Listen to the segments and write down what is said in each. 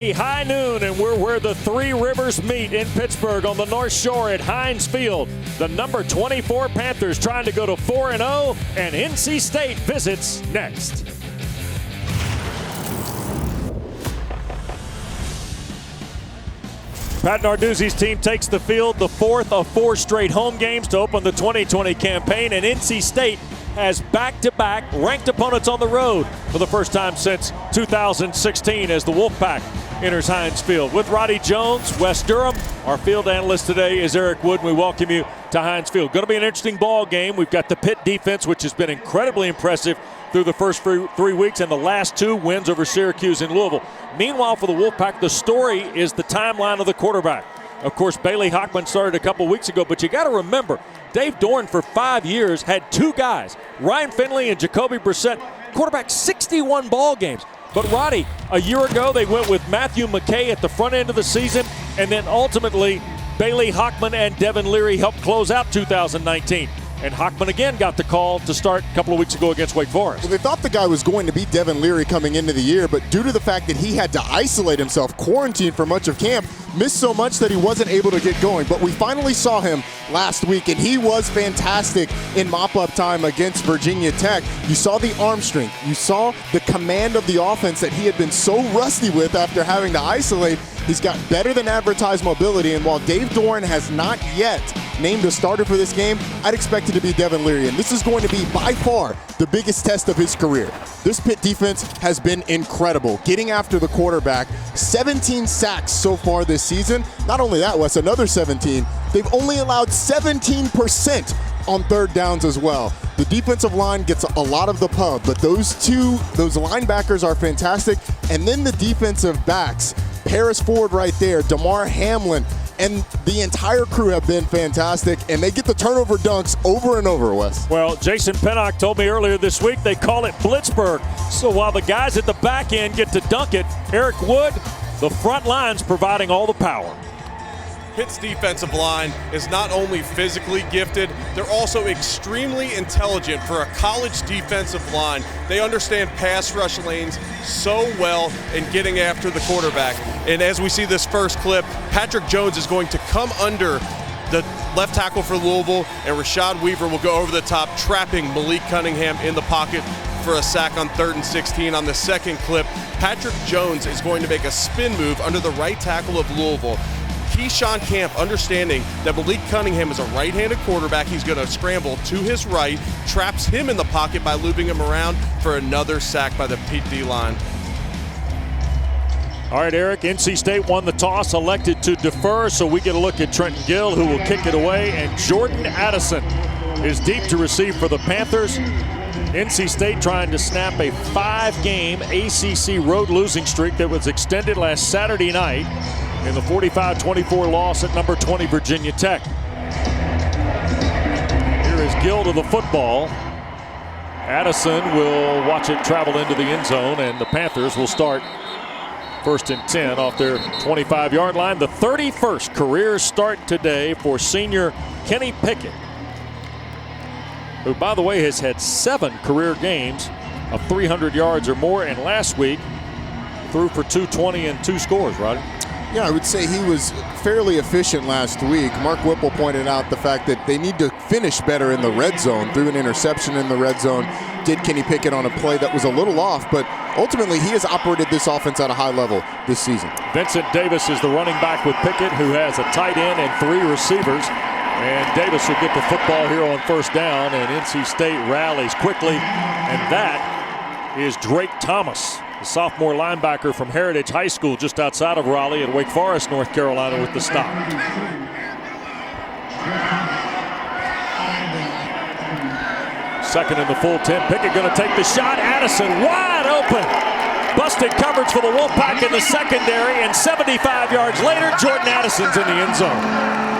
High noon, and we're where the three rivers meet in Pittsburgh on the North Shore at Heinz Field. The number 24 Panthers trying to go to 4-0, and NC State visits next. Pat Narduzzi's team takes the field, the fourth of four straight home games to open the 2020 campaign, and NC State has back-to-back ranked opponents on the road for the first time since 2016 as the Wolfpack enters Heinz Field. With Roddy Jones, Wes Durham, our field analyst today is Eric Wood, and we welcome you to Heinz Field. Going to be an interesting ball game. We've got the Pitt defense, which has been incredibly impressive through the first 3 weeks and the last two wins over Syracuse and Louisville. Meanwhile, for the Wolfpack, the story is the timeline of the quarterback. Of course, Bailey Hockman started a couple weeks ago, but you got to remember, Dave Doeren for 5 years had two guys, Ryan Finley and Jacoby Brissett, quarterback 61 ball games. But Roddy, a year ago they went with Matthew McKay at the front end of the season, and then ultimately Bailey Hockman and Devin Leary helped close out 2019. And Hockman again got the call to start a couple of weeks ago against Wake Forest. Well, they thought the guy was going to be Devin Leary coming into the year, but due to the fact that he had to isolate himself, quarantine for much of camp, missed so much that he wasn't able to get going. But we finally saw him last week, and he was fantastic in mop-up time against Virginia Tech. You saw the arm strength. You saw the command of the offense that he had been so rusty with after having to isolate. He's got better than advertised mobility, and while Dave Doeren has not yet named a starter for this game, I'd expect it to be Devin Leary, and this is going to be by far the biggest test of his career. This Pitt defense has been incredible, getting after the quarterback. 17 sacks so far this season. Not only that, Wes, another 17. They've only allowed 17% on third downs as well. The defensive line gets a lot of the pub, but those linebackers are fantastic, and then the defensive backs, Paris Ford right there, Damar Hamlin, and the entire crew have been fantastic, and they get the turnover dunks over and over, Wes. Well, Jason Pennock told me earlier this week they call it Blitzburg. So while the guys at the back end get to dunk it, Eric Wood, the front line's providing all the power. Pitt's defensive line is not only physically gifted, they're also extremely intelligent for a college defensive line. They understand pass rush lanes so well in getting after the quarterback. And as we see this first clip, Patrick Jones is going to come under the left tackle for Louisville, and Rashad Weaver will go over the top, trapping Malik Cunningham in the pocket for a sack on 3rd and 16. On the second clip, Patrick Jones is going to make a spin move under the right tackle of Louisville. Keyshawn Camp, understanding that Malik Cunningham is a right-handed quarterback, he's going to scramble to his right, traps him in the pocket by looping him around for another sack by the Pitt D-line. All right, Eric, NC State won the toss, elected to defer, so we get a look at Trenton Gill, who will kick it away, and Jordan Addison is deep to receive for the Panthers. NC State trying to snap a 5-game ACC road losing streak that was extended last Saturday night in the 45-24 loss at number 20 Virginia Tech. Here is Gill to the football. Addison will watch it travel into the end zone, and the Panthers will start 1st and 10 off their 25-yard line. The 31st career start today for senior Kenny Pickett, who, by the way, has had 7 career games of 300 yards or more, and last week threw for 220 and 2 scores, Roddy. Yeah, I would say he was fairly efficient last week. Mark Whipple pointed out the fact that they need to finish better in the red zone. Threw an interception in the red zone, did Kenny Pickett on a play that was a little off, but ultimately he has operated this offense at a high level this season. Vincent Davis is the running back with Pickett, who has a tight end and 3 receivers. And Davis will get the football here on 1st down, and NC State rallies quickly, and that is Drake Thomas, the sophomore linebacker from Heritage High School just outside of Raleigh at Wake Forest, North Carolina, with the stop. Second and the full 10. Pickett going to take the shot. Addison wide open. Busted coverage for the Wolfpack in the secondary, and 75 yards later, Jordan Addison's in the end zone.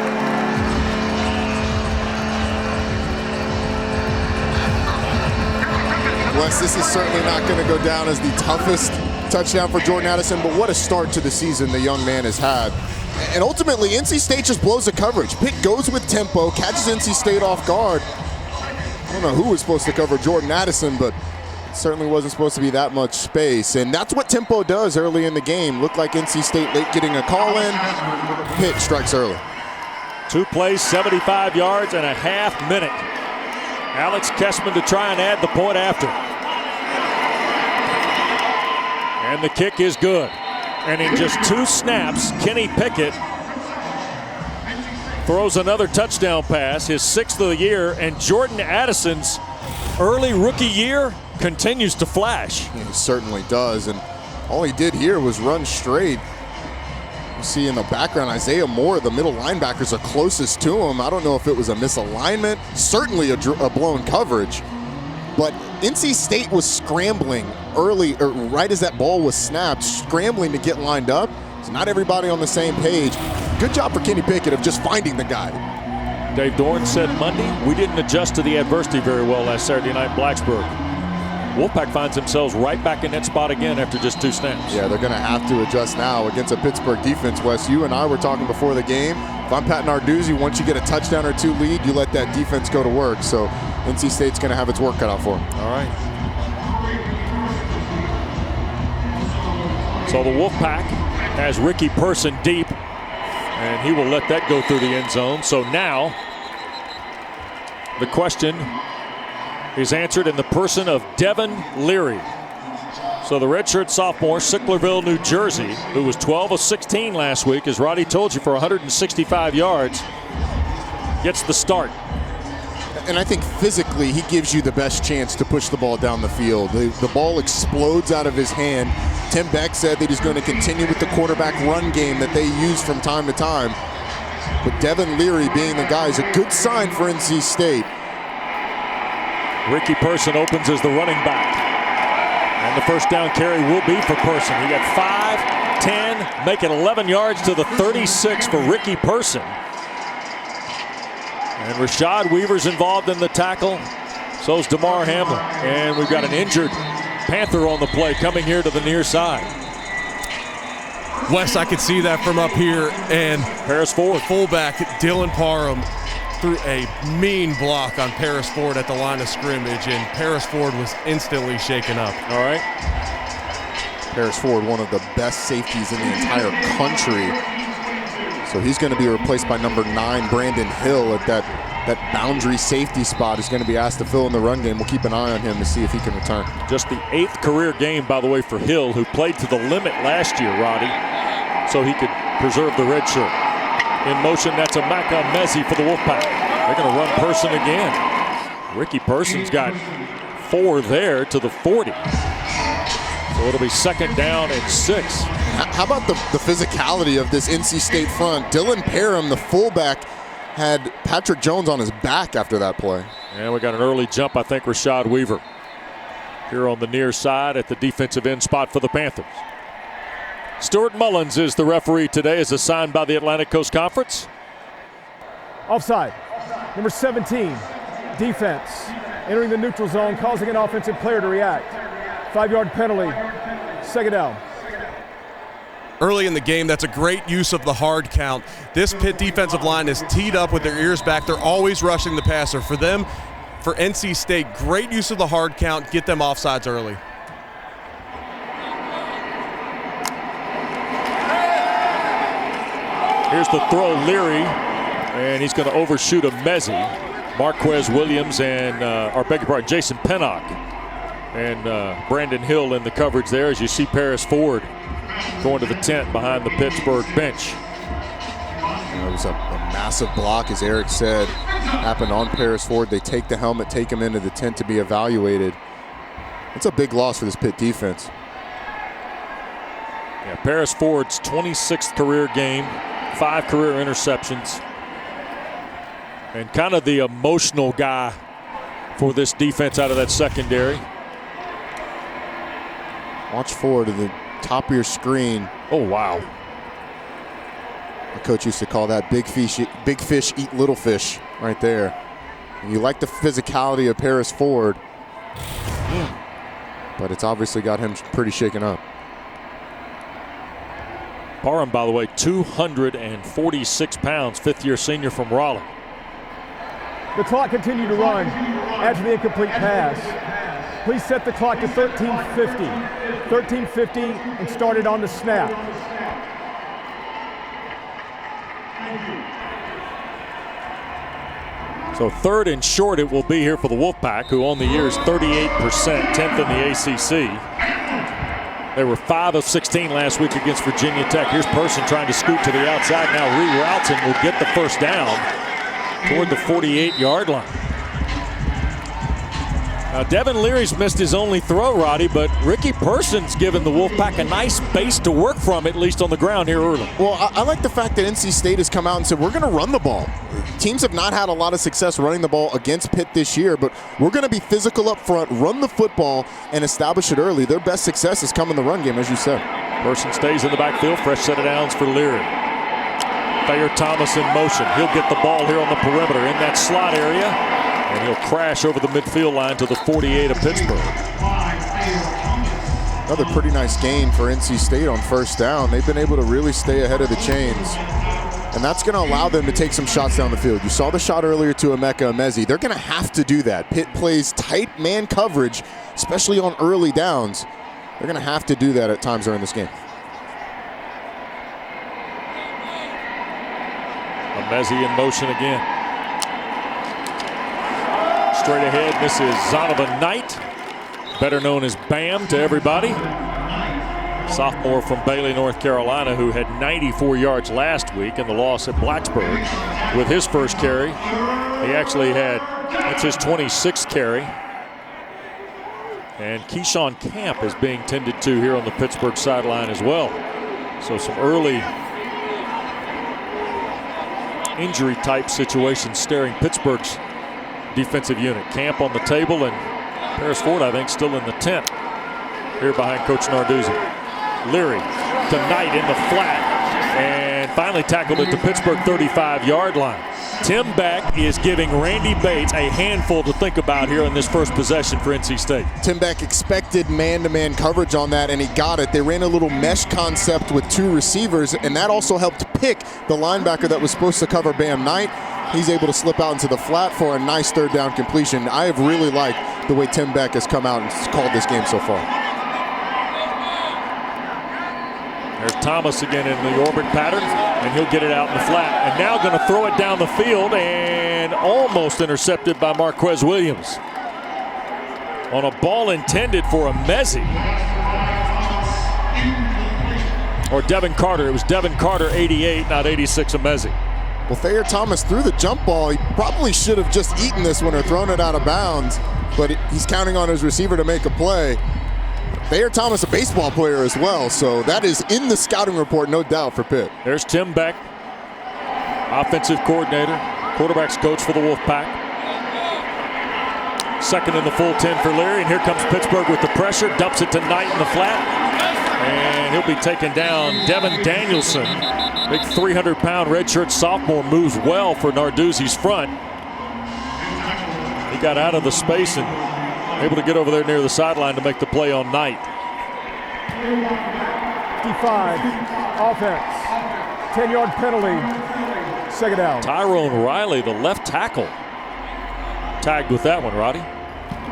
Wes, this is certainly not going to go down as the toughest touchdown for Jordan Addison, but what a start to the season the young man has had. And ultimately, NC State just blows the coverage. Pitt goes with tempo, catches NC State off guard. I don't know who was supposed to cover Jordan Addison, but Certainly wasn't supposed to be that much space, and that's what tempo does early in the game. Looked like NC State late getting a call in. Pitt strikes early. 2 plays, 75 yards, and a half minute. Alex Kessman to try and add the point after. And the kick is good. And in just 2 snaps, Kenny Pickett throws another touchdown pass, his 6th of the year, and Jordan Addison's early rookie year continues to flash. Yeah, he certainly does, and all he did here was run straight. You see in the background, Isaiah Moore, the middle linebackers, are closest to him. I don't know if it was a misalignment, certainly a blown coverage. But NC State was scrambling early, or right as that ball was snapped, scrambling to get lined up. So not everybody on the same page. Good job for Kenny Pickett of just finding the guy. Dave Dorn said Monday, we didn't adjust to the adversity very well last Saturday night in Blacksburg. Wolfpack finds themselves right back in that spot again after just 2 snaps. Yeah, they're going to have to adjust now against a Pittsburgh defense. Wes, you and I were talking before the game. If I'm Pat Narduzzi, once you get a touchdown or 2 lead, you let that defense go to work. So NC State's going to have its work cut out for them. All right. So the Wolfpack has Ricky Person deep, and he will let that go through the end zone. So now the question is answered in the person of Devin Leary. So the redshirt sophomore, Sicklerville, New Jersey, who was 12 of 16 last week, as Roddy told you, for 165 yards, gets the start. And I think physically he gives you the best chance to push the ball down the field. The ball explodes out of his hand. Tim Beck said that he's going to continue with the quarterback run game that they use from time to time. But Devin Leary being the guy is a good sign for NC State. Ricky Person opens as the running back. And the first down carry will be for Person. He got 5, 10, make it 11 yards to the 36 for Ricky Person. And Rashad Weaver's involved in the tackle. So's DeMar Hamlin. And we've got an injured Panther on the play coming here to the near side. Wes, I could see that from up here. And Paris Ford. Fullback Dylan Parham threw a mean block on Paris Ford at the line of scrimmage, and Paris Ford was instantly shaken up. All right. Paris Ford, one of the best safeties in the entire country. So he's going to be replaced by number 9, Brandon Hill, at that boundary safety spot. Is going to be asked to fill in the run game. We'll keep an eye on him to see if he can return. Just the 8th career game, by the way, for Hill, who played to the limit last year, Roddy, so he could preserve the red shirt. In motion, that's a Maka Mezzi for the Wolfpack. They're going to run Person again. Ricky Person's got 4 there to the 40. So it'll be 2nd down and 6. How about the physicality of this NC State front? Dylan Parham, the fullback, had Patrick Jones on his back after that play. And we got an early jump, I think, Rashad Weaver here on the near side at the defensive end spot for the Panthers. Stuart Mullins is the referee today, as assigned by the Atlantic Coast Conference. Offside. Number 17, defense. Entering the neutral zone, causing an offensive player to react. 5-yard penalty. 2nd down. Early in the game, that's a great use of the hard count. This Pitt defensive line is teed up with their ears back. They're always rushing the passer. For them, for NC State, great use of the hard count. Get them offsides early. Here's the throw, Leary, and he's going to overshoot a Mezzi. Marquez Williams and, Jason Pennock and Brandon Hill in the coverage there, as you see Paris Ford going to the tent behind the Pittsburgh bench. It was a massive block, as Eric said, happened on Paris Ford. They take the helmet, take him into the tent to be evaluated. It's a big loss for this Pitt defense. Yeah, Paris Ford's 26th career game, 5 career interceptions, and kind of the emotional guy for this defense out of that secondary. Watch forward to the top of your screen. Oh, wow. My coach used to call that big fish eat little fish right there. And you like the physicality of Paris Ford, but it's obviously got him pretty shaken up. Parham, by the way, 246 pounds, 5th-year senior from Raleigh. The clock continued to run after the incomplete pass. Please set the clock to 13:50. 13:50 and start it on the snap. So 3rd and short it will be here for the Wolfpack, who on the year is 38%, 10th in the ACC. They were 5 of 16 last week against Virginia Tech. Here's Person trying to scoot to the outside. Now reroutes and will get the first down toward the 48-yard line. Now Devin Leary's missed his only throw, Roddy, but Ricky Person's given the Wolfpack a nice base to work from, at least on the ground here early. Well, I like the fact that NC State has come out and said, we're going to run the ball. Teams have not had a lot of success running the ball against Pitt this year, but we're going to be physical up front, run the football, and establish it early. Their best success has come in the run game, as you said. Person stays in the backfield, fresh set of downs for Leary. Thayer Thomas in motion. He'll get the ball here on the perimeter in that slot area, and he'll crash over the midfield line to the 48 of Pittsburgh. Another pretty nice gain for NC State on first down. They've been able to really stay ahead of the chains, and that's going to allow them to take some shots down the field. You saw the shot earlier to Emeka Emezi. They're going to have to do that. Pitt plays tight man coverage, especially on early downs. They're going to have to do that at times during this game. Emezi in motion again. Straight ahead, this is Zonovan Knight, better known as Bam to everybody. Sophomore from Bailey, North Carolina, who had 94 yards last week in the loss at Blacksburg. With his first carry, he actually had, that's his 26th carry. And Keyshawn Camp is being tended to here on the Pittsburgh sideline as well. So some early injury type situations staring Pittsburgh's defensive unit. Camp on the table, and Paris Ford, I think, still in the tent here behind Coach Narduzzi. Leary to Knight in the flat, and finally tackled at the Pittsburgh 35-yard line. Tim Beck is giving Randy Bates a handful to think about here in this first possession for NC State. Tim Beck expected man-to-man coverage on that, and he got it. They ran a little mesh concept with 2 receivers, and that also helped pick the linebacker that was supposed to cover Bam Knight. He's able to slip out into the flat for a nice 3rd down completion. I have really liked the way Tim Beck has come out and called this game so far. There's Thomas again in the orbit pattern, and he'll get it out in the flat. And now going to throw it down the field, and almost intercepted by Marquez Williams. On a ball intended for Emezi. Or Devin Carter. It was Devin Carter, 88, not 86 Emezi. Well, Thayer Thomas threw the jump ball. He probably should have just eaten this one or thrown it out of bounds, but he's counting on his receiver to make a play. Thayer Thomas, a baseball player as well, so that is in the scouting report, no doubt, for Pitt. There's Tim Beck, offensive coordinator, quarterback's coach for the Wolfpack. Second in the full 10 for Leary, and here comes Pittsburgh with the pressure, dumps it to Knight in the flat, and he'll be taken down. Devin Danielson, big 300-pound redshirt sophomore, moves well for Narduzzi's front. He got out of the space and able to get over there near the sideline to make the play on Knight. 55, offense, 10-yard penalty, 2nd down. Tyrone Riley, the left tackle, tagged with that one, Roddy.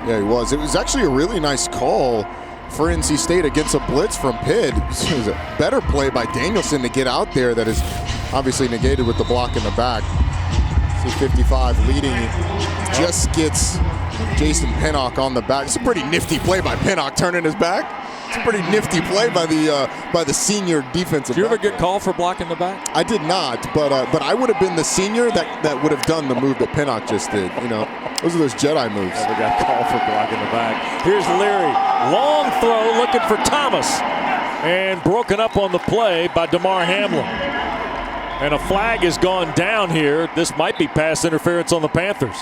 Yeah, he was. It was actually a really nice call for NC State against a blitz from Pitt. It was a better play by Danielson to get out there that is obviously negated with the block in the back. See 55 leading, just gets Jason Pinnock on the back. It's a pretty nifty play by Pinnock, turning his back. It's a pretty nifty play by the senior defensive. Did you ever back get there. called for blocking the back? I did not, but I would have been the senior that would have done the move that Pinnock just did. You know, those are those Jedi moves. Never got called for blocking the back. Here's Leary, long throw, looking for Thomas, and broken up on the play by DeMar Hamlin. And a flag has gone down here. This might be pass interference on the Panthers.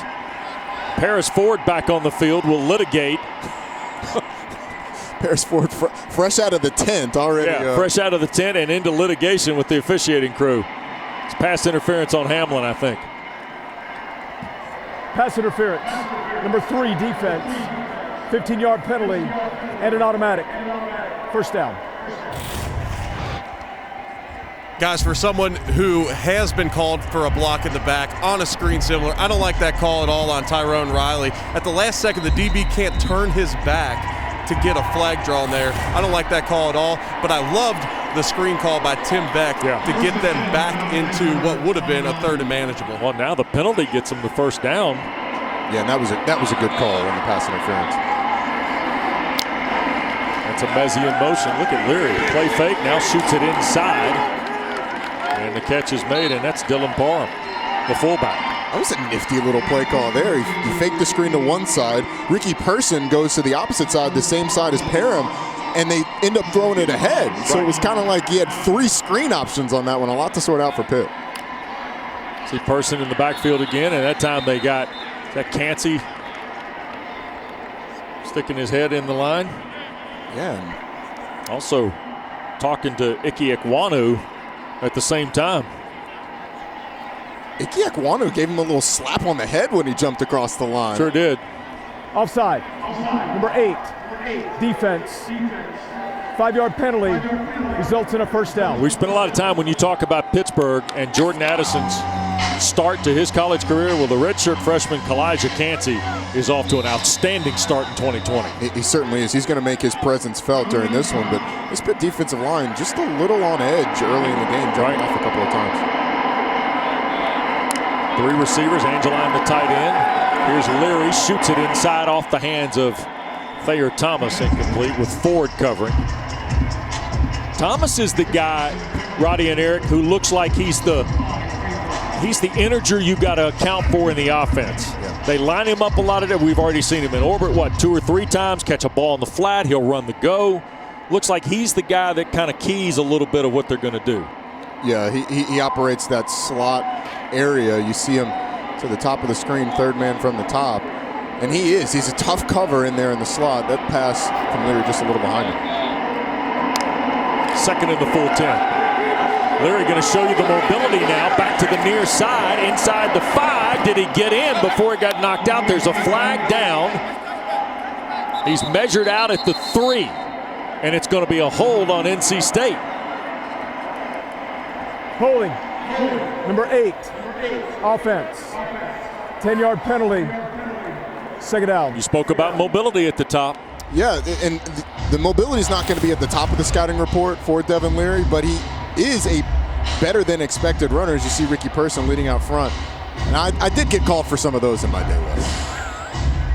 Paris Ford back on the field will litigate. Paris Ford fresh out of the tent already. Yeah, fresh out of the tent and into litigation with the officiating crew. It's pass interference on Hamlin, I think. Pass interference, number 3, defense, 15-yard penalty, and an automatic. 1st down. Guys, for someone who has been called for a block in the back on a screen similar, I don't like that call at all on Tyrone Riley. At the last second, the DB can't turn his back to get a flag drawn there. I don't like that call at all, but I loved the screen call by Tim Beck to get them back into what would have been a third and manageable. Well, now the penalty gets them the first down. Yeah, and that was a good call on the pass interference. That's a Mezzi in motion. Look at Leary. Play fake, now shoots it inside. And the catch is made, and that's Dylan Parham, the fullback. That was a nifty little play call there. He faked the screen to one side. Ricky Person goes to the opposite side, the same side as Parham, and they end up throwing it ahead. So it was kind of like he had 3 screen options on that one. A lot to sort out for Pitt. See Person in the backfield again, and that time they got that Cansey sticking his head in the line. Yeah. Also talking to Ike Ekwonu at the same time. Ike Ekwonu gave him a little slap on the head when he jumped across the line. Sure did. Offside. Number 8, defense. 5-yard penalty results in a first down. We spent a lot of time when you talk about Pittsburgh and Jordan Addison's start to his college career. Well, the redshirt freshman Kalijah Cansey is off to an outstanding start in 2020. He certainly is. He's going to make his presence felt during this one, but this Pitt defensive line just a little on edge early in the game, jumping off a couple of times. 3 receivers, Angeline the tight end. Here's Leary, shoots it inside off the hands of Thayer Thomas, incomplete with Ford covering. Thomas is the guy, Roddy and Eric, who looks like he's the integer you got to account for in the offense. Yeah. They line him up a lot of it. We've already seen him in orbit, 2 or 3 times, catch a ball in the flat, he'll run the go. Looks like he's the guy that kind of keys a little bit of what they're going to do. Yeah, he operates that slot area. You see him to the top of the screen, third man from the top. And he's a tough cover in there in the slot. That pass from Leary just a little behind him. Second in the full 10. Leary going to show you the mobility now. Back to the near side, inside the 5. Did he get in before he got knocked out? There's a flag down. He's measured out at the 3. And it's going to be a hold on NC State. Holding. Number 8, offense. 10-yard penalty. Second down. You spoke about mobility at the top. Yeah, and the mobility is not going to be at the top of the scouting report for Devin Leary, but he is a better than expected runner, as you see Ricky Person leading out front. And I did get called for some of those in my day, Wes.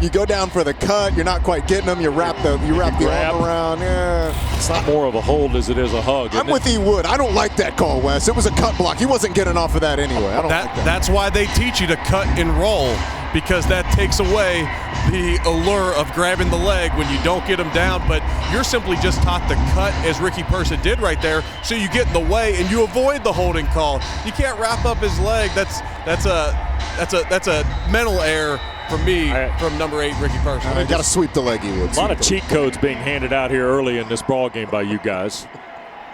You go down for the cut, you're not quite getting them, you wrap the arm around. Yeah. It's not more of a hold as it is a hug. I'm with E. Wood. I don't like that call, Wes. It was a cut block. He wasn't getting off of that anyway. I don't like that. That's why they teach you to cut and roll, because that takes away the allure of grabbing the leg when you don't get them down. But you're simply just taught to cut, as Ricky Person did right there, so you get in the way and you avoid the holding call. You can't wrap up his leg. That's a mental error for me from number 8, Ricky Person. Got to sweep the leg, E. Wood. A lot of cheat codes being handed out here early in this ball game by you guys.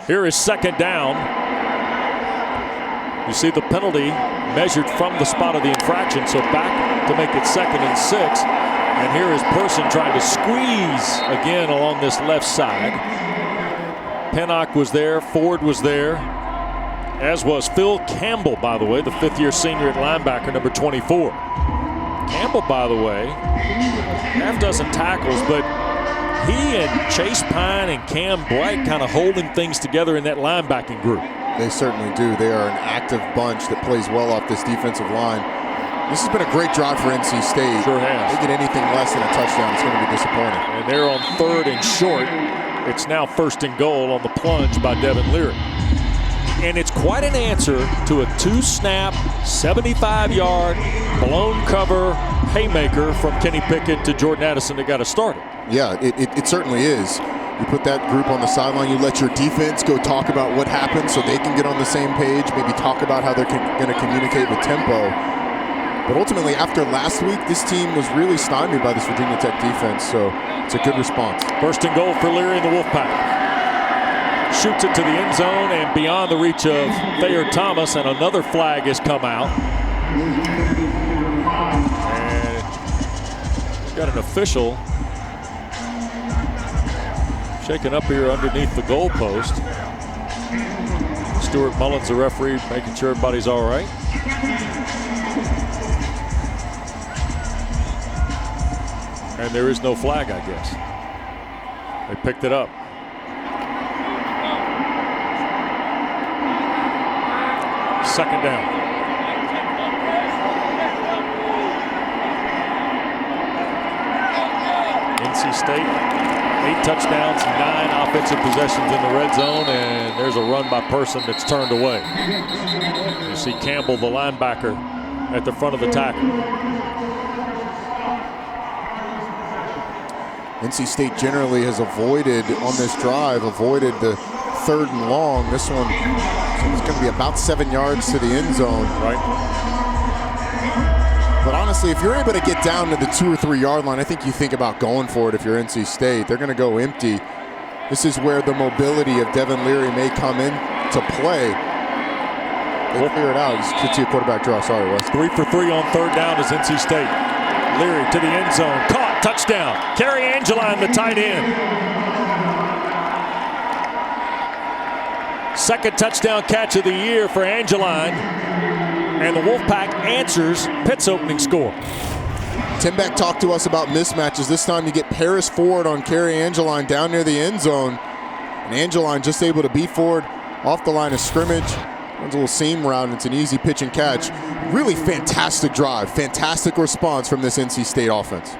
Here is second down. You see the penalty measured from the spot of the infraction, so back to make it 2nd and 6. And here is Person trying to squeeze again along this left side. Pennock was there, Ford was there, as was Phil Campbell, by the way, the 5th-year senior at linebacker, number 24. Campbell, by the way, half dozen tackles, but he and Chase Pine and Cam Bright kind of holding things together in that linebacking group. They certainly do. They are an active bunch that plays well off this defensive line. This has been a great drive for NC State. Sure has. They get anything less than a touchdown, it's going to be disappointing. And they're on 3rd and short. It's now 1st and goal on the plunge by Devin Leary. And it's quite an answer to a 2-snap, 75-yard, blown cover haymaker from Kenny Pickett to Jordan Addison that got us started. Yeah, it certainly is. You put that group on the sideline, you let your defense go talk about what happened so they can get on the same page, maybe talk about how they're going to communicate with tempo. But ultimately, after last week, this team was really stymied by this Virginia Tech defense, so it's a good response. 1st and goal for Leary and the Wolfpack. Shoots it to the end zone and beyond the reach of Thayer Thomas, and another flag has come out. And got an official shaken up here underneath the goalpost. Stuart Mullins, the referee, making sure everybody's all right. And there is no flag, I guess. They picked it up. Second down. NC State, 8 touchdowns, 9 offensive possessions in the red zone, and there's a run by Person that's turned away. You see Campbell, the linebacker, at the front of the tackle. NC State generally has avoided on this drive, avoided the 3rd and long. This one is going to be about 7 yards to the end zone. Right. But honestly, if you're able to get down to the 2 or 3 yard line, I think you think about going for it if you're NC State. They're going to go empty. This is where the mobility of Devin Leary may come in to play. We'll figure it out. Just get to a quarterback draw. Sorry, Wes. 3 for 3 on 3rd down is NC State. Leary to the end zone. Caught. Touchdown. Kerry Angeline, the tight end. 2nd touchdown catch of the year for Angeline. And the Wolfpack answers Pitt's opening score. Tim Beck talked to us about mismatches. This time you get Paris Ford on Kerry Angeline down near the end zone. And Angeline just able to beat Ford off the line of scrimmage. Runs a little seam route. It's an easy pitch and catch. Really fantastic drive. Fantastic response from this NC State offense.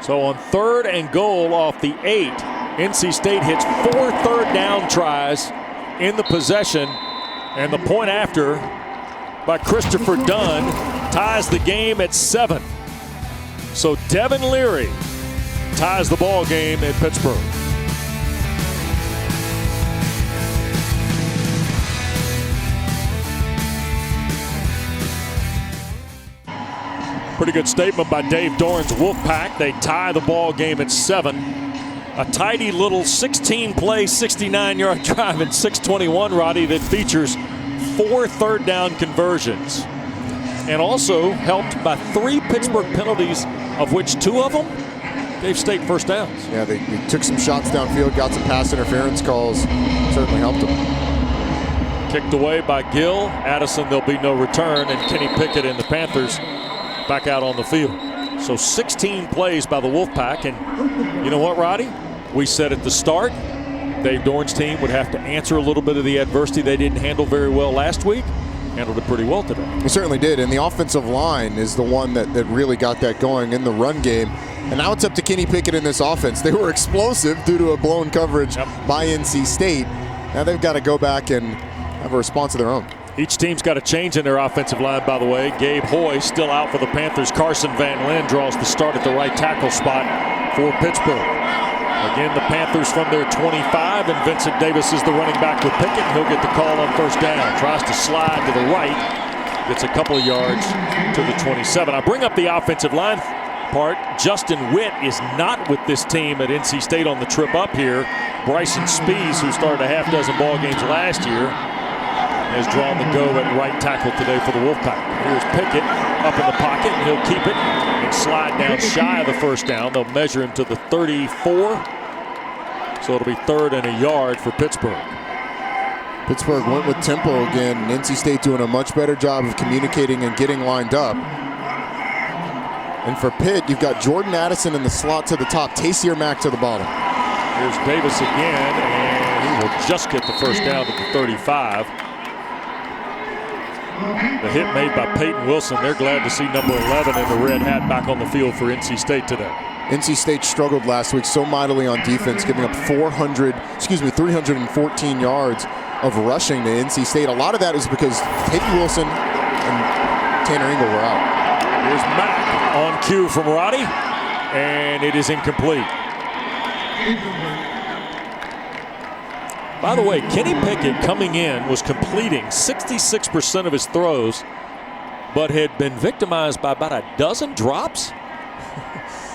So on 3rd and goal off the 8, NC State hits 4 third down tries in the possession. And the point after by Christopher Dunn ties the game at 7. So Devin Leary ties the ball game in Pittsburgh. Pretty good statement by Dave Doran's Wolfpack. They tie the ball game at 7. A tidy little 16-play, 69-yard drive at 6:21, Roddy, that features 4 third down conversions. And also helped by 3 Pittsburgh penalties, of which 2 of them gave State first downs. Yeah, they took some shots downfield, got some pass interference calls. Certainly helped them. Kicked away by Gill. Addison, there'll be no return. And Kenny Pickett and the Panthers back out on the field. So 16 plays by the Wolfpack. And you know what, Roddy? We said at the start, Dave Doran's team would have to answer a little bit of the adversity they didn't handle very well last week. Handled it pretty well today. They certainly did. And the offensive line is the one that really got that going in the run game. And now it's up to Kenny Pickett in this offense. They were explosive due to a blown coverage by NC State. Now they've got to go back and have a response of their own. Each team's got a change in their offensive line, by the way. Gabe Hoy still out for the Panthers. Carson Van Lin draws the start at the right tackle spot for Pittsburgh. Again, the Panthers from their 25, and Vincent Davis is the running back with Pickett. He'll get the call on first down. Tries to slide to the right. Gets a couple of yards to the 27. I bring up the offensive line part. Justin Witt is not with this team at NC State on the trip up here. Bryson Spees, who started a half dozen ball games last year, has drawn the go at right tackle today for the Wolfpack. Here's Pickett up in the pocket, and he'll keep it and slide down shy of the first down. They'll measure him to the 34. So it'll be 3rd and a yard for Pittsburgh. Pittsburgh went with tempo again. NC State doing a much better job of communicating and getting lined up. And for Pitt, you've got Jordan Addison in the slot to the top, Taysier Mack to the bottom. Here's Davis again, and he will just get the first down at the 35. The hit made by Peyton Wilson. They're glad to see number 11 in the red hat back on the field for NC State today. NC State struggled last week so mightily on defense, giving up 314 yards of rushing to NC State. A lot of that is because Peyton Wilson and Tanner Engel were out. Here's Mack on cue from Roddy, and it is incomplete. By the way, Kenny Pickett coming in was completing 66% of his throws, but had been victimized by about a dozen drops.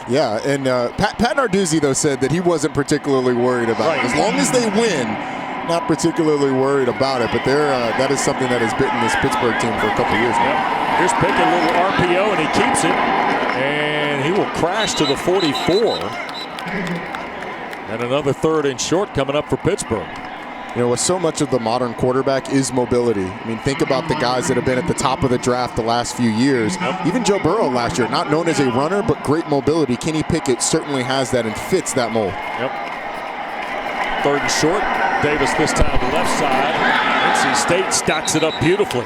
Yeah, and Pat Narduzzi, though, said that he wasn't particularly worried about it. As long as they win, not particularly worried about it. But that is something that has bitten this Pittsburgh team for a couple years now. Here's Pickett, a little RPO, and he keeps it. And he will crash to the 44. And another 3rd and short coming up for Pittsburgh. You know, so much of the modern quarterback is mobility. I mean, think about the guys that have been at the top of the draft the last few years. Even Joe Burrow last year, not known as a runner, but great mobility. Kenny Pickett certainly has that and fits that mold. Yep. 3rd and short. Davis this time left side. NC State stacks it up beautifully.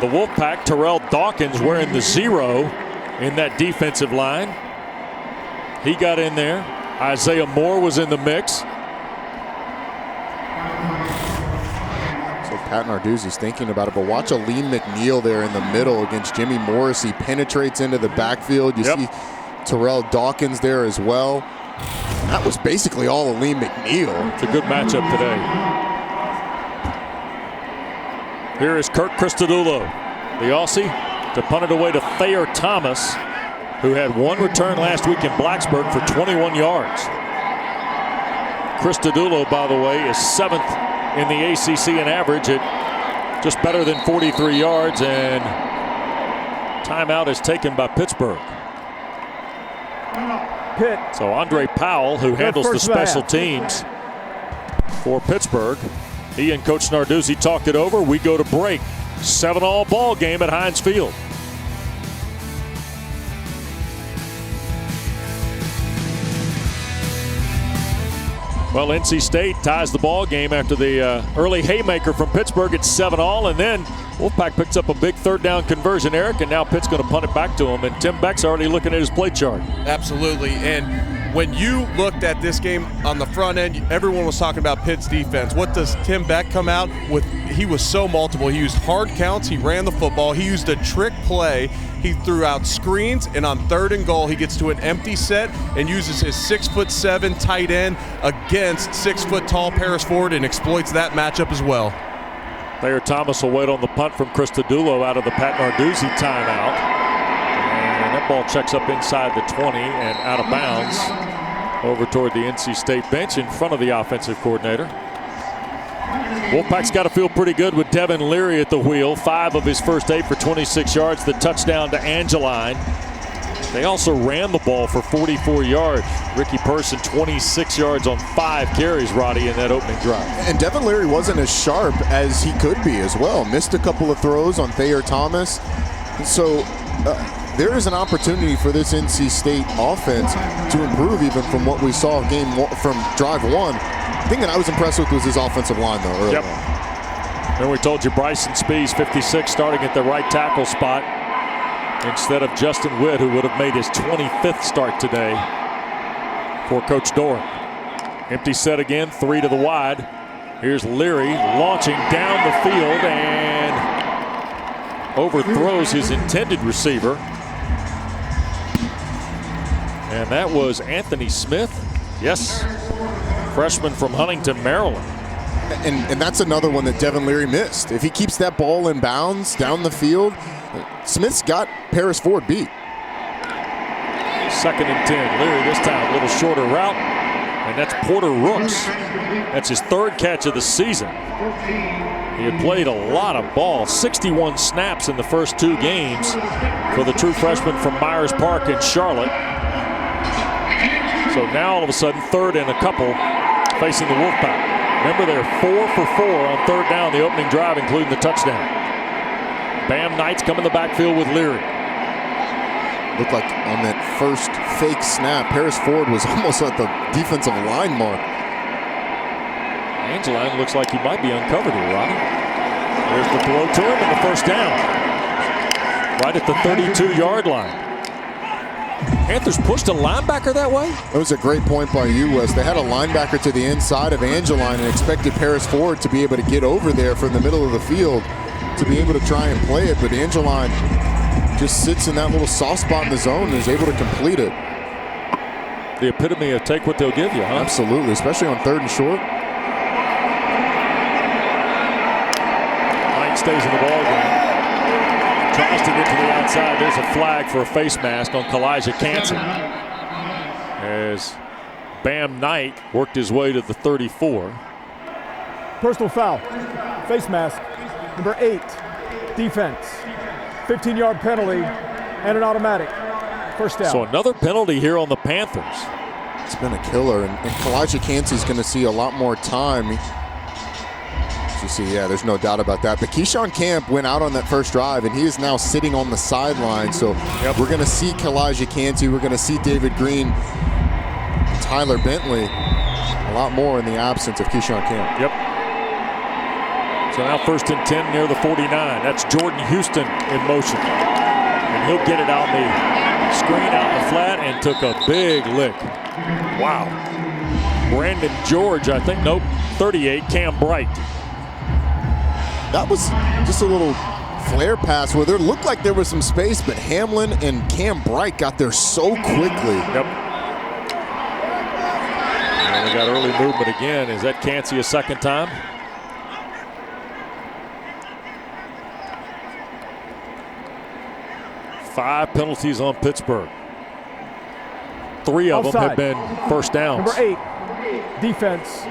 The Wolfpack, Terrell Dawkins wearing the 0 in that defensive line. He got in there. Isaiah Moore was in the mix. Pat Narduzzi's thinking about it, but watch Aleem McNeil there in the middle against Jimmy Morris. He penetrates into the backfield. You see Terrell Dawkins there as well. That was basically all Aleem McNeil. It's a good matchup today. Here is Kirk Christodoulou, the Aussie, to punt it away to Thayer Thomas, who had 1 return last week in Blacksburg for 21 yards. Christodoulou, by the way, is 7th in the ACC in average at just better than 43 yards, and timeout is taken by Pittsburgh. So Andre Powell, who handles the special teams for Pittsburgh, he and Coach Narduzzi talked it over. We go to break. 7-all ball game at Heinz Field. Well, NC State ties the ball game after the early haymaker from Pittsburgh at 7-all, and then Wolfpack picks up a big 3rd down conversion, Eric, and now Pitt's going to punt it back to him, and Tim Beck's already looking at his play chart. Absolutely, and when you looked at this game on the front end, everyone was talking about Pitt's defense. What does Tim Beck come out with? He was so multiple. He used hard counts. He ran the football. He used a trick play. He threw out screens, and on 3rd and goal, he gets to an empty set and uses his 6'7" tight end against 6-foot-tall Paris Ford and exploits that matchup as well. Thayer Thomas will wait on the punt from Christodoulou out of the Pat Narduzzi timeout. And that ball checks up inside the 20 and out of bounds over toward the NC State bench in front of the offensive coordinator. Wolfpack's got to feel pretty good with Devin Leary at the wheel. 5 of his first 8 for 26 yards. The touchdown to Angeline. They also ran the ball for 44 yards. Ricky Person 26 yards on 5 carries, Roddy, in that opening drive. And Devin Leary wasn't as sharp as he could be as well. Missed a couple of throws on Thayer Thomas. So there is an opportunity for this NC State offense to improve even from what we saw from drive 1. The thing that I was impressed with was his offensive line, though, early on. And we told you Bryson Spees, 56, starting at the right tackle spot instead of Justin Witt, who would have made his 25th start today for Coach Doran. Empty set again, 3 to the wide. Here's Leary launching down the field and overthrows his intended receiver. And that was Anthony Smith. Yes. Freshman from Huntington, Maryland. And that's another one that Devin Leary missed. If he keeps that ball in bounds down the field, Smith's got Paris Ford beat. 2nd and 10. Leary this time a little shorter route, and that's Porter Rooks. That's his 3rd catch of the season. He had played a lot of ball, 61 snaps in the first 2 games for the true freshman from Myers Park in Charlotte. So now all of a sudden 3rd and a couple facing the Wolfpack. Remember, they're 4 for 4 on 3rd down the opening drive, including the touchdown. Bam Knight's come in the backfield with Leary. Looked like on that first fake snap, Paris Ford was almost at the defensive line mark. Angeline looks like he might be uncovered here, Rodney. There's the throw to him and the first down. Right at the 32-yard line. Panthers pushed a linebacker that way? That was a great point by you, Wes. They had a linebacker to the inside of Angeline and expected Paris Ford to be able to get over there from the middle of the field to be able to try and play it, but Angeline just sits in that little soft spot in the zone and is able to complete it. The epitome of take what they'll give you, huh? Absolutely, especially on 3rd and short. Knight stays in the ball game. Tries to get to the outside. There's a flag for a face mask on Kalijah Canson as Bam Knight worked his way to the 34. Personal foul. Face mask. Number 8. Defense. 15-yard penalty and an automatic. First down. So another penalty here on the Panthers. It's been a killer, and Kalijah Cansey's going to see a lot more time. see. Yeah, there's no doubt about that. But Keyshawn Camp went out on that first drive, and he is now sitting on the sideline. So we're going to see Kalijah Canty. We're going to see David Green, Tyler Bentley, a lot more in the absence of Keyshawn Camp. Yep. So now 1st and 10 near the 49. That's Jordan Houston in motion. And he'll get it out the screen out in the flat and took a big lick. Wow. Brandon George, I think, nope, 38, Cam Bright. That was just a little flare pass where there looked like there was some space, but Hamlin and Cam Bright got there so quickly. Yep. And we got early movement again. Is that Canty a second time? Five penalties on Pittsburgh. 3 of them have been first downs. Number 8, defense.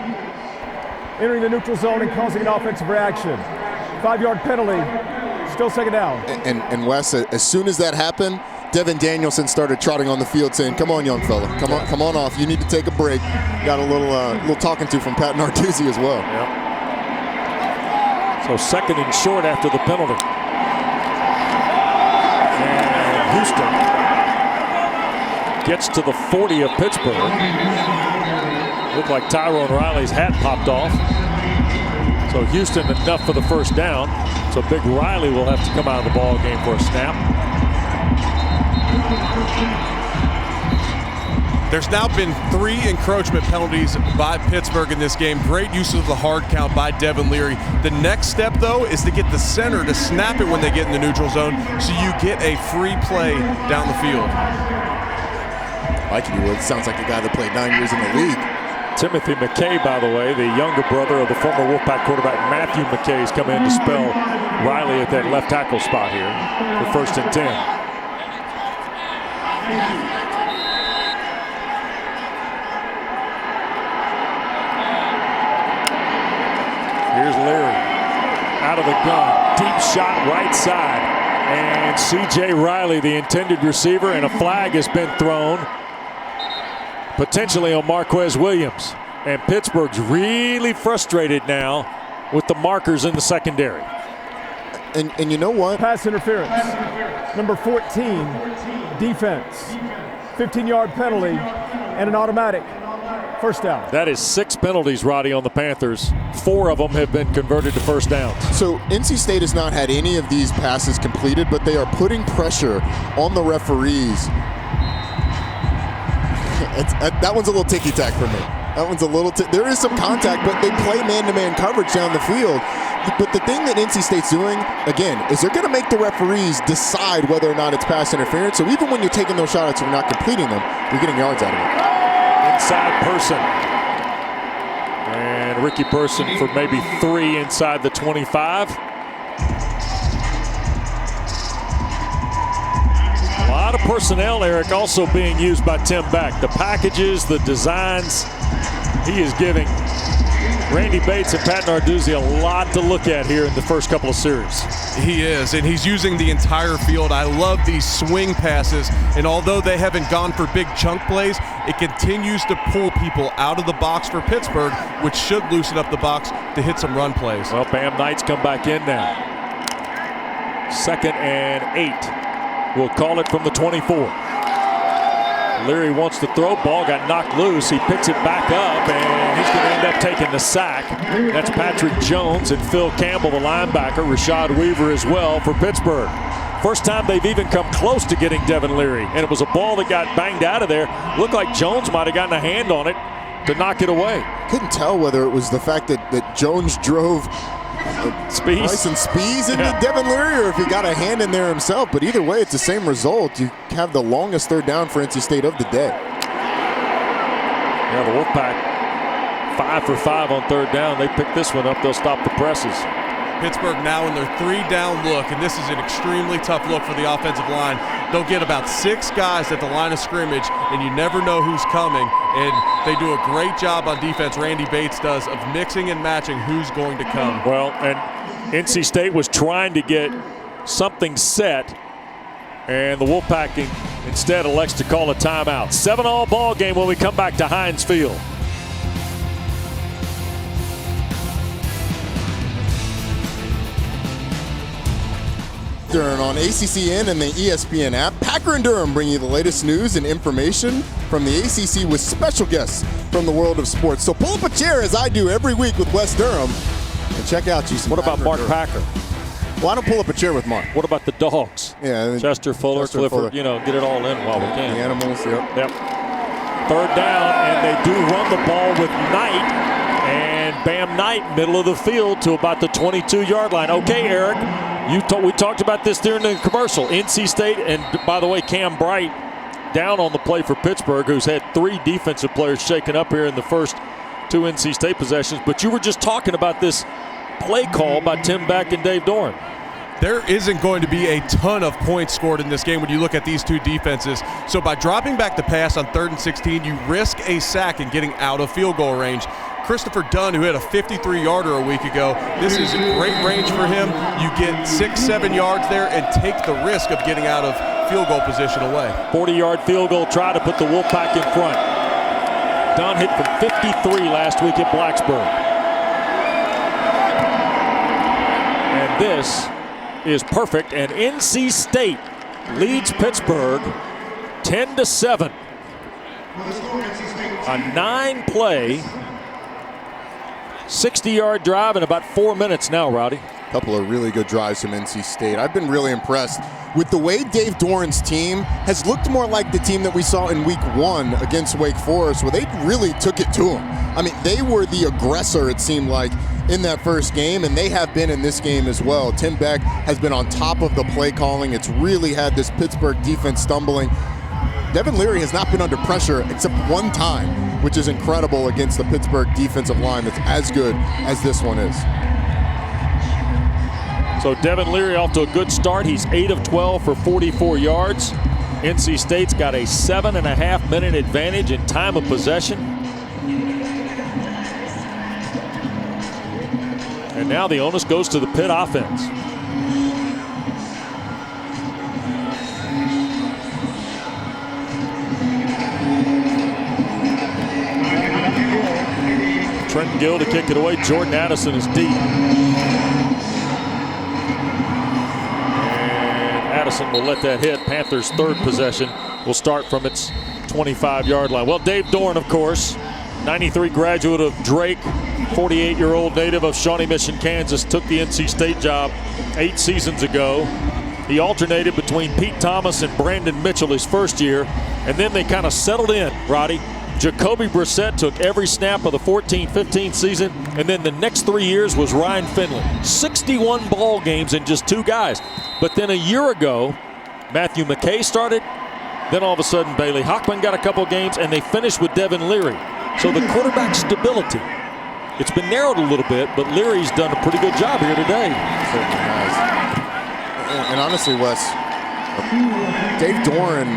Entering the neutral zone and causing an offensive reaction. 5-yard penalty. Still second down. And Wes, as soon as that happened, Devin Danielson started trotting on the field saying, "Come on, young fella, come on off. You need to take a break." Got a little talking to from Pat Narduzzi as well. Yep. So 2nd and short after the penalty. And Houston gets to the 40 of Pittsburgh. Looked like Tyrone Riley's hat popped off. So Houston enough for the first down. So Big Riley will have to come out of the ball game for a snap. There's now been 3 encroachment penalties by Pittsburgh in this game. Great use of the hard count by Devin Leary. The next step, though, is to get the center to snap it when they get in the neutral zone, so you get a free play down the field. Like you would. Sounds like a guy that played 9 years in the league. Timothy McKay, by the way, the younger brother of the former Wolfpack quarterback Matthew McKay, is coming in to spell Riley at that left tackle spot here for 1st and 10. Here's Leary out of the gun, deep shot right side, and C.J. Riley, the intended receiver, and a flag has been thrown, potentially on Marquez Williams. And Pittsburgh's really frustrated now with the markers in the secondary. And you know what? Pass interference. Number 14, defense. 15-yard penalty and an automatic. First down. That is 6 penalties, Roddy, on the Panthers. 4 of them have been converted to first downs. So NC State has not had any of these passes completed, but they are putting pressure on the referees. That one's a little ticky-tack for me. That one's a little there is some contact, but they play man-to-man coverage down the field. But the thing that NC State's doing, again, is they're going to make the referees decide whether or not it's pass interference. So even when you're taking those shots and you're not completing them, you're getting yards out of it. Inside Person. And Ricky Person for maybe 3 inside the 25. A lot of personnel, Eric, also being used by Tim Beck. The packages, the designs. He is giving Randy Bates and Pat Narduzzi a lot to look at here in the first couple of series. He is, and he's using the entire field. I love these swing passes, and although they haven't gone for big chunk plays, it continues to pull people out of the box for Pittsburgh, which should loosen up the box to hit some run plays. Well, Bam Knights come back in now. 2nd and 8. We'll call it from the 24. Leary wants to throw. Ball got knocked loose. He picks it back up, and he's going to end up taking the sack. That's Patrick Jones and Phil Campbell, the linebacker. Rashad Weaver as well for Pittsburgh. First time they've even come close to getting Devin Leary, and it was a ball that got banged out of there. Looked like Jones might have gotten a hand on it to knock it away. Couldn't tell whether it was the fact that Jones drove Bryson Spees into Devin Leary, or if he got a hand in there himself. But either way, it's the same result. You have the longest third down for NC State of the day. Yeah, the Wolfpack 5 for 5 on third down. They pick this one up. They'll stop the presses. Pittsburgh now in their 3-down look, and this is an extremely tough look for the offensive line. They'll get about 6 guys at the line of scrimmage, and you never know who's coming. And they do a great job on defense, Randy Bates does, of mixing and matching who's going to come. Well, and NC State was trying to get something set, and the Wolfpack instead elects to call a timeout. 7-all ball game when we come back to Heinz Field. Durham on ACCN and the ESPN app. Packer and Durham bring you the latest news and information from the ACC with special guests from the world of sports. So pull up a chair as I do every week with Wes Durham and check out you some. What about Mark Packer? Well, I don't pull up a chair with Mark. What about the dogs? Yeah, Chester, Fuller, Clifford, get it all in while we can. The animals, Yep. Third down, and they do run the ball with Knight. And Bam Knight, middle of the field to about the 22-yard line. Okay, Eric, we talked about this during the commercial. NC State, and by the way, Cam Bright down on the play for Pittsburgh, who's had 3 defensive players shaken up here in the first 2 NC State possessions. But you were just talking about this play call by Tim Beck and Dave Doran. There isn't going to be a ton of points scored in this game when you look at these 2 defenses. So by dropping back the pass on 3rd and 16, you risk a sack and getting out of field goal range. Christopher Dunn, who had a 53-yarder a week ago, this is a great range for him. You get 6-7 yards there and take the risk of getting out of field goal position away. 40-yard field goal try to put the Wolfpack in front. Dunn hit from 53 last week at Blacksburg. And this is perfect, and NC State leads Pittsburgh 10-7. A 9-play, 60-yard drive in about 4 minutes now, Rowdy. A couple of really good drives from NC State. I've been really impressed with the way Dave Doran's team has looked more like the team that we saw in week 1 against Wake Forest, where they really took it to them. I mean, they were the aggressor, it seemed like, in that first game, and they have been in this game as well. Tim Beck has been on top of the play calling. It's really had this Pittsburgh defense stumbling. Devin Leary has not been under pressure except one time, which is incredible against the Pittsburgh defensive line that's as good as this one is. So Devin Leary off to a good start. He's 8 of 12 for 44 yards. NC State's got a 7.5-minute advantage in time of possession. And now the onus goes to the Pitt offense. Trenton Gill to kick it away. Jordan Addison is deep. And Addison will let that hit. Panthers' 3rd possession will start from its 25-yard line. Well, Dave Doran, of course, 93 graduate of Drake, 48-year-old native of Shawnee Mission, Kansas, took the NC State job 8 seasons ago. He alternated between Pete Thomas and Brandon Mitchell his first year, and then they kind of settled in, Roddy. Jacoby Brissett took every snap of the 14-15 season, and then the next 3 years was Ryan Finley. 61 ball games in just 2 guys. But then a year ago, Matthew McKay started. Then all of a sudden, Bailey Hockman got a couple games, and they finished with Devin Leary. So the quarterback stability, it's been narrowed a little bit, but Leary's done a pretty good job here today. Certainly has. And honestly, Wes, Dave Doran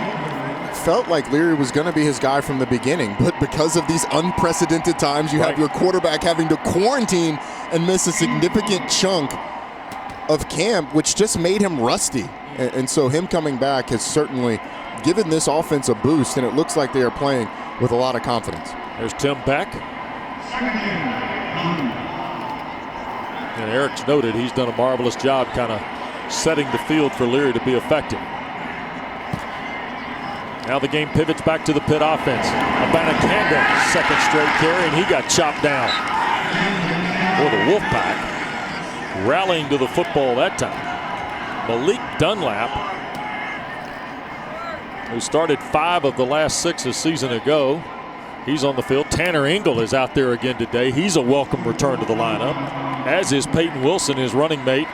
felt like Leary was going to be his guy from the beginning, but because of these unprecedented times, you have your quarterback having to quarantine and miss a significant chunk of camp, which just made him rusty. And so him coming back has certainly given this offense a boost, and it looks like they are playing with a lot of confidence. There's Tim Beck. And Eric's noted he's done a marvelous job kind of setting the field for Leary to be effective. Now the game pivots back to the Pitt offense. Abanikanda, 2nd straight carry, and he got chopped down. Boy, the Wolfpack rallying to the football that time. Malik Dunlap, who started 5 of the last 6 a season ago, he's on the field. Tanner Engel is out there again today. He's a welcome return to the lineup, as is Peyton Wilson, his running mate,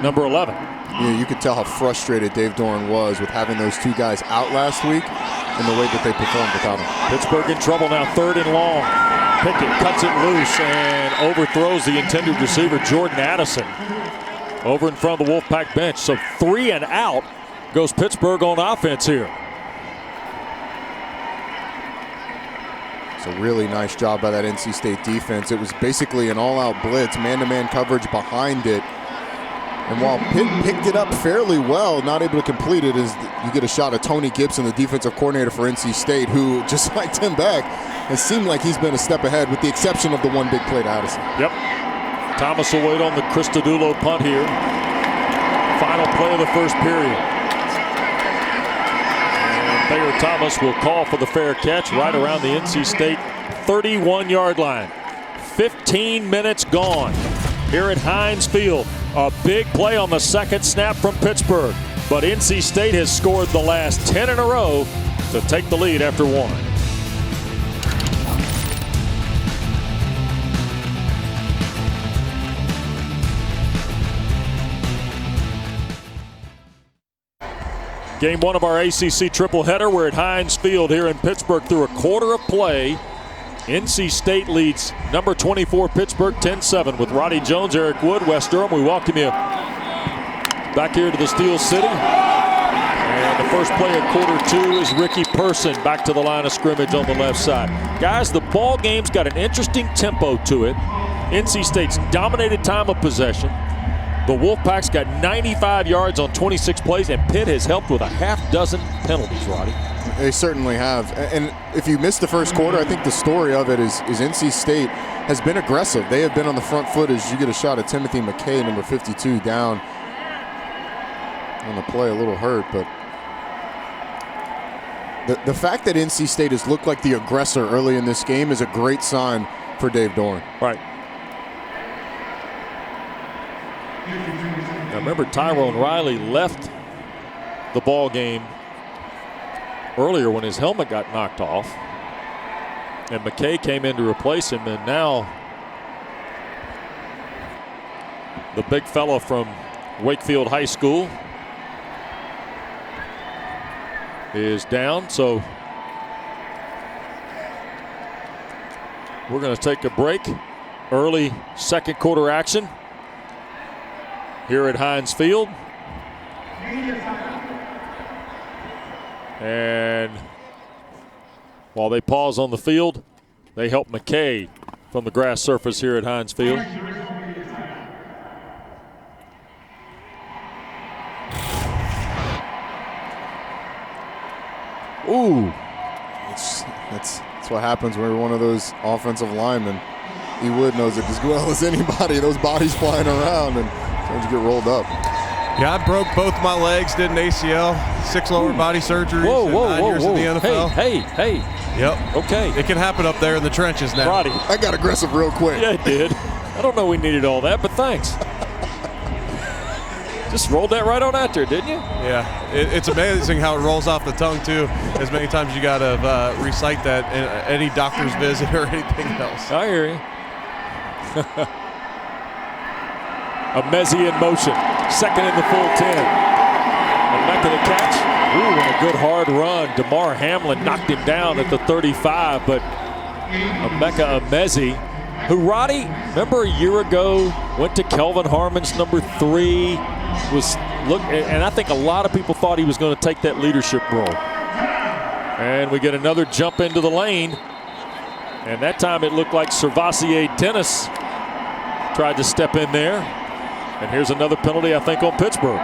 number 11. Yeah, you could tell how frustrated Dave Doran was with having those 2 guys out last week and the way that they performed without him. Pittsburgh in trouble now, 3rd and long. Pickett cuts it loose and overthrows the intended receiver, Jordan Addison, over in front of the Wolfpack bench. So 3 and out goes Pittsburgh on offense here. It's a really nice job by that NC State defense. It was basically an all-out blitz, man-to-man coverage behind it. And while Pitt picked it up fairly well, not able to complete it, is you get a shot of Tony Gibson, the defensive coordinator for NC State, who, just like Tim Beck, has seemed like he's been a step ahead, with the exception of the one big play to Addison. Yep. Thomas will wait on the Christodoulou punt here. Final play of the first period. And Thayer Thomas will call for the fair catch right around the NC State 31-yard line. 15 minutes gone here at Heinz Field. A big play on the second snap from Pittsburgh. But NC State has scored the last 10 in a row to take the lead after one. Game one of our ACC tripleheader. We're at Heinz Field here in Pittsburgh through a quarter of play. NC State leads number 24 Pittsburgh 10-7 with Roddy Jones, Eric Wood, Wes Durham. We welcome you back here to the Steel City. And the first play of quarter two is Ricky Person back to the line of scrimmage on the left side. Guys, the ball game's got an interesting tempo to it. NC State's dominated time of possession. The Wolfpack's got 95 yards on 26 plays, and Pitt has helped with a half dozen penalties, Roddy. They certainly have. And if you missed the first quarter, I think the story of it is NC State has been aggressive. They have been on the front foot as you get a shot at Timothy McKay, number 52, down on the play, a little hurt. But the fact that NC State has looked like the aggressor early in this game is a great sign for Dave Doran. Right. Now remember, Tyrone Riley left the ball game earlier when his helmet got knocked off, and McKay came in to replace him, and now the big fella from Wakefield High School is down. So we're going to take a break. Early second quarter action here at Heinz Field. And while they pause on the field, they help McKay from the grass surface here at Heinz Field. Ooh. That's what happens when you're one of those offensive linemen. E. Wood knows it as well as anybody. Those bodies flying around and trying to get rolled up. Yeah, I broke both my legs, did an ACL, 6 lower body surgeries, 9 years in the NFL. Hey. Yep. Okay. It can happen up there in the trenches now. Roddy. I got aggressive real quick. Yeah, it did. I don't know we needed all that, but thanks. Just rolled that right on out there, didn't you? Yeah, it's amazing how it rolls off the tongue, too. As many times as you got to recite that in any doctor's visit or anything else. I hear you. A Mezzi in motion. Second in the full 10. Back of the catch. Ooh, and a good hard run. DeMar Hamlin knocked him down at the 35, but Emeka Emezi, who, Roddy, remember a year ago went to Kelvin Harmon's number 3, and I think a lot of people thought he was going to take that leadership role. And we get another jump into the lane, and that time it looked like Servassier Dennis tried to step in there. And here's another penalty, I think, on Pittsburgh.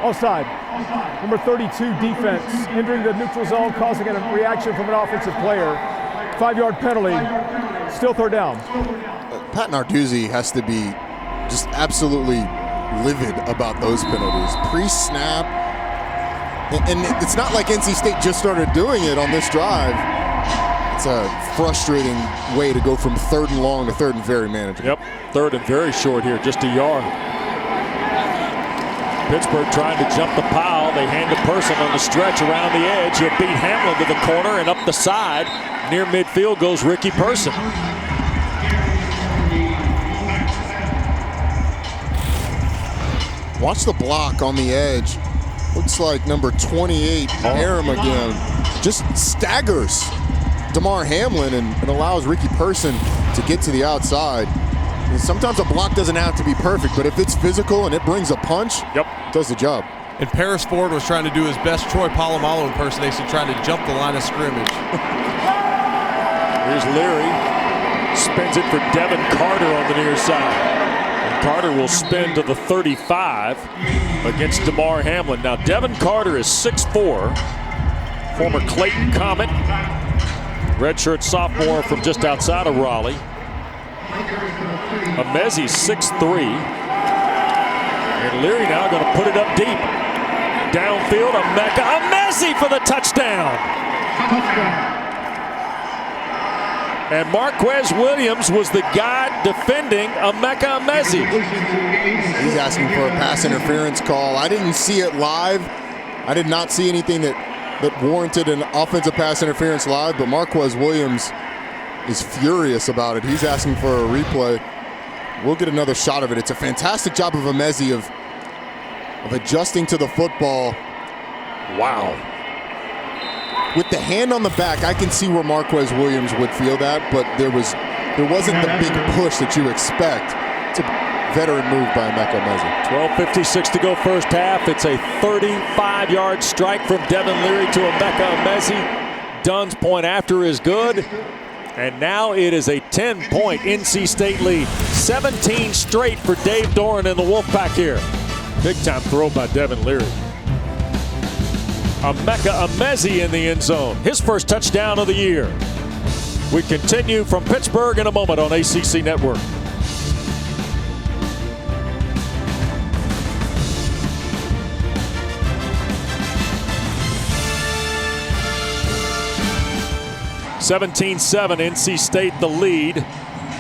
Offside. Number 32 defense entering the neutral zone, causing a reaction from an offensive player. 5-yard penalty. Still third down. Pat Narduzzi has to be just absolutely livid about those penalties. Pre-snap. And it's not like NC State just started doing it on this drive. It's a frustrating way to go from 3rd and long to 3rd and very manageable. Yep, 3rd and very short here, just a yard. Pittsburgh trying to jump the pile. They hand a Person on the stretch around the edge. He'll beat Hamlin to the corner, and up the side near midfield goes Ricky Person. Watch the block on the edge. Looks like number 28, Aram again, just staggers DeMar Hamlin and allows Ricky Person to get to the outside. And sometimes a block doesn't have to be perfect, but if it's physical and it brings a punch, it does the job. And Paris Ford was trying to do his best Troy Polamalu impersonation, trying to jump the line of scrimmage. Here's Leary. Spins it for Devin Carter on the near side. And Carter will spin to the 35 against DeMar Hamlin. Now, Devin Carter is 6'4", former Clayton Comet. Redshirt sophomore from just outside of Raleigh. Emezi's 6'3". Leary now going to put it up deep. Downfield, Messi for the touchdown. And Marquez Williams was the guy defending Messi. He's asking for a pass interference call. I didn't see it live. I did not see anything that warranted an offensive pass interference live, but Marquez Williams is furious about it. He's asking for a replay. We'll get another shot of it. It's a fantastic job of Messi of adjusting to the football. Wow. With the hand on the back, I can see where Marquez Williams would feel that, but there wasn't the big push that you expect. It's a veteran move by Messi. 12:56 to go first half. It's a 35-yard strike from Devin Leary to Messi. Dunn's point after is good. And now it is a 10-point NC State lead. 17 straight for Dave Doran and the Wolfpack here. Big time throw by Devin Leary. Messi in the end zone. His first touchdown of the year. We continue from Pittsburgh in a moment on ACC Network. (17-7) NC State the lead.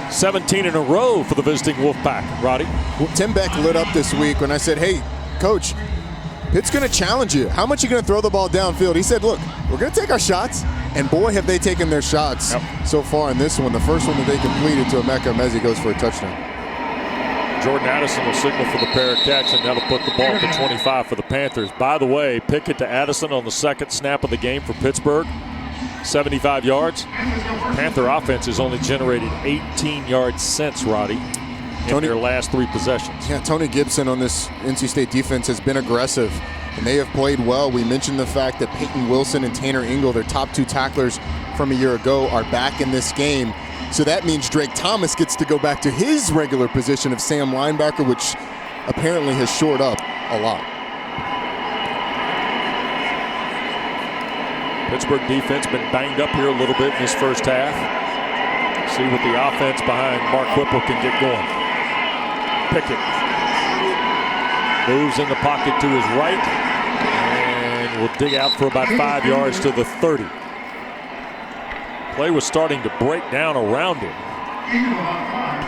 17 in a row for the visiting Wolfpack. Roddy? Well, Tim Beck lit up this week when I said, hey, Coach, Pitt's going to challenge you. How much are you going to throw the ball downfield? He said, look, we're going to take our shots. And boy, have they taken their shots so far in this one. The first one that they completed to Messi goes for a touchdown. Jordan Addison will signal for the pair catch, and that'll put the ball at the 25 for the Panthers. By the way, Pickett to Addison on the second snap of the game for Pittsburgh. 75 yards. Panther offense has only generated 18 yards since, Roddy, in their last 3 possessions. Yeah, Tony Gibson on this NC State defense has been aggressive, and they have played well. We mentioned the fact that Peyton Wilson and Tanner Ingle, their top 2 tacklers from a year ago, are back in this game. So that means Drake Thomas gets to go back to his regular position of Sam linebacker, which apparently has shored up a lot. Pittsburgh defense been banged up here a little bit in this first half. See what the offense behind Mark Whipple can get going. Pickett moves in the pocket to his right and will dig out for about 5 yards to the 30. Play was starting to break down around him.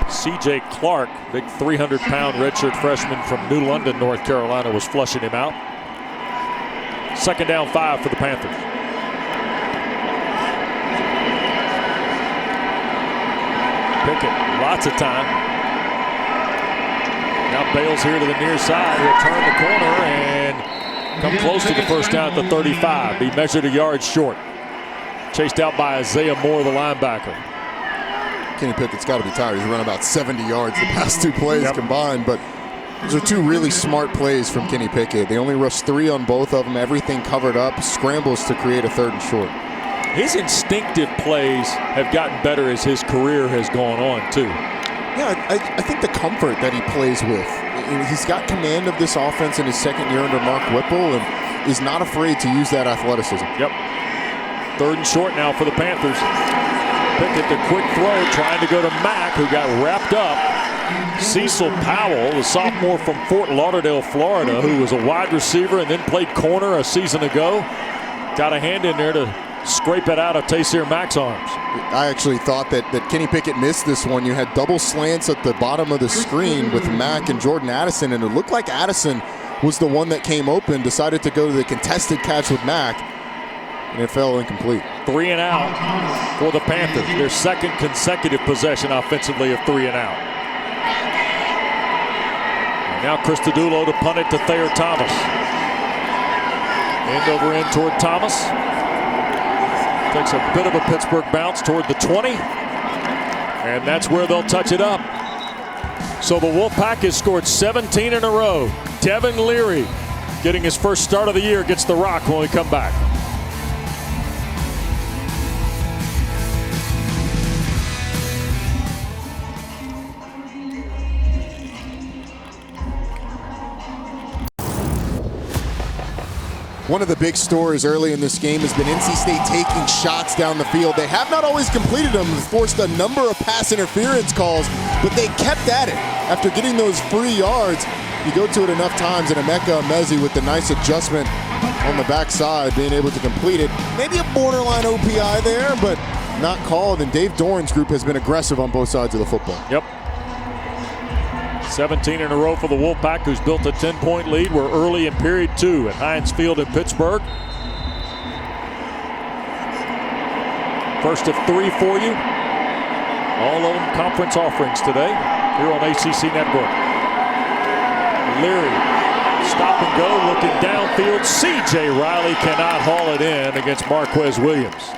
C.J. Clark, big 300-pound redshirt freshman from New London, North Carolina, was flushing him out. Second down 5 for the Panthers. Pickett, lots of time. Now Bales here to the near side. He'll turn the corner and come close to the first down at the 35. He measured a yard short. Chased out by Isaiah Moore, the linebacker. Kenny Pickett's got to be tired. He's run about 70 yards the past 2 plays combined, but those are 2 really smart plays from Kenny Pickett. They only rushed 3 on both of them. Everything covered up. Scrambles to create a 3rd and short. His instinctive plays have gotten better as his career has gone on, too. Yeah, I think the comfort that he plays with. He's got command of this offense in his 2nd year under Mark Whipple and is not afraid to use that athleticism. Yep. 3rd and short now for the Panthers. Pickett, the quick throw, trying to go to Mack, who got wrapped up. Cecil Powell, the sophomore from Fort Lauderdale, Florida, who was a wide receiver and then played corner a season ago. Got a hand in there to scrape it out of Taysir Mack's arms. I actually thought that Kenny Pickett missed this one. You had double slants at the bottom of the screen with Mack and Jordan Addison, and it looked like Addison was the one that came open, decided to go to the contested catch with Mack, and it fell incomplete. 3 and out for the Panthers. Their 2nd consecutive possession offensively of 3 and out. And now Christodoulou to punt it to Thayer Thomas. End over end toward Thomas. Takes a bit of a Pittsburgh bounce toward the 20. And that's where they'll touch it up. So the Wolfpack has scored 17 in a row. Devin Leary, getting his first start of the year, gets the rock when we come back. One of the big stories early in this game has been NC State taking shots down the field. They have not always completed them, forced a number of pass interference calls, but they kept at it. after getting those free yards, you go to it enough times, and Emeka Emezi with the nice adjustment on the backside, being able to complete it. Maybe a borderline OPI there, but not called, and Dave Doran's group has been aggressive on both sides of the football. Yep. 17 in a row for the Wolfpack, who's built a 10-point lead. We're early in period 2 at Heinz Field in Pittsburgh. First of 3 for you. All of them conference offerings today here on ACC Network. Leary, stop and go, looking downfield. C.J. Riley cannot haul it in against Marquez Williams.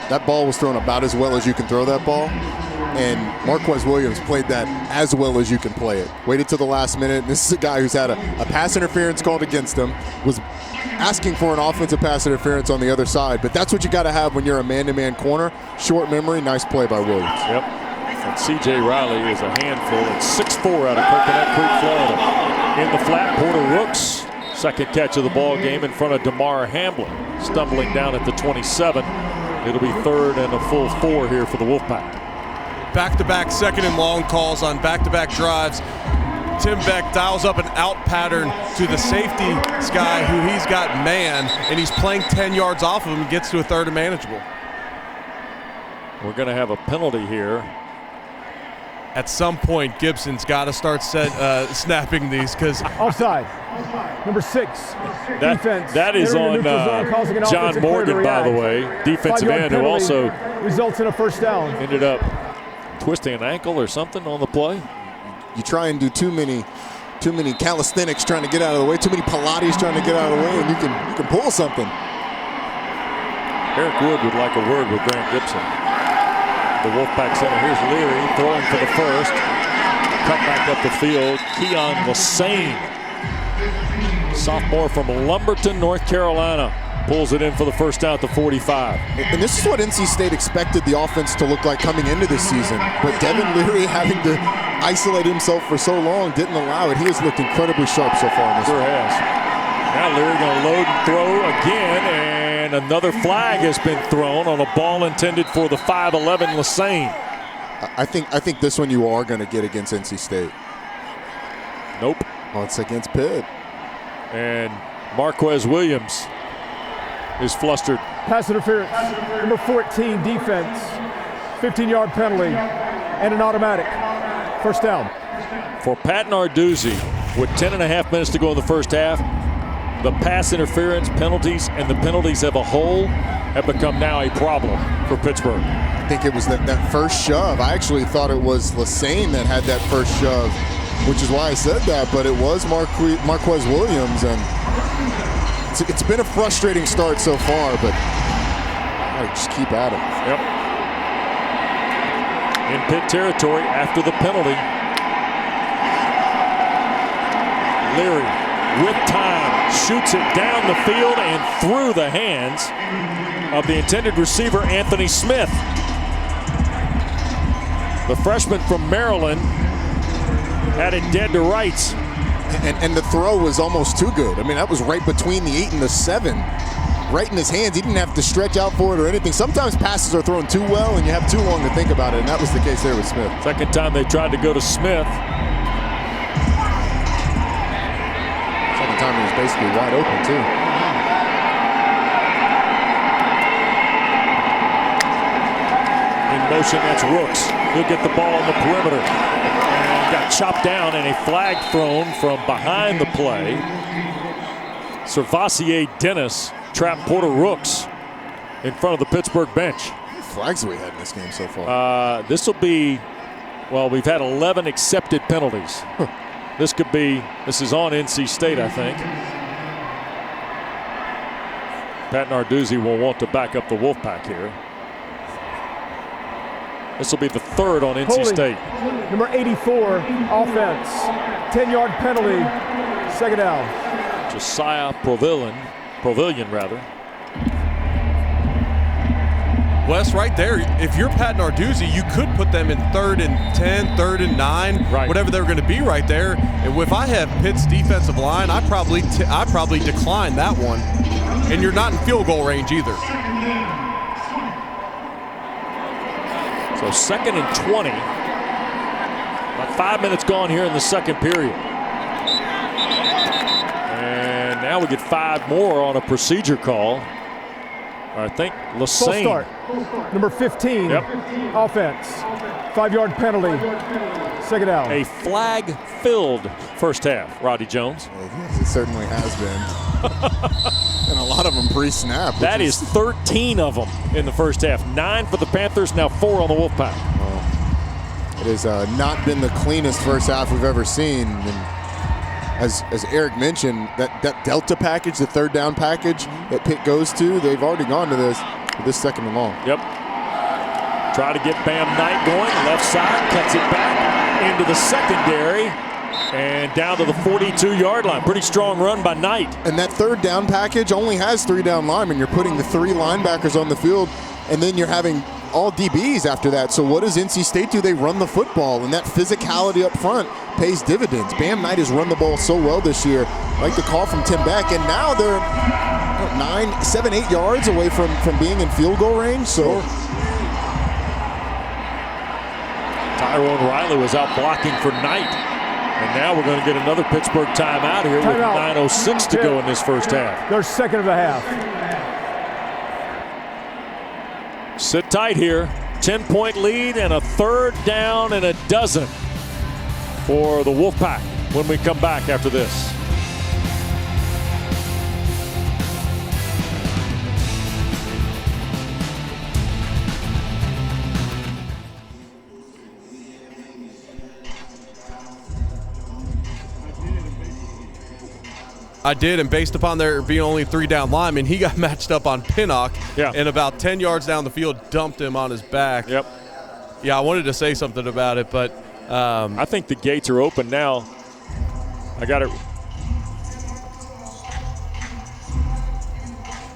That ball was thrown about as well as you can throw that ball. And Marquez Williams played that as well as you can play it. Waited till the last minute. This is a guy who's had a pass interference called against him, was asking for an offensive pass interference on the other side. But that's what you got to have when you're a man-to-man corner. Short memory, nice play by Williams. Yep. And C.J. Riley is a handful at 6'4" out of Coconut Creek, Florida. In the flat, Porter Rooks, second catch of the ball game in front of DeMar Hamlin, stumbling down at the 27. It'll be third and a full 4 here for the Wolfpack. Back-to-back second and long calls on back-to-back drives. Tim Beck dials up an out pattern to the safety guy who he's got man, and he's playing 10 yards off of him and gets to a third and manageable. We're going to have a penalty here. At some point, Gibson's got to start snapping these because Offside. Number 6. Defense. That is on John Morgan, by the way, defensive end, who also results in a first down. Ended up twisting an ankle or something on the play. You try and do too many calisthenics trying to get out of the way, too many Pilates trying to get out of the way, and you can pull something. Eric Wood would like a word with Grant Gibson. The Wolfpack center. Here's Leary throwing for the first. Cut back up the field. Keon Lassane, sophomore from Lumberton, North Carolina, pulls it in for the first down at the 45. And this is what NC State expected the offense to look like coming into this season. But Devin Leary, having to isolate himself for so long, didn't allow it. He has looked incredibly sharp so far in this Sure has. Now Leary going to load and throw again, and another flag has been thrown on a ball intended for the 5'11" Lassane. I think this one you are going to get against NC State. Nope. Oh, it's against Pitt. And Marquez Williams is flustered. Pass interference. Number 14, defense. 15-yard penalty and an automatic. First down. For Pat Narduzzi, with 10.5 minutes to go in the first half, the pass interference penalties and the penalties as a whole have become now a problem for Pittsburgh. I think it was that first shove. I actually thought it was Lassane that had that first shove, which is why I said that, but it was Marquez Williams, and it's been a frustrating start so far, but I just keep at it. Yep. In Pitt territory after the penalty. Leary with time shoots it down the field and through the hands of the intended receiver, Anthony Smith. The freshman from Maryland had it dead to rights. And the throw was almost too good. I mean, that was right between the 8 and the 7. Right in his hands. He didn't have to stretch out for it or anything. Sometimes passes are thrown too well and you have too long to think about it, and that was the case there with Smith. Second time they tried to go to Smith. Second time he was basically wide open too. In motion, that's Rooks. He'll get the ball on the perimeter. And got chopped down and a flag thrown from behind the play. Servassier Dennis trapped Porter Rooks in front of the Pittsburgh bench. How many flags have we had in this game so far? This will be, well, we've had 11 accepted penalties. This is on NC State, I think. Pat Narduzzi will want to back up the Wolfpack here. This will be the third on NC State. Number 84, offense. 10-yard penalty, second down. Josiah Pavilion rather. Wes, right there, if you're Pat Narduzzi, you could put them in 3rd and 10, 3rd and 9, right, whatever they're going to be right there. And if I have Pitt's defensive line, I probably decline that one. And you're not in field goal range either. So 2nd and 20 About 5 minutes gone here in the second period. And now we get 5 more on a procedure call. I think Lassane. Full start. Number 15, offense. 5-yard penalty. Second down. A flag-filled first half, Roddy Jones. Yes, it certainly has been. And a lot of them pre-snap. That is 13 of them in the first half. 9 for the Panthers, now 4 on the Wolfpack. It has not been the cleanest first half we've ever seen. And as Eric mentioned, that Delta package, the third down package that Pitt goes to, they've already gone to this second and long. Yep. Try to get Bam Knight going. Left side, cuts it back into the secondary and down to the 42-yard line. Pretty strong run by Knight. And that third down package only has 3 down linemen. You're putting the 3 linebackers on the field, and then you're having all DBs after that. So what does NC State do? They run the football, and that physicality up front pays dividends. Bam Knight has run the ball so well this year. I like the call from Tim Beck, and now they're 7, 8 yards away from being in field goal range. So Tyrone Riley was out blocking for Knight. And now we're going to get another Pittsburgh timeout here with 9:06 to go in this first half. Their second of the half. Sit tight here. 10-point lead and a third down and a dozen for the Wolfpack when we come back after this. I did, and based upon there being only 3 down linemen, he got matched up on Pinnock, and about 10 yards down the field, dumped him on his back. Yep. Yeah, I wanted to say something about it, but I think the gates are open now. I got it.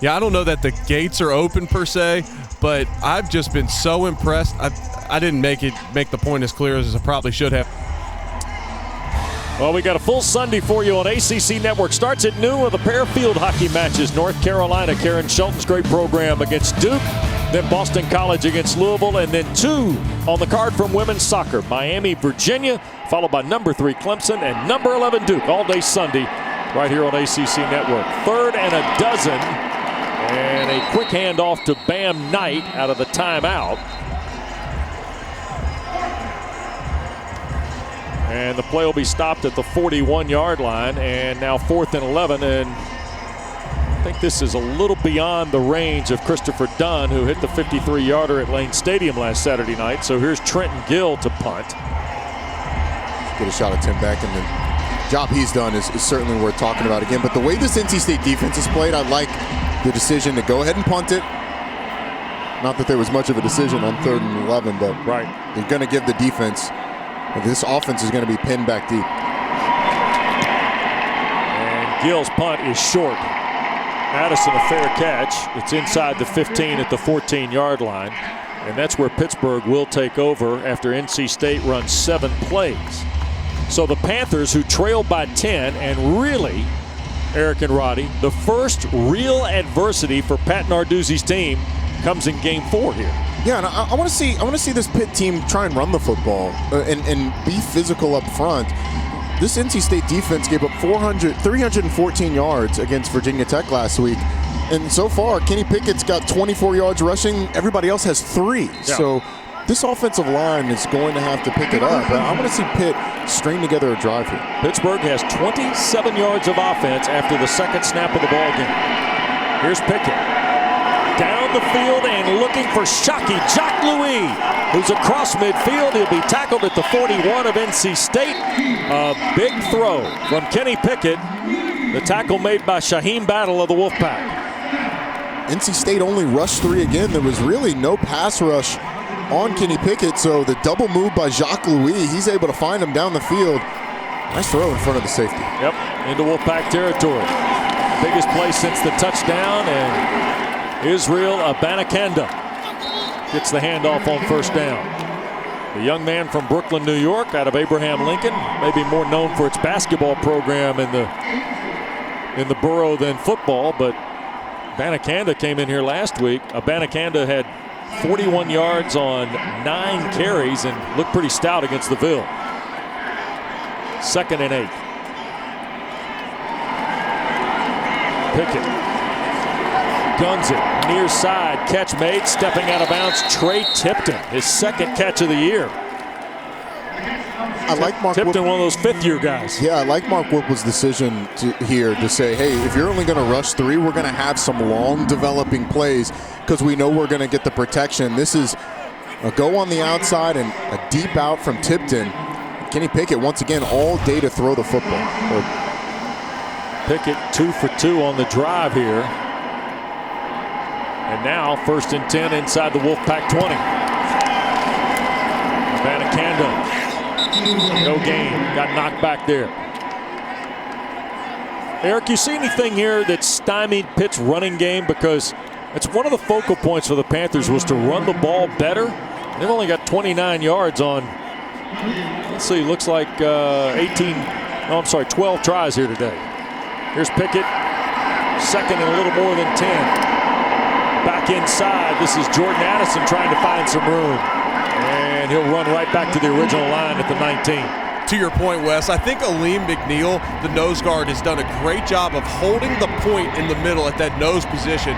Yeah, I don't know that the gates are open per se, but I've just been so impressed. I didn't make the point as clear as I probably should have. Well, we got a full Sunday for you on ACC Network. Starts at noon with a pair of field hockey matches. North Carolina, Karen Shelton's great program against Duke. Then Boston College against Louisville. And then 2 on the card from women's soccer. Miami, Virginia, followed by number 3 Clemson and number 11 Duke. All day Sunday right here on ACC Network. Third and a dozen. And a quick handoff to Bam Knight out of the timeout. And the play will be stopped at the 41-yard line, and now 4th and 11. And I think this is a little beyond the range of Christopher Dunn, who hit the 53-yarder at Lane Stadium last Saturday night. So here's Trenton Gill to punt. Get a shot at Tim Beck, and the job he's done is certainly worth talking about again. But the way this NC State defense is played, I like the decision to go ahead and punt it. Not that there was much of a decision on 3rd and 11, but they're going to give the defense. This offense is going to be pinned back deep. And Gill's punt is short. Addison a fair catch. It's inside the 15 at the 14-yard line. And that's where Pittsburgh will take over after NC State runs 7 plays. So the Panthers, who trailed by 10, and really, Eric and Roddy, the first real adversity for Pat Narduzzi's team comes in Game 4 here. Yeah, and I want to see this Pitt team try and run the football and be physical up front. This NC State defense gave up 314 yards against Virginia Tech last week. And so far, Kenny Pickett's got 24 yards rushing. Everybody else has 3. Yeah. So this offensive line is going to have to pick it up. I want to see Pitt string together a drive here. Pittsburgh has 27 yards of offense after the second snap of the ball game. Here's Pickett. Down the field and looking for Shockey. Jacques Louis, who's across midfield. He'll be tackled at the 41 of NC State. A big throw from Kenny Pickett. The tackle made by Shaheem Battle of the Wolfpack. NC State only rushed 3 again. There was really no pass rush on Kenny Pickett, so the double move by Jacques Louis, he's able to find him down the field. Nice throw in front of the safety. Yep, into Wolfpack territory. Biggest play since the touchdown, and Israel Abanikanda gets the handoff on first down. The young man from Brooklyn, New York, out of Abraham Lincoln, maybe more known for its basketball program in the borough than football, but Abanikanda came in here last week. Abanikanda had 41 yards on 9 carries and looked pretty stout against the Ville. 2nd and 8. Pickett guns it, near side, catch made, stepping out of bounds. Trey Tipton, his 2nd catch of the year. I like Mark Tipton, one of those 5th-year guys. Yeah, I like Mark Whipple's decision here to say, hey, if you're only going to rush 3, we're going to have some long developing plays because we know we're going to get the protection. This is a go on the outside and a deep out from Tipton. Kenny Pickett, once again, all day to throw the football. Pickett 2 for 2 on the drive here. And now 1st and 10 inside the Wolfpack 20. Abanikanda. No gain. Got knocked back there. Eric, you see anything here that stymied Pitt's running game? Because it's one of the focal points for the Panthers was to run the ball better. They've only got 29 yards on, let's see, looks like 12 tries here today. Here's Pickett, 2nd and a little more than 10. Back inside, this is Jordan Addison trying to find some room. And he'll run right back to the original line at the 19. To your point, Wes, I think Aleem McNeil, the nose guard, has done a great job of holding the point in the middle at that nose position.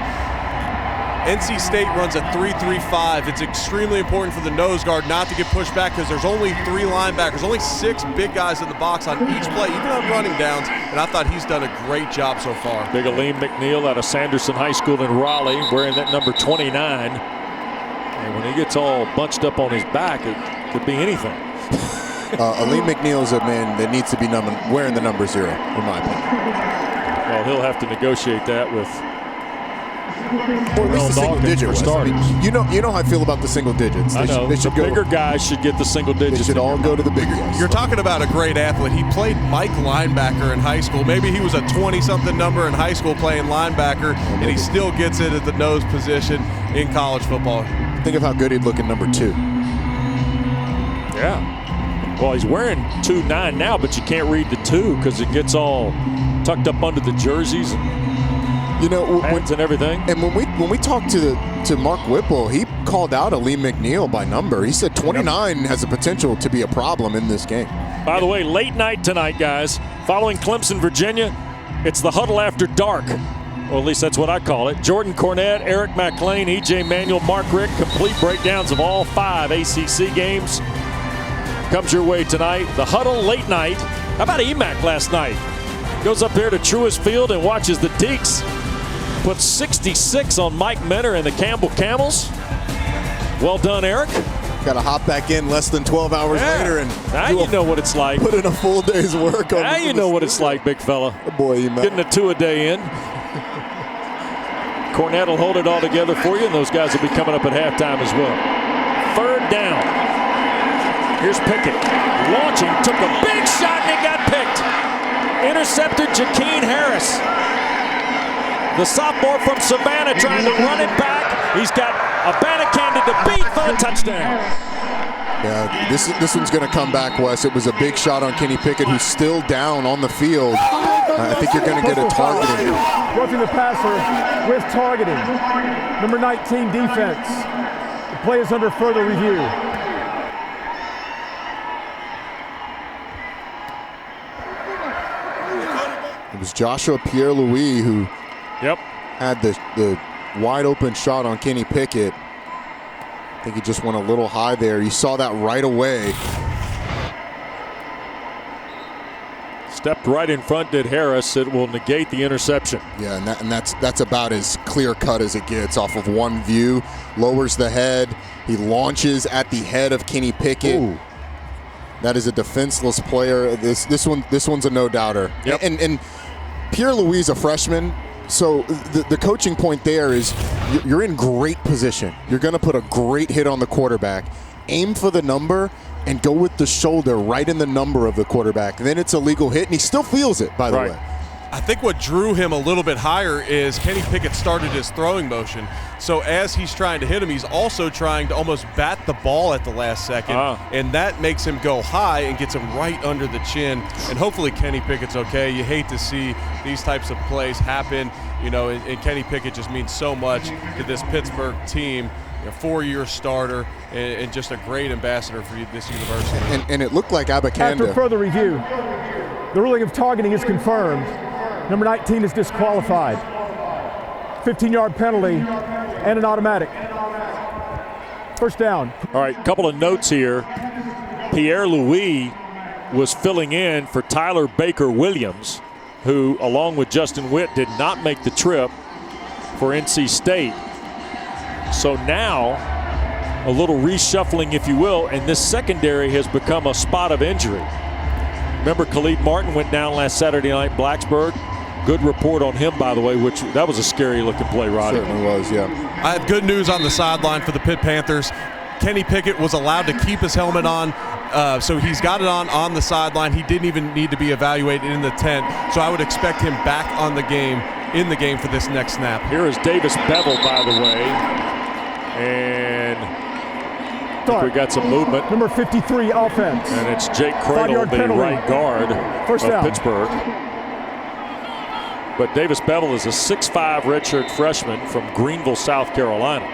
NC State runs a 3-3-5. It's extremely important for the nose guard not to get pushed back because there's only 3 linebackers, only 6 big guys in the box on each play, even on running downs, and I thought he's done a great job so far. Big Aleem McNeil out of Sanderson High School in Raleigh, wearing that number 29. And when he gets all bunched up on his back, it could be anything. Aleem McNeil is a man that needs to be wearing the number 0, in my opinion. Well, he'll have to negotiate that with or at least a single digit for starters. I mean, you know how I feel about the single digits. I know. The bigger guys should get the single digits. They should all go to the bigger guys. You're talking about a great athlete. He played Mike linebacker in high school. Maybe he was a 20-something number in high school playing linebacker, and he still gets it at the nose position in college football. Think of how good he'd look in number 2. Yeah. Well, he's wearing 2-9 now, but you can't read the 2 because it gets all tucked up under the jerseys and pads and everything. And when we talked to Mark Whipple, he called out Aleem McNeil by number. He said 29 has the potential to be a problem in this game. By the way, late night tonight, guys. Following Clemson, Virginia, it's the huddle after dark. Or at least that's what I call it. Jordan Cornette, Eric McLean, E.J. Manuel, Mark Rick. Complete breakdowns of all 5 ACC games comes your way tonight. The huddle late night. How about EMAC last night? Goes up here to Truist Field and watches the Deeks put 66 on Mike Mentor and the Campbell Camels. Well done, Eric. Got to hop back in less than 12 hours later and now you know what it's like. Put in a full day's work on. Now you know what it's like, big fella. Boy, EMAC. Getting a 2 a day in. Cornette will hold it all together for you, and those guys will be coming up at halftime as well. 3rd down. Here's Pickett. Launching, took a big shot, and it got picked. Intercepted Jakeen Harris. The sophomore from Savannah trying to run it back. He's got Abanikanda to beat for a touchdown. Yeah, this one's going to come back, Wes. It was a big shot on Kenny Pickett, who's still down on the field. I think you're going to get a targeting. Roughing the passer with targeting. Number 19, defense. The play is under further review. It was Joshua Pierre-Louis who had the wide open shot on Kenny Pickett. I think he just went a little high there. You saw that right away. Stepped right in front, did Harris. It will negate the interception. Yeah, and that's about as clear cut as it gets off of one view. Lowers the head. He launches at the head of Kenny Pickett. Ooh. That is a defenseless player. This one's a no-doubter. Yep. And Pierre-Louis is a freshman. So the coaching point there is you're in great position. You're going to put a great hit on the quarterback. Aim for the number and go with the shoulder right in the number of the quarterback. Then it's a legal hit, and he still feels it, by the way. I think what drew him a little bit higher is Kenny Pickett started his throwing motion. So as he's trying to hit him, he's also trying to almost bat the ball at the last second. And that makes him go high and gets him right under the chin. And hopefully Kenny Pickett's okay. You hate to see these types of plays happen, and Kenny Pickett just means so much to this Pittsburgh team. a 4-year starter and just a great ambassador for this university. And it looked like Abakanda. After further review, the ruling of targeting is confirmed. Number 19 is disqualified. 15-yard penalty and an automatic. First down. All right, couple of notes here. Pierre Louis was filling in for Tyler Baker Williams, who, along with Justin Witt, did not make the trip for NC State. So now, a little reshuffling, if you will, and this secondary has become a spot of injury. Remember, Khalid Martin went down last Saturday night in Blacksburg. Good report on him, by the way, which that was a scary-looking play, Roddy. Certainly was, yeah. I have good news on the sideline for the Pitt Panthers. Kenny Pickett was allowed to keep his helmet on, so he's got it on the sideline. He didn't even need to be evaluated in the tent, so I would expect him back on the game, in the game for this next snap. Here is Davis Bevel, by the way, and I think we got some movement. Number 53, offense. And it's Jake Cradle, the right guard of Pittsburgh. But Davis Bevel is a 6'5" redshirt freshman from Greenville, South Carolina,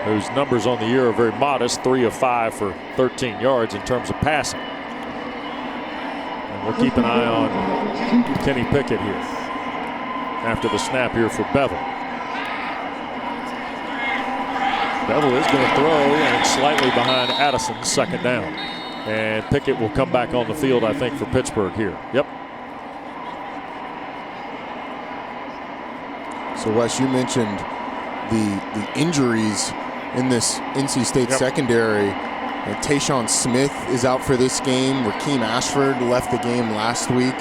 whose numbers on the year are very modest, 3 of 5 for 13 yards in terms of passing. And we'll keep an eye on Kenny Pickett here after the snap here for Bevel. Bevel is going to throw and slightly behind Addison, second down. And Pickett will come back on the field, I think, for Pittsburgh here. Yep. So, Wes, you mentioned the injuries in this NC State secondary. Tayshawn Smith is out for this game. Rakeem Ashford left the game last week.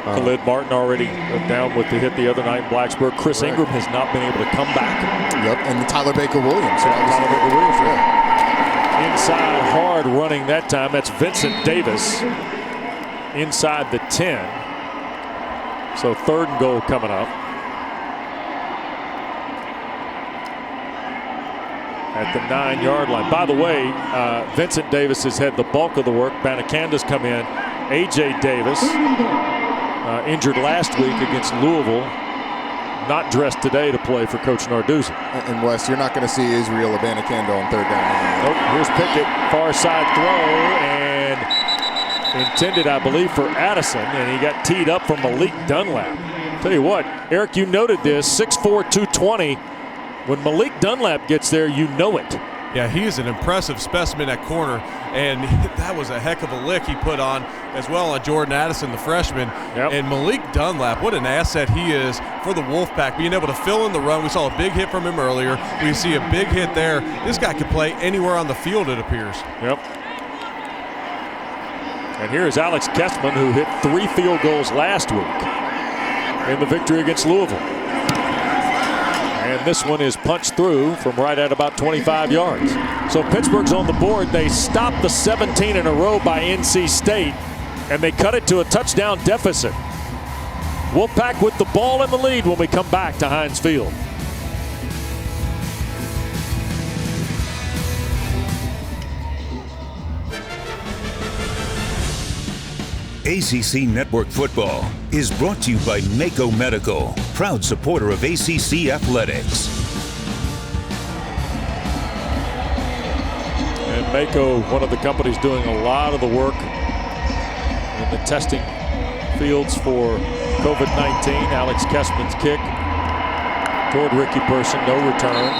Khalid Martin already down with the hit the other night in Blacksburg. Chris Ingram has not been able to come back. Yep, and Tyler Baker Williams. Tyler Baker Williams, yeah. Inside hard running that time. That's Vincent Davis inside the 10. So 3rd and goal coming up. At the 9-yard line. By the way, Vincent Davis has had the bulk of the work. Banakanda's come in. A.J. Davis, injured last week against Louisville, not dressed today to play for Coach Narduzzi. And Wes, you're not going to see Israel Abanikanda on 3rd down. Nope. Here's Pickett, far side throw, and intended, I believe, for Addison, and he got teed up for Malik Dunlap. Tell you what, Eric, you noted this, 6'4", 220. When Malik Dunlap gets there, you know it. Yeah, he is an impressive specimen at corner, and that was a heck of a lick he put on as well on Jordan Addison, the freshman. Yep. And Malik Dunlap, what an asset he is for the Wolfpack, being able to fill in the run. We saw a big hit from him earlier. We see a big hit there. This guy could play anywhere on the field, it appears. Yep. And here is Alex Kessman, who hit 3 field goals last week in the victory against Louisville. And this one is punched through from right at about 25 yards. So Pittsburgh's on the board. They stopped the 17 in a row by NC State, and they cut it to a touchdown deficit. Wolfpack with the ball in the lead when we come back to Heinz Field. ACC Network Football is brought to you by Mako Medical, proud supporter of ACC Athletics. And Mako, one of the companies doing a lot of the work in the testing fields for COVID-19. Alex Kessman's kick toward Ricky Person, no return.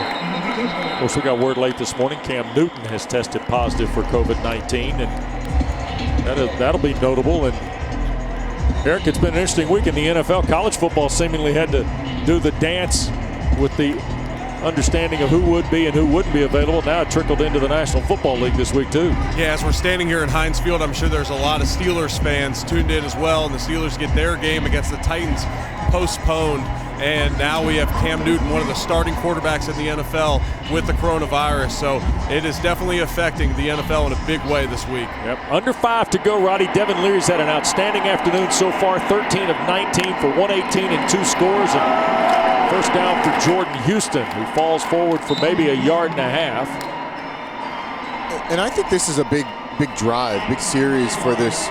Of course, we got word late this morning, Cam Newton has tested positive for COVID-19, and that'll be notable. And Eric, it's been an interesting week in the NFL. College football seemingly had to do the dance with the understanding of who would be and who wouldn't be available. Now it trickled into the National Football League this week too. Yeah, as we're standing here in Heinz Field, I'm sure there's a lot of Steelers fans tuned in as well, and the Steelers get their game against the Titans postponed. And now we have Cam Newton, one of the starting quarterbacks in the NFL, with the coronavirus. So it is definitely affecting the NFL in a big way this week. Yep. Under 5 to go, Roddy. Devin Leary's had an outstanding afternoon so far. 13 of 19 for 118 and 2 scores. And first down for Jordan Houston, who falls forward for maybe a yard and a half. And I think this is a big big drive, big series for this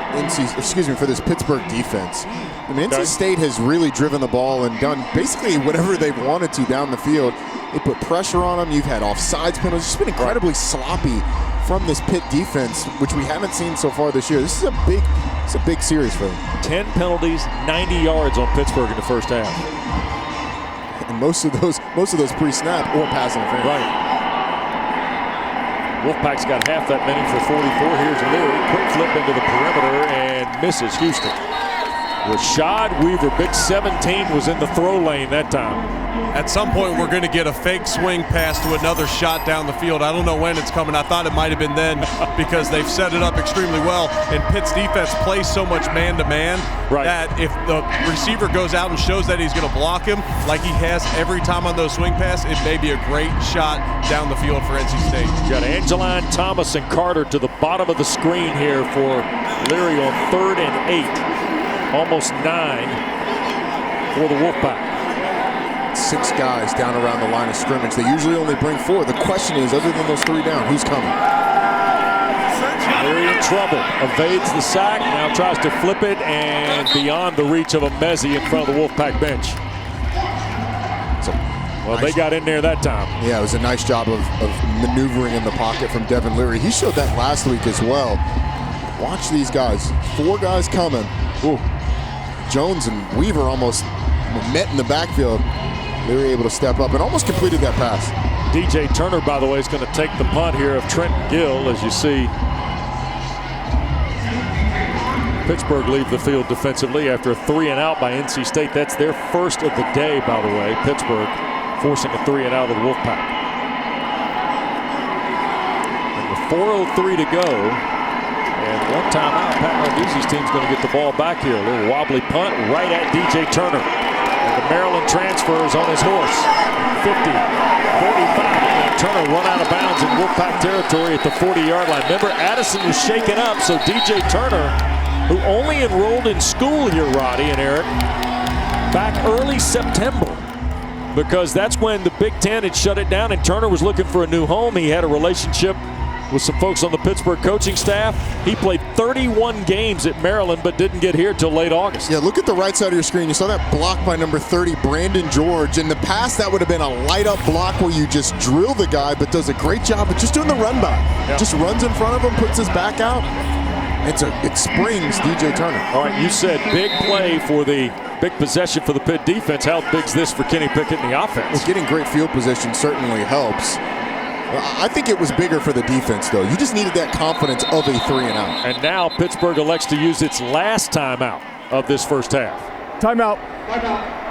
for this Pittsburgh defense. I mean, NC State has really driven the ball and done basically whatever they've wanted to down the field. They put pressure on them. You've had offsides penalties. It's been incredibly sloppy from this Pitt defense, which we haven't seen so far this year. This is a big series for them. 10 penalties, 90 yards on Pittsburgh in the first half. And most of those pre-snap or pass interference. Right. Wolfpack's got half that many for 44. Here's Leary. Quick flip into the perimeter and misses Houston. Rashad Weaver, big 17, was in the throw lane that time. At some point, we're going to get a fake swing pass to another shot down the field. I don't know when it's coming. I thought it might have been then because they've set it up extremely well. And Pitt's defense plays so much man-to-man that if the receiver goes out and shows that he's going to block him like he has every time on those swing passes, it may be a great shot down the field for NC State. You got Angeline, Thomas, and Carter to the bottom of the screen here for Leary on 3rd and 8. Almost 9 for the Wolfpack. 6 guys down around the line of scrimmage. They usually only bring 4. The question is, other than those 3 down, who's coming? Leary in trouble. Evades the sack. Now tries to flip it and beyond the reach of a Mezzi in front of the Wolfpack bench. Well, they got in there that time. Yeah, it was a nice job of maneuvering in the pocket from Devin Leary. He showed that last week as well. Watch these guys. 4 guys coming. Ooh. Jones and Weaver almost met in the backfield. They were able to step up and almost completed that pass. DJ Turner, by the way, is going to take the punt here of Trenton Gill, as you see Pittsburgh leave the field defensively after a 3-and-out by NC State. That's their first of the day, by the way. Pittsburgh forcing a 3-and-out of the Wolfpack. And with 4:03 to go, and 1 timeout, Pat Narduzzi's team's going to get the ball back here. A little wobbly punt right at DJ Turner. And the Maryland transfer is on his horse. 50, 45, and Turner run out of bounds in Wolfpack territory at the 40-yard line. Remember, Addison was shaken up, so DJ Turner, who only enrolled in school here, Roddy and Eric, back early September, because that's when the Big Ten had shut it down and Turner was looking for a new home. He had a relationship with some folks on the Pittsburgh coaching staff. He played 31 games at Maryland, but didn't get here till late August. Yeah, look at the right side of your screen. You saw that block by number 30, Brandon George. In the past, that would have been a light-up block where you just drill the guy, but does a great job of just doing the run by. Yeah. Just runs in front of him, puts his back out. It springs DJ Turner. All right, you said big play for the big possession for the Pitt defense. How big's this for Kenny Pickett in the offense? Well, getting great field position certainly helps. I think it was bigger for the defense, though. You just needed that confidence of a 3-and-out. And now Pittsburgh elects to use its last timeout of this first half. Timeout.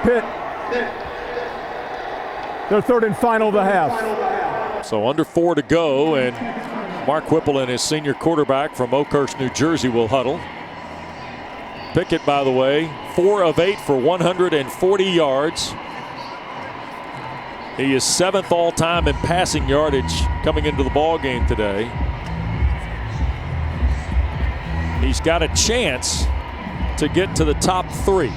Pitt. Their 3rd and final of the half. So under 4 to go, and Mark Whipple and his senior quarterback from Oakhurst, New Jersey will huddle. Pickett, by the way, 4 of 8 for 140 yards. He is 7th all-time in passing yardage coming into the ball game today. He's got a chance to get to the top 3.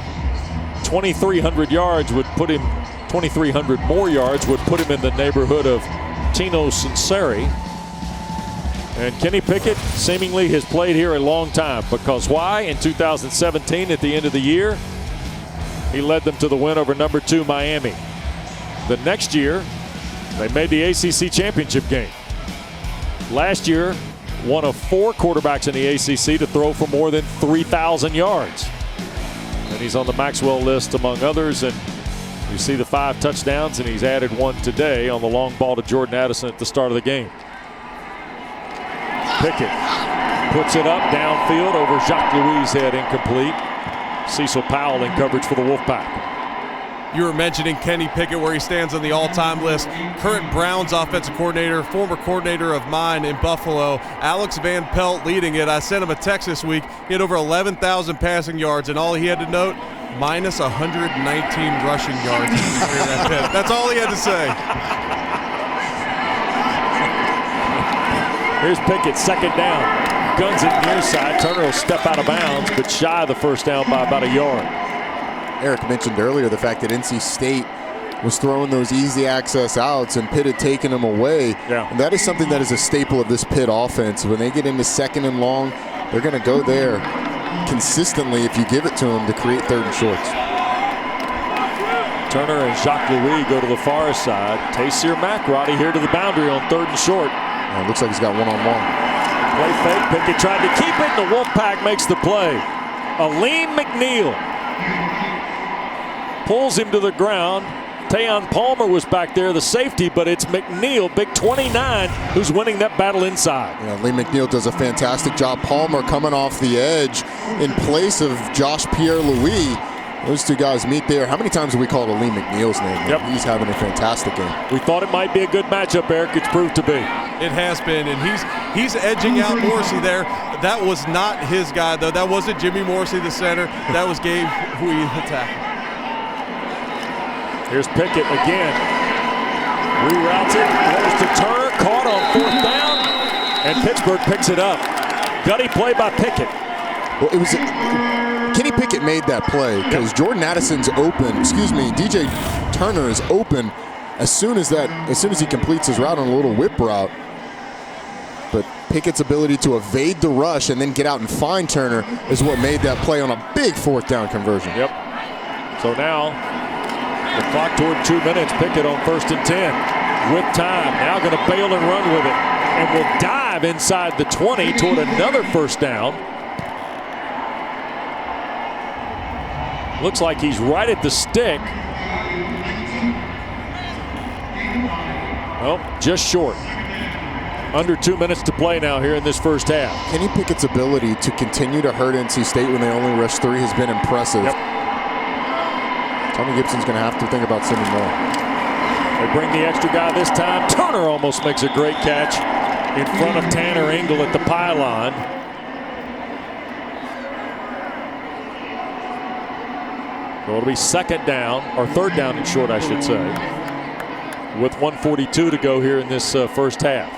2,300 yards would put him, 2,300 more yards would put him in the neighborhood of Tino Sinceri. And Kenny Pickett seemingly has played here a long time, because why? In 2017, at the end of the year, he led them to the win over number 2 Miami. The next year, they made the ACC championship game. Last year, one of 4 quarterbacks in the ACC to throw for more than 3,000 yards. And he's on the Maxwell list, among others. And you see the 5 touchdowns, and he's added 1 today on the long ball to Jordan Addison at the start of the game. Pickett puts it up downfield over Jacques Louis' head, incomplete. Cecil Powell in coverage for the Wolfpack. You were mentioning Kenny Pickett, where he stands on the all-time list. Current Browns offensive coordinator, former coordinator of mine in Buffalo, Alex Van Pelt leading it. I sent him a text this week. He had over 11,000 passing yards, and all he had to note, minus 119 rushing yards. That's all he had to say. Here's Pickett, 2nd down. Guns it near side. Turner will step out of bounds, but shy of the first down by about a yard. Eric mentioned earlier the fact that NC State was throwing those easy access outs, and Pitt had taken them away. Yeah. And that is something that is a staple of this Pitt offense. When they get into 2nd and long, they're going to go there consistently if you give it to them to create 3rd and shorts. Turner and Jacques Louis go to the far side. Taysir McRotty here to the boundary on 3rd and short. Yeah, it looks like he's got one-on-one. Play fake. Pickett tried to keep it, and the Wolfpack makes the play. Aleem McNeil pulls him to the ground. Tayon Palmer was back there, the safety, but it's McNeil, big 29, who's winning that battle inside. Yeah, Lee McNeil does a fantastic job. Palmer coming off the edge in place of Josh Pierre-Louis. Those two guys meet there. How many times have we called Aleem McNeil's name? Yep. He's having a fantastic game. We thought it might be a good matchup, Eric. It's proved to be. It has been, and he's edging out Morrissey there. That was not his guy, though. That wasn't Jimmy Morrissey, the center. That was Gabe Hui, the tackle. Here's Pickett again. Reroutes it, goes to Turner, caught on 4th down, and Pittsburgh picks it up. Gutty play by Pickett. Well, it was Kenny Pickett made that play because Jordan Addison's open. DJ Turner is open as soon as he completes his route on a little whip route. But Pickett's ability to evade the rush and then get out and find Turner is what made that play on a big 4th down conversion. Yep. So now the clock toward 2 minutes. Pickett on 1st and 10 with time. Now going to bail and run with it, and will dive inside the 20 toward another 1st down. Looks like he's right at the stick. Oh, just short. Under 2 minutes to play now here in this first half. Kenny Pickett's ability to continue to hurt NC State when they only rush 3 has been impressive. Yep. Tommy Gibson's going to have to think about sending more. They bring the extra guy this time. Turner almost makes a great catch in front of Tanner Engel at the pylon. So it'll be 2nd down, or 3rd down and short, I should say, with 1:42 to go here in this first half.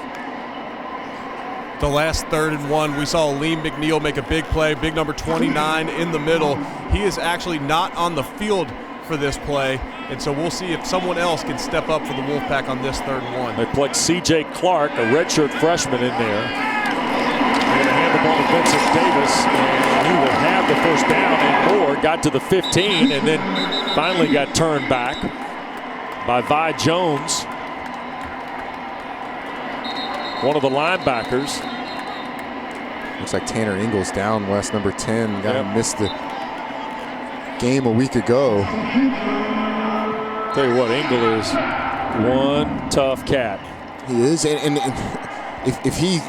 The last 3rd and 1, we saw Aleem McNeil make a big play, big number 29 in the middle. He is actually not on the field for this play, and so we'll see if someone else can step up for the Wolfpack on this 3rd and 1. They plugged C.J. Clark, a redshirt freshman, in there. They're going to hand the ball to Vincent Davis, and he will have the 1st down and more. Got to the 15, and then finally got turned back by Vi Jones, one of the linebackers. Looks like Tanner Engel's down, West number 10. Missed the game a week ago. Tell you what, Engel is one tough cat. He is, and if he,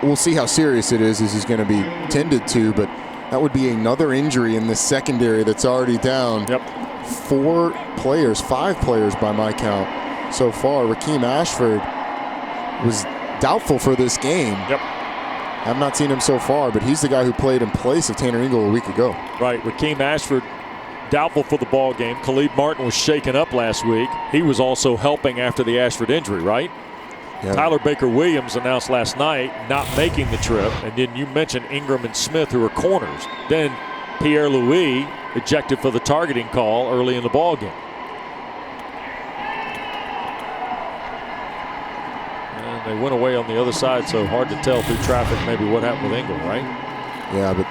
we'll see how serious it is as he's going to be tended to, but that would be another injury in this secondary that's already down. Yep. 5 players by my count so far. Rakeem Ashford was doubtful for this game. Yep. I've not seen him so far, but he's the guy who played in place of Tanner Engel a week ago. Right, Rakeem Ashford doubtful for the ball game. Khalid Martin was shaken up last week. He was also helping after the Ashford injury, right? Yeah. Tyler Baker-Williams announced last night not making the trip, and then you mentioned Ingram and Smith, who are corners. Then Pierre-Louis ejected for the targeting call early in the ball game. And they went away on the other side, so hard to tell through traffic maybe what happened with Ingram, right? Yeah, but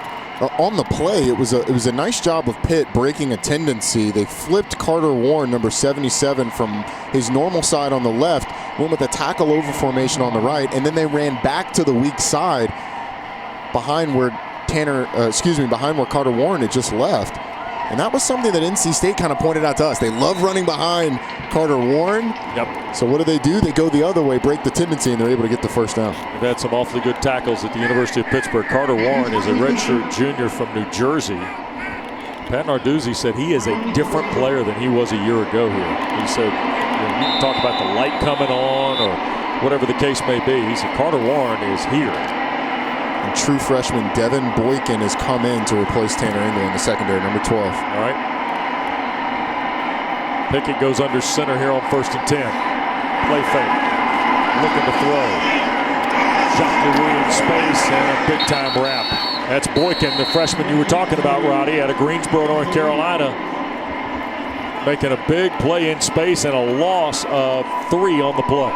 on the play, it was a nice job of Pitt breaking a tendency. They flipped Carter Warren, number 77, from his normal side on the left, went with a tackle over formation on the right, and then they ran back to the weak side behind where behind where Carter Warren had just left. And that was something that NC State kind of pointed out to us. They love running behind Carter Warren. Yep. So what do? They go the other way, break the tendency, and they're able to get the 1st down. They've had some awfully good tackles at the University of Pittsburgh. Carter Warren is a redshirt junior from New Jersey. Pat Narduzzi said he is a different player than he was a year ago here. He said, you can talk about the light coming on or whatever the case may be. He said Carter Warren is here. And true freshman Devin Boykin has come in to replace Tanner Engel in the secondary, number 12. All right. Pickett goes under center here on 1st and 10. Play fake. Looking to throw. Jacques Louis in space and a big-time wrap. That's Boykin, the freshman you were talking about, Roddy, out of Greensboro, North Carolina. making a big play in space and a loss of 3 on the play.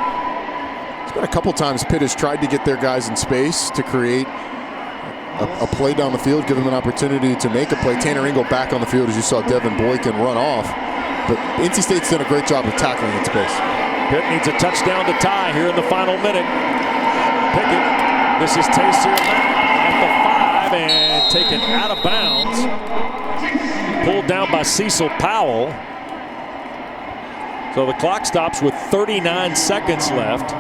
It's been a couple times Pitt has tried to get their guys in space to create a play down the field, give them an opportunity to make a play. Tanner Ingle back on the field as you saw Devin Boykin run off. But NC State's done a great job of tackling in space. Pitt needs a touchdown to tie here in the final minute. Pickett, this is Taysir Mack at the 5 and taken out of bounds. Pulled down by Cecil Powell. So the clock stops with 39 seconds left.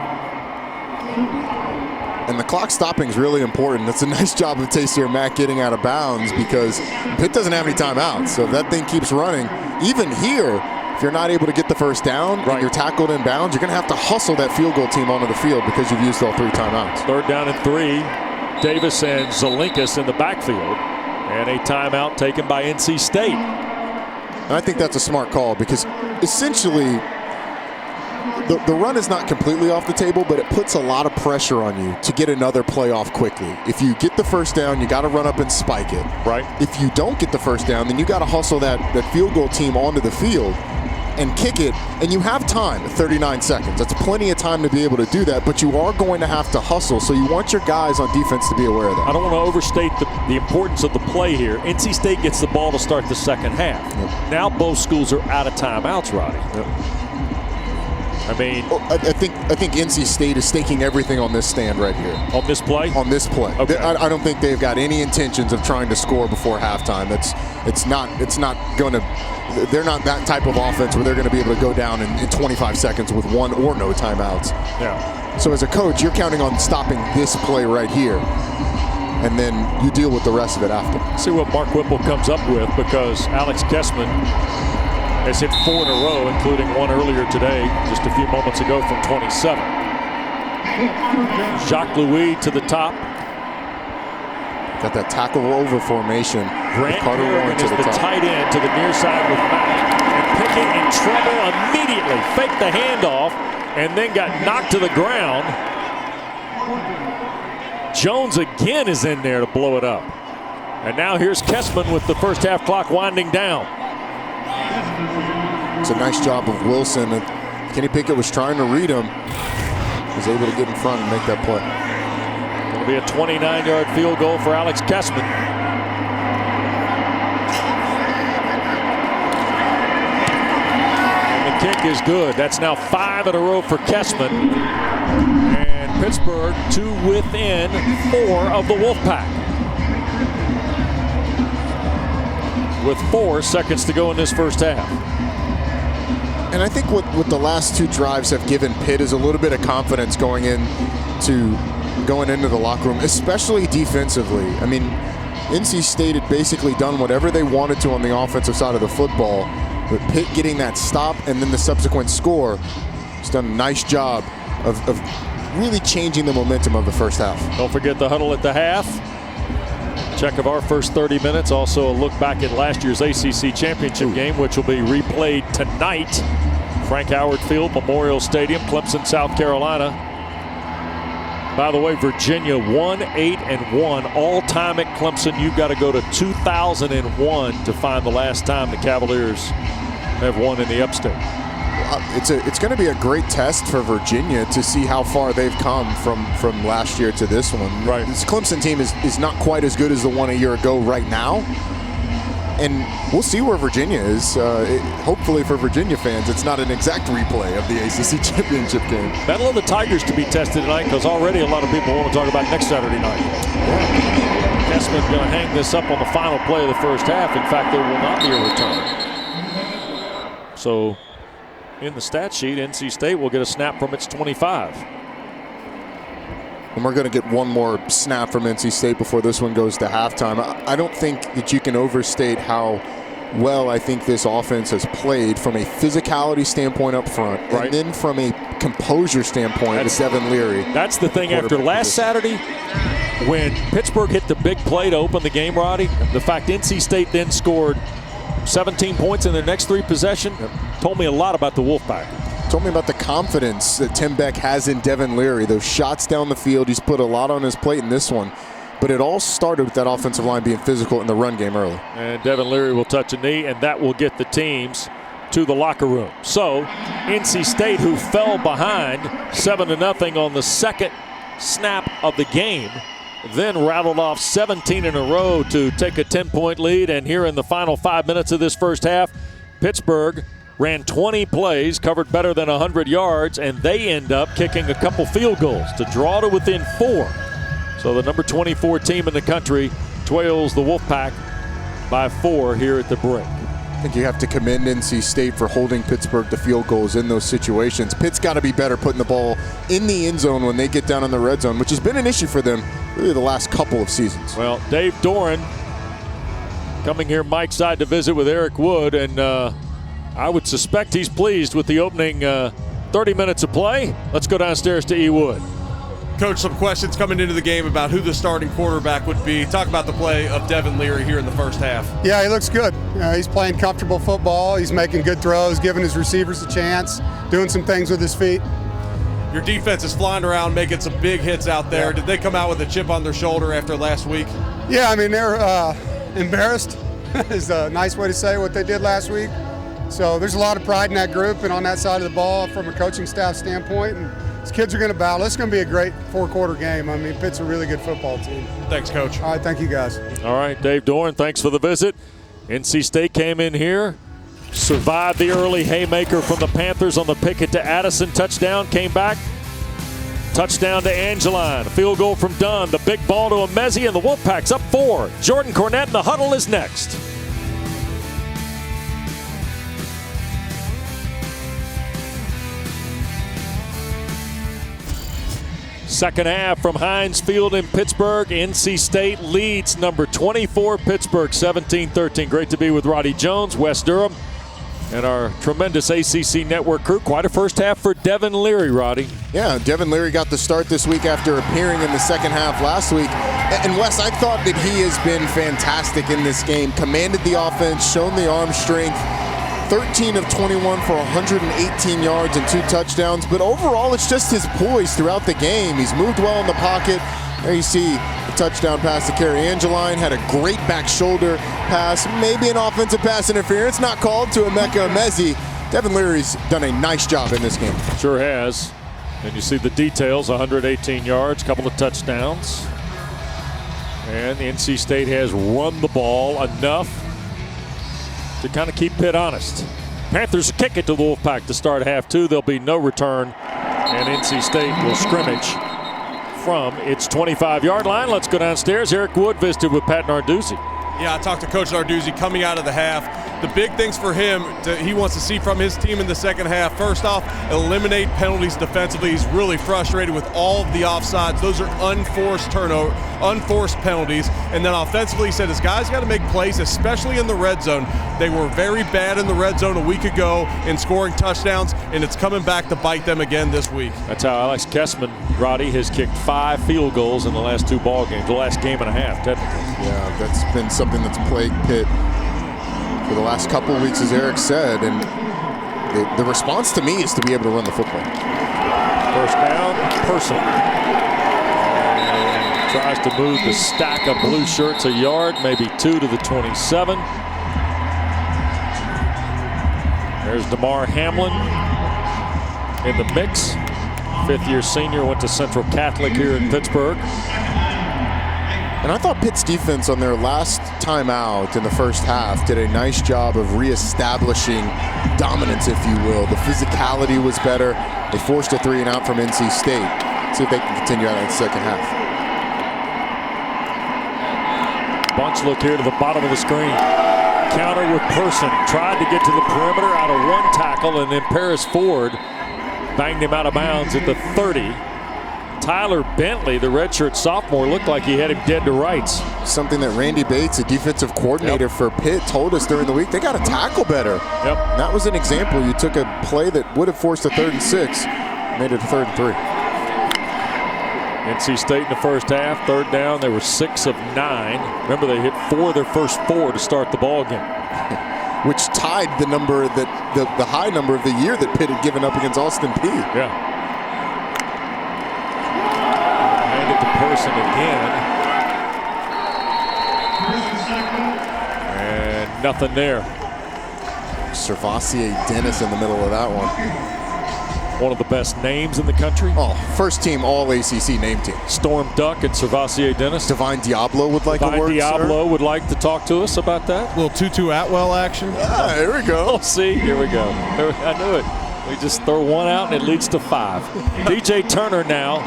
And the clock stopping is really important. That's a nice job of Taysir Mack getting out of bounds because Pitt doesn't have any timeouts. So if that thing keeps running, even here, if you're not able to get the first down and you're tackled in bounds, you're going to have to hustle that field goal team onto the field because you've used all 3 timeouts. 3rd down and 3. Davis and Zelinkas in the backfield. And a timeout taken by NC State. And I think that's a smart call because essentially the run is not completely off the table, but it puts a lot of pressure on you to get another play off quickly. If you get the first down, you got to run up and spike it. Right. If you don't get the first down, then you got to hustle that field goal team onto the field and kick it, and you have time, 39 seconds. That's plenty of time to be able to do that, but you are going to have to hustle, so you want your guys on defense to be aware of that. I don't want to overstate the importance of the play here. NC State gets the ball to start the second half. Yep. Now both schools are out of timeouts, Roddy. Yep. I mean, I think NC State is staking everything on this stand right here. On this play? On this play. Okay. I don't think they've got any intentions of trying to score before halftime. It's not going to. They're not that type of offense where they're going to be able to go down in 25 seconds with 1 or no timeouts. Yeah. So as a coach, you're counting on stopping this play right here, and then you deal with the rest of it after. See what Mark Whipple comes up with, because Alex Kessman has hit 4 in a row, including 1 earlier today, just a few moments ago from 27. Jacques Louis to the top. Got that tackle over formation. Grant Harrigan is the tight end to the near side with Mack. And Pickett in trouble immediately. Faked the handoff and then got knocked to the ground. Jones again is in there to blow it up. And now here's Kessman with the first half clock winding down. It's a nice job of Wilson. Kenny Pickett was trying to read him. Was able to get in front and make that play. It'll be a 29-yard field goal for Alex Kessman. And the kick is good. That's now 5 in a row for Kessman. And Pittsburgh to within 4 of the Wolfpack. With 4 seconds to go in this first half. And I think what the last 2 drives have given Pitt is a little bit of confidence going into the locker room, especially defensively. I mean, NC State had basically done whatever they wanted to on the offensive side of the football, but Pitt getting that stop and then the subsequent score has done a nice job of really changing the momentum of the first half. Don't forget the huddle at the half. Check of our first 30 minutes. Also a look back at last year's ACC championship game, which will be replayed tonight. Frank Howard Field, Memorial Stadium, Clemson, South Carolina. By the way, Virginia 1-8-1 all-time at Clemson. You've got to go to 2001 to find the last time the Cavaliers have won in the Upstate. It's going to be a great test for Virginia to see how far they've come from last year to this one. Right. This Clemson team is not quite as good as the one a year ago right now. And we'll see where Virginia is. Hopefully for Virginia fans, it's not an exact replay of the ACC championship game. Battle of the Tigers to be tested tonight, because already a lot of people want to talk about next Saturday night. Yeah. Kessman going to hang this up on the final play of the first half. In fact, there will not be a return. So in the stat sheet, NC State will get a snap from its 25. And we're going to get one more snap from NC State before this one goes to halftime. I don't think that you can overstate how well I think this offense has played from a physicality standpoint up front, right, and then from a composure standpoint with Devin Leary. That's the thing. After last Saturday, when Pittsburgh hit the big play to open the game, Roddy, the fact NC State then scored 17 points in their next 3 possessions told me a lot about the Wolfpack. Told me about the confidence that Tim Beck has in Devin Leary. Those shots down the field, he's put a lot on his plate in this one. But it all started with that offensive line being physical in the run game early. And Devin Leary will touch a knee, and that will get the teams to the locker room. So NC State, who fell behind 7-0 on the second snap of the game, then rattled off 17 in a row to take a 10-point lead. And here in the final 5 minutes of this first half, Pittsburgh ran 20 plays, covered better than 100 yards, and they end up kicking a couple field goals to draw to within 4. So the number 24 team in the country trails the Wolfpack by 4 here at the break. I think you have to commend NC State for holding Pittsburgh to field goals in those situations. Pitt's got to be better putting the ball in the end zone when they get down in the red zone, which has been an issue for them really the last couple of seasons. Well, Dave Doran coming here Mike's side to visit with Eric Wood, and I would suspect he's pleased with the opening 30 minutes of play. Let's go downstairs to E. Wood. Coach, some questions coming into the game about who the starting quarterback would be. Talk about the play of Devin Leary here in the first half. Yeah, he looks good. He's playing comfortable football. He's making good throws, giving his receivers a chance, doing some things with his feet. Your defense is flying around, making some big hits out there. Did they come out with a chip on their shoulder after last week? Yeah, I mean, they're embarrassed is a nice way to say what they did last week. So there's a lot of pride in that group and on that side of the ball from a coaching staff standpoint. And these kids are going to battle. It's going to be a great 4-quarter game. I mean, Pitt's a really good football team. Thanks, Coach. All right, thank you, guys. All right, Dave Doran, thanks for the visit. NC State came in here, survived the early haymaker from the Panthers on the picket to Addison. Touchdown, came back. Touchdown to Angeline. A field goal from Dunn. The big ball to Emezi, and the Wolfpack's up 4. Jordan Cornette in the huddle is next. Second half from Heinz Field in Pittsburgh. NC State leads number 24 Pittsburgh 17-13. Great to be with Roddy Jones, Wes Durham, and our tremendous ACC Network crew. Quite a first half for Devin Leary, Roddy. Yeah, Devin Leary got the start this week after appearing in the second half last week. And Wes, I thought that he has been fantastic in this game. Commanded the offense, shown the arm strength. 13 of 21 for 118 yards and 2 touchdowns. But overall, it's just his poise throughout the game. He's moved well in the pocket. There you see the touchdown pass to Kerry Angeline. Had a great back shoulder pass. Maybe an offensive pass interference. Not called to Emeka Emezi. Devin Leary's done a nice job in this game. Sure has. And you see the details, 118 yards, couple of touchdowns. And NC State has run the ball enough to kind of keep Pitt honest. Panthers kick it to the Wolfpack to start half 2. There'll be no return, and NC State will scrimmage from its 25-yard line. Let's go downstairs. Eric Wood visited with Pat Narduzzi. Yeah, I talked to Coach Narduzzi coming out of the half. The big things for him, he wants to see from his team in the second half. First off, eliminate penalties defensively. He's really frustrated with all of the offsides. Those are unforced penalties. And then offensively, he said his guys got to make plays, especially in the red zone. They were very bad in the red zone a week ago in scoring touchdowns, and it's coming back to bite them again this week. That's how Alex Kessman, Roddy, has kicked 5 field goals in the last 2 ball games, the last game and a half, technically. Yeah, that's been something that's plagued Pitt for the last couple of weeks, as Eric said, and the response to me is to be able to run the football. First down, Person. And tries to move the stack of blue shirts a yard, maybe 2 to the 27. There's DeMar Hamlin in the mix. 5th-year senior, went to Central Catholic here in Pittsburgh. And I thought Pitt's defense on their last time out in the first half did a nice job of reestablishing dominance, if you will. The physicality was better. They forced a 3-and-out from NC State. See if they can continue out in the second half. Bunch look here to the bottom of the screen. Counter with Person. Tried to get to the perimeter out of 1 tackle, and then Paris Ford banged him out of bounds at the 30. Tyler Bentley, the redshirt sophomore, looked like he had him dead to rights. Something that Randy Bates, the defensive coordinator for Pitt, told us during the week. They got to tackle better. Yep. And that was an example. You took a play that would have forced a 3rd and 6, made it a 3rd and 3. NC State in the first half, 3rd down, they were 6 of 9. Remember, they hit 4 of their first 4 to start the ball game. Which tied the number that the high number of the year that Pitt had given up against Austin Peay. Yeah. Hand it to Person again. And nothing there. Servassier Dennis in the middle of that one. One of the best names in the country. Oh, first team all ACC name team. Storm Duck and Servassier Dennis. Divine Diablo would like a word, Diablo sir? would like to talk to us about that. Little Tutu Atwell action. Ah, here we go. Oh, see, here we go. I knew it. We just throw one out and it leads to 5. DJ Turner now,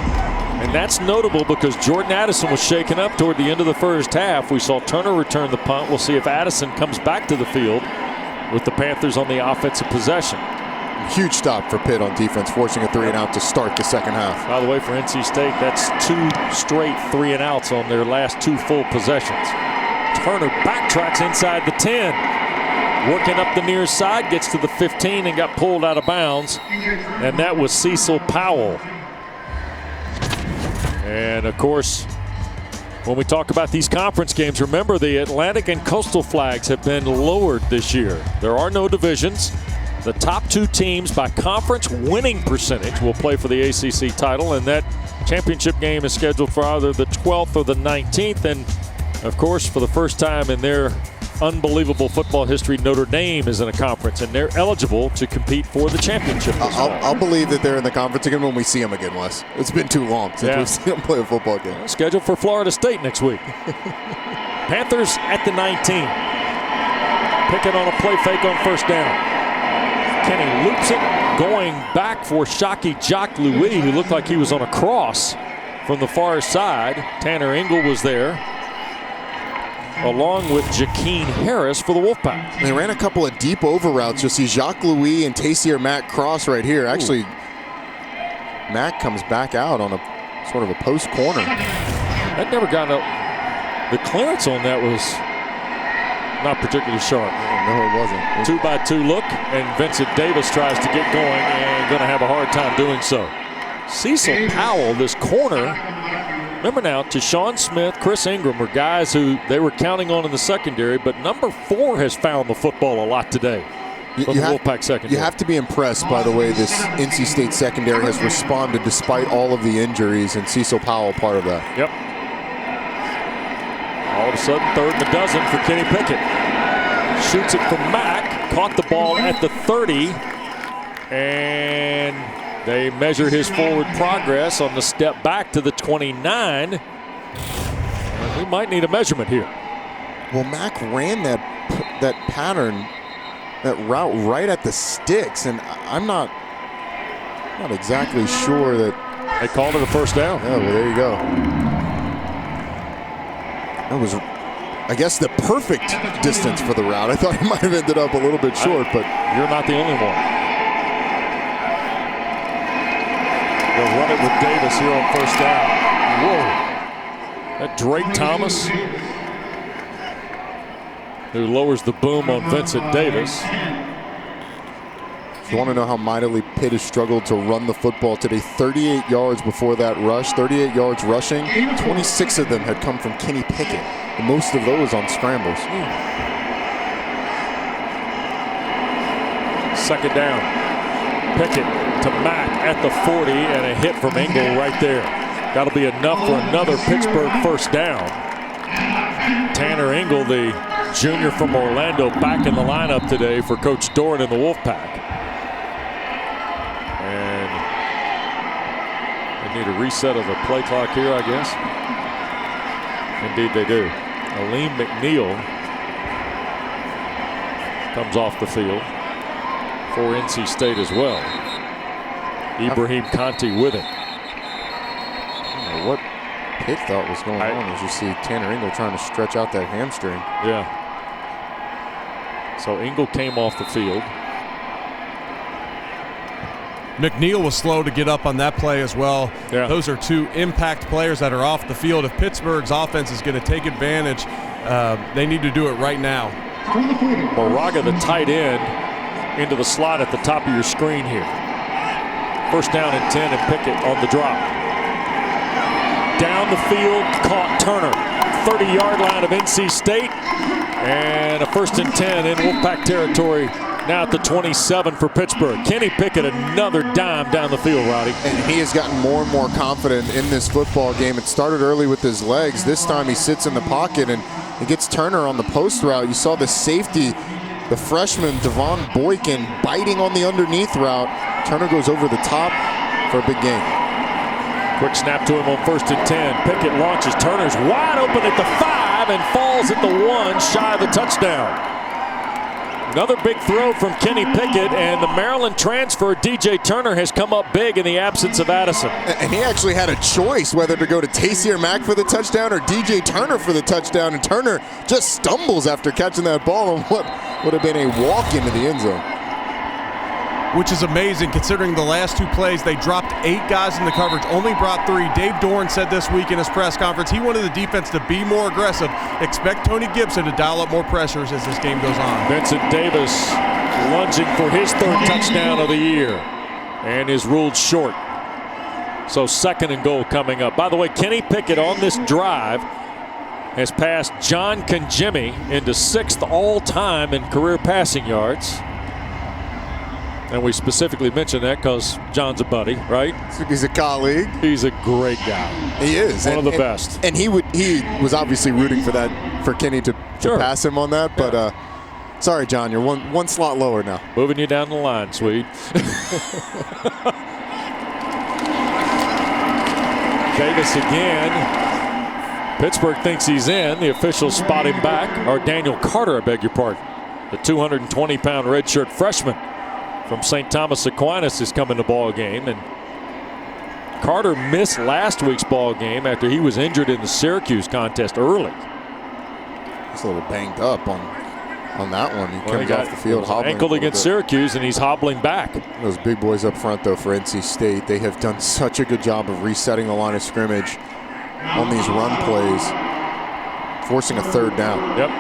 and that's notable because Jordan Addison was shaken up toward the end of the first half. We saw Turner return the punt. We'll see if Addison comes back to the field with the Panthers on the offensive possession. Huge stop for Pitt on defense, forcing a 3-and-out to start the second half. By the way, for NC State, that's 2 straight 3-and-outs on their last 2 full possessions. Turner backtracks inside the 10. Working up the near side, gets to the 15 and got pulled out of bounds. And that was Cecil Powell. And of course, when we talk about these conference games, remember the Atlantic and Coastal flags have been lowered this year. There are no divisions. The top 2 teams by conference winning percentage will play for the ACC title, and that championship game is scheduled for either the 12th or the 19th. And of course, for the first time in their unbelievable football history, Notre Dame is in a conference, and they're eligible to compete for the championship as well. I'll believe that they're in the conference again when we see them again, Wes. It's been too long since we've seen them play a football game. Scheduled for Florida State next week. Panthers at the 19. Pickett on a play fake on first down. Kenny loops it, going back for Shockey Jock Louis, who looked like he was on a cross from the far side. Tanner Engel was there, along with Jakeem Harris for the Wolfpack. They ran a couple of deep over routes. You'll see Jacques Louis and Taysier Mack cross right here. Actually, Mack comes back out on a sort of a post corner. That never got up. The clearance on that was not particularly sharp. No, it wasn't. 2-by-2 look, and Vincent Davis tries to get going and going to have a hard time doing so. Cecil Powell, this corner. Remember now, Tashawn Smith, Chris Ingram were guys who they were counting on in the secondary, but number 4 has found the football a lot today from the Wolfpack secondary. You have to be impressed by the way this NC State secondary has responded despite all of the injuries, and Cecil Powell part of that. Yep. All of a sudden, 3rd and a dozen for Kenny Pickett. Shoots it from Mack, caught the ball at the 30, and they measure his forward progress on the step back to the 29. And we might need a measurement here. Well, Mack ran that pattern, that route right at the sticks, and I'm not exactly sure that they called it a first down. Yeah, well, there you go. That was, I guess, the perfect distance for the route. I thought it might have ended up a little bit short, but you're not the only one. They'll run it with Davis here on first down. Whoa. That Drake Thomas, who lowers the boom on Vincent Davis. If you want to know how mightily Pitt has struggled to run the football today, 38 yards before that rush, 38 yards rushing, 26 of them had come from Kenny Pickett, and most of those on scrambles. Second down. Pickett to Mack at the 40, and a hit from Engel right there. That'll be enough for another Pittsburgh first down. Tanner Engel, the junior from Orlando, back in the lineup today for Coach Doran and the Wolfpack. And they need a reset of the play clock here, I guess. Indeed they do. Aleem McNeil comes off the field for NC State as well. Ibrahim Conti with it. I don't know what Pitt thought was going on as you see Tanner Engel trying to stretch out that hamstring. Yeah. So Engel came off the field. McNeil was slow to get up on that play as well. Yeah. Those are 2 impact players that are off the field. If Pittsburgh's offense is going to take advantage, they need to do it right now. Moraga, the tight end, into the slot at the top of your screen here. First down and 10, and Pickett on the drop. Down the field, caught Turner. 30-yard line of NC State. And a first and 10 in Wolfpack territory. Now at the 27 for Pittsburgh. Kenny Pickett, another dime down the field, Roddy. And he has gotten more and more confident in this football game. It started early with his legs. This time he sits in the pocket and he gets Turner on the post route. You saw the safety The freshman, Devon Boykin, biting on the underneath route. Turner goes over the top for a big gain. Quick snap to him on 1st and 10. Pickett launches. Turner's wide open at the 5 and falls at the 1, shy of the touchdown. Another big throw from Kenny Pickett, and the Maryland transfer, DJ Turner, has come up big in the absence of Addison. And he actually had a choice whether to go to Taysier Mack for the touchdown or DJ Turner for the touchdown, and Turner just stumbles after catching that ball on what would have been a walk into the end zone. Which is amazing considering the last 2 plays, they dropped 8 guys in the coverage, only brought 3. Dave Doran said this week in his press conference he wanted the defense to be more aggressive. Expect Tony Gibson to dial up more pressures as this game goes on. Vincent Davis lunging for his 3rd touchdown of the year and is ruled short. So 2nd and goal coming up. By the way, Kenny Pickett on this drive has passed John Congemi into 6th all-time in career passing yards. And we specifically mentioned that because John's a buddy, right? He's a colleague. He's a great guy. He is. One of the best. And he was obviously rooting for Kenny to pass him on that. But sorry, John, you're one slot lower now. Moving you down the line, Swede. Davis again. Pittsburgh thinks he's in. The officials spot him back. Or Daniel Carter, I beg your pardon. The 220-pound redshirt freshman from St. Thomas Aquinas is coming to ball game, and Carter missed last week's ball game after he was injured in the Syracuse contest early. He's a little banged up on that one. He comes off the field hobbling. Ankle against Syracuse, and he's hobbling back. Those big boys up front, though, for NC State, they have done such a good job of resetting the line of scrimmage on these run plays, forcing a 3rd down. Yep.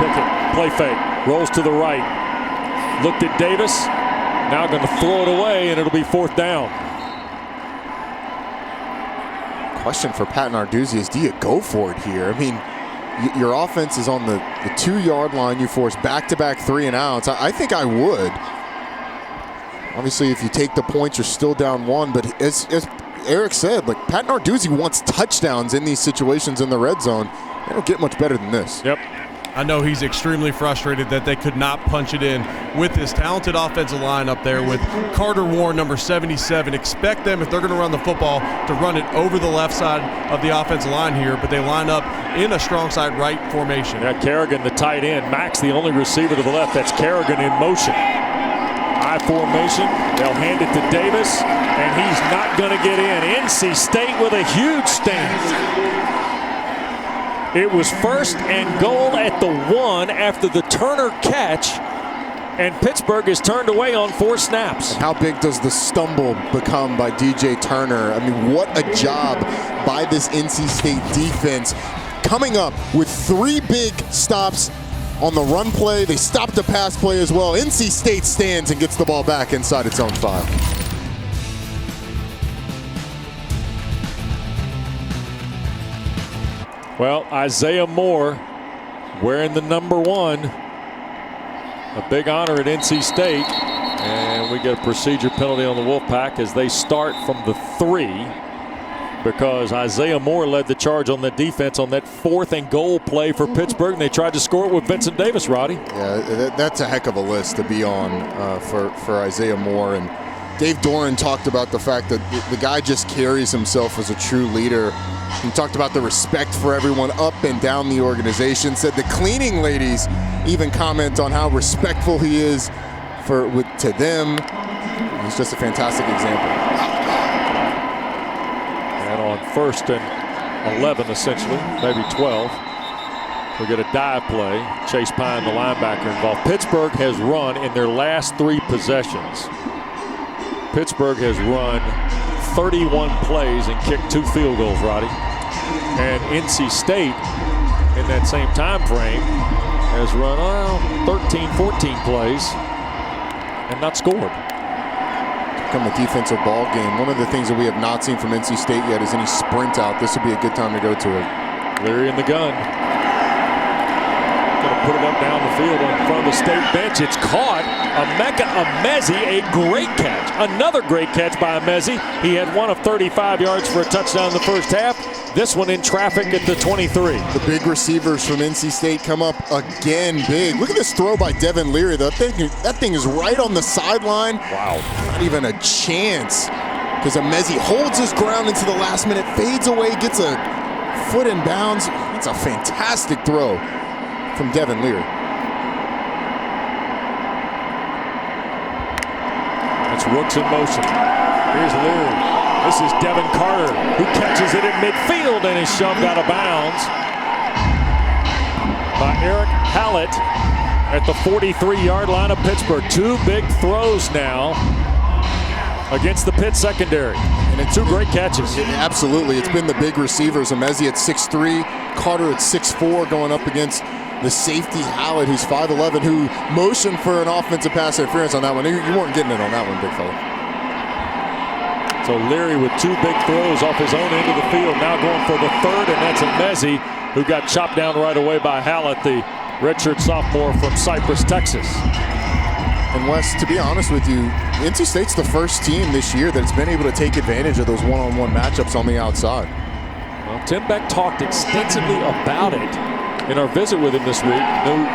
Pickett, play fake. Rolls to the right. Looked at Davis. Now going to throw it away, and it'll be 4th down. Question for Pat Narduzzi is, do you go for it here? I mean, your offense is on the 2-yard line. You force back-to-back 3-and-outs. I think I would. Obviously, if you take the points, you're still down 1. But as Eric said, like, Pat Narduzzi wants touchdowns in these situations in the red zone. They don't get much better than this. Yep. I know he's extremely frustrated that they could not punch it in with this talented offensive line up there with Carter Warren, number 77. Expect them, if they're going to run the football, to run it over the left side of the offensive line here, but they line up in a strong side right formation. Yeah, Kerrigan, the tight end. Max, the only receiver to the left. That's Kerrigan in motion. I formation. They'll hand it to Davis, and he's not going to get in. NC State with a huge stand. It was 1st and goal at the 1 after the Turner catch, and Pittsburgh is turned away on 4 snaps. How big does the stumble become by DJ Turner? I mean, what a job by this NC State defense, coming up with 3 big stops on the run play. They stopped the pass play as well. NC State stands and gets the ball back inside its own 5. Well, Isaiah Moore wearing the number 1. A big honor at NC State. And we get a procedure penalty on the Wolfpack as they start from the 3, because Isaiah Moore led the charge on the defense on that 4th and goal play for Pittsburgh, and they tried to score it with Vincent Davis, Roddy. Yeah, that's a heck of a list to be on for Isaiah Moore. And Dave Doran talked about the fact that the guy just carries himself as a true leader. He talked about the respect for everyone up and down the organization. Said the cleaning ladies even comment on how respectful he is to them. He's just a fantastic example. And on 1st and 11, essentially, maybe 12, we get a dive play. Chase Pine, the linebacker, involved. Pittsburgh has run in their last 3 possessions. Pittsburgh has run 31 plays and kicked 2 field goals, Roddy. And NC State, in that same time frame, has run 13, 14 plays and not scored. Become a defensive ball game. One of the things that we have not seen from NC State yet is any sprint out. This would be a good time to go to it. Leary in the gun. Going to put it up down the field in front of the state bench. It's caught. Emeka Emezi, a great catch. Another great catch by Emezi. He had one of 35 yards for a touchdown in the first half. This one in traffic at the 23. The big receivers from NC State come up again big. Look at this throw by Devin Leary. That thing is right on the sideline. Wow. Not even a chance. Because Emezi holds his ground into the last minute, fades away, gets a foot in bounds. It's a fantastic throw from Devin Leary. It's Rooks in motion. Here's Leary. This is Devin Carter, who catches it in midfield and is shoved out of bounds by Eric Hallett at the 43-yard line of Pittsburgh. Two big throws now against the Pitt secondary. And it's two great catches. Absolutely. It's been the big receivers. Emezi at 6'3", Carter at 6'4", going up against the safety Hallett, who's 5'11", who motioned for an offensive pass interference on that one. You weren't getting it on that one, big fella. So Leary with two big throws off his own end of the field, now going for the third, and that's Emezi, who got chopped down right away by Hallett, the redshirt sophomore from Cypress, Texas. And Wes, to be honest with you, NC State's the first team this year that's been able to take advantage of those one-on-one matchups on the outside. Well, Tim Beck talked extensively about it in our visit with him this week.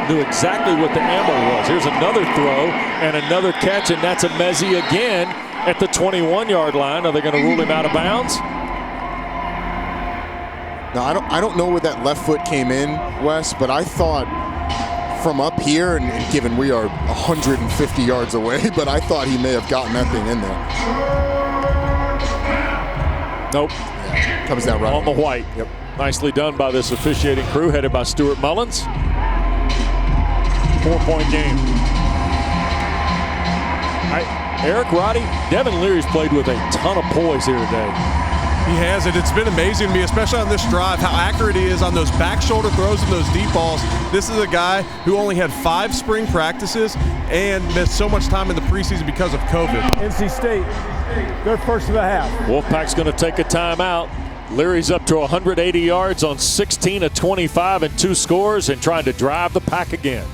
Knew exactly what the ammo was. Here's another throw and another catch, and that's Emezi again at the 21-yard line. Are they going to rule him out of bounds? Now, I don't know where that left foot came in, Wes, but I thought from up here, and given we are 150 yards away, but I thought he may have gotten that thing in there. Nope. Yeah, comes down right on the white. Yep. Nicely done by this officiating crew headed by Stuart Mullins. 4-point game. Eric Roddy, Devin Leary's played with a ton of poise here today. He has it. It's been amazing to me, especially on this drive, how accurate he is on those back shoulder throws and those deep balls. This is a guy who only had 5 spring practices and missed so much time in the preseason because of COVID. NC State, they're first of the half. Wolfpack's going to take a timeout. Leary's up to 180 yards on 16 of 25 and 2 scores and trying to drive the pack again.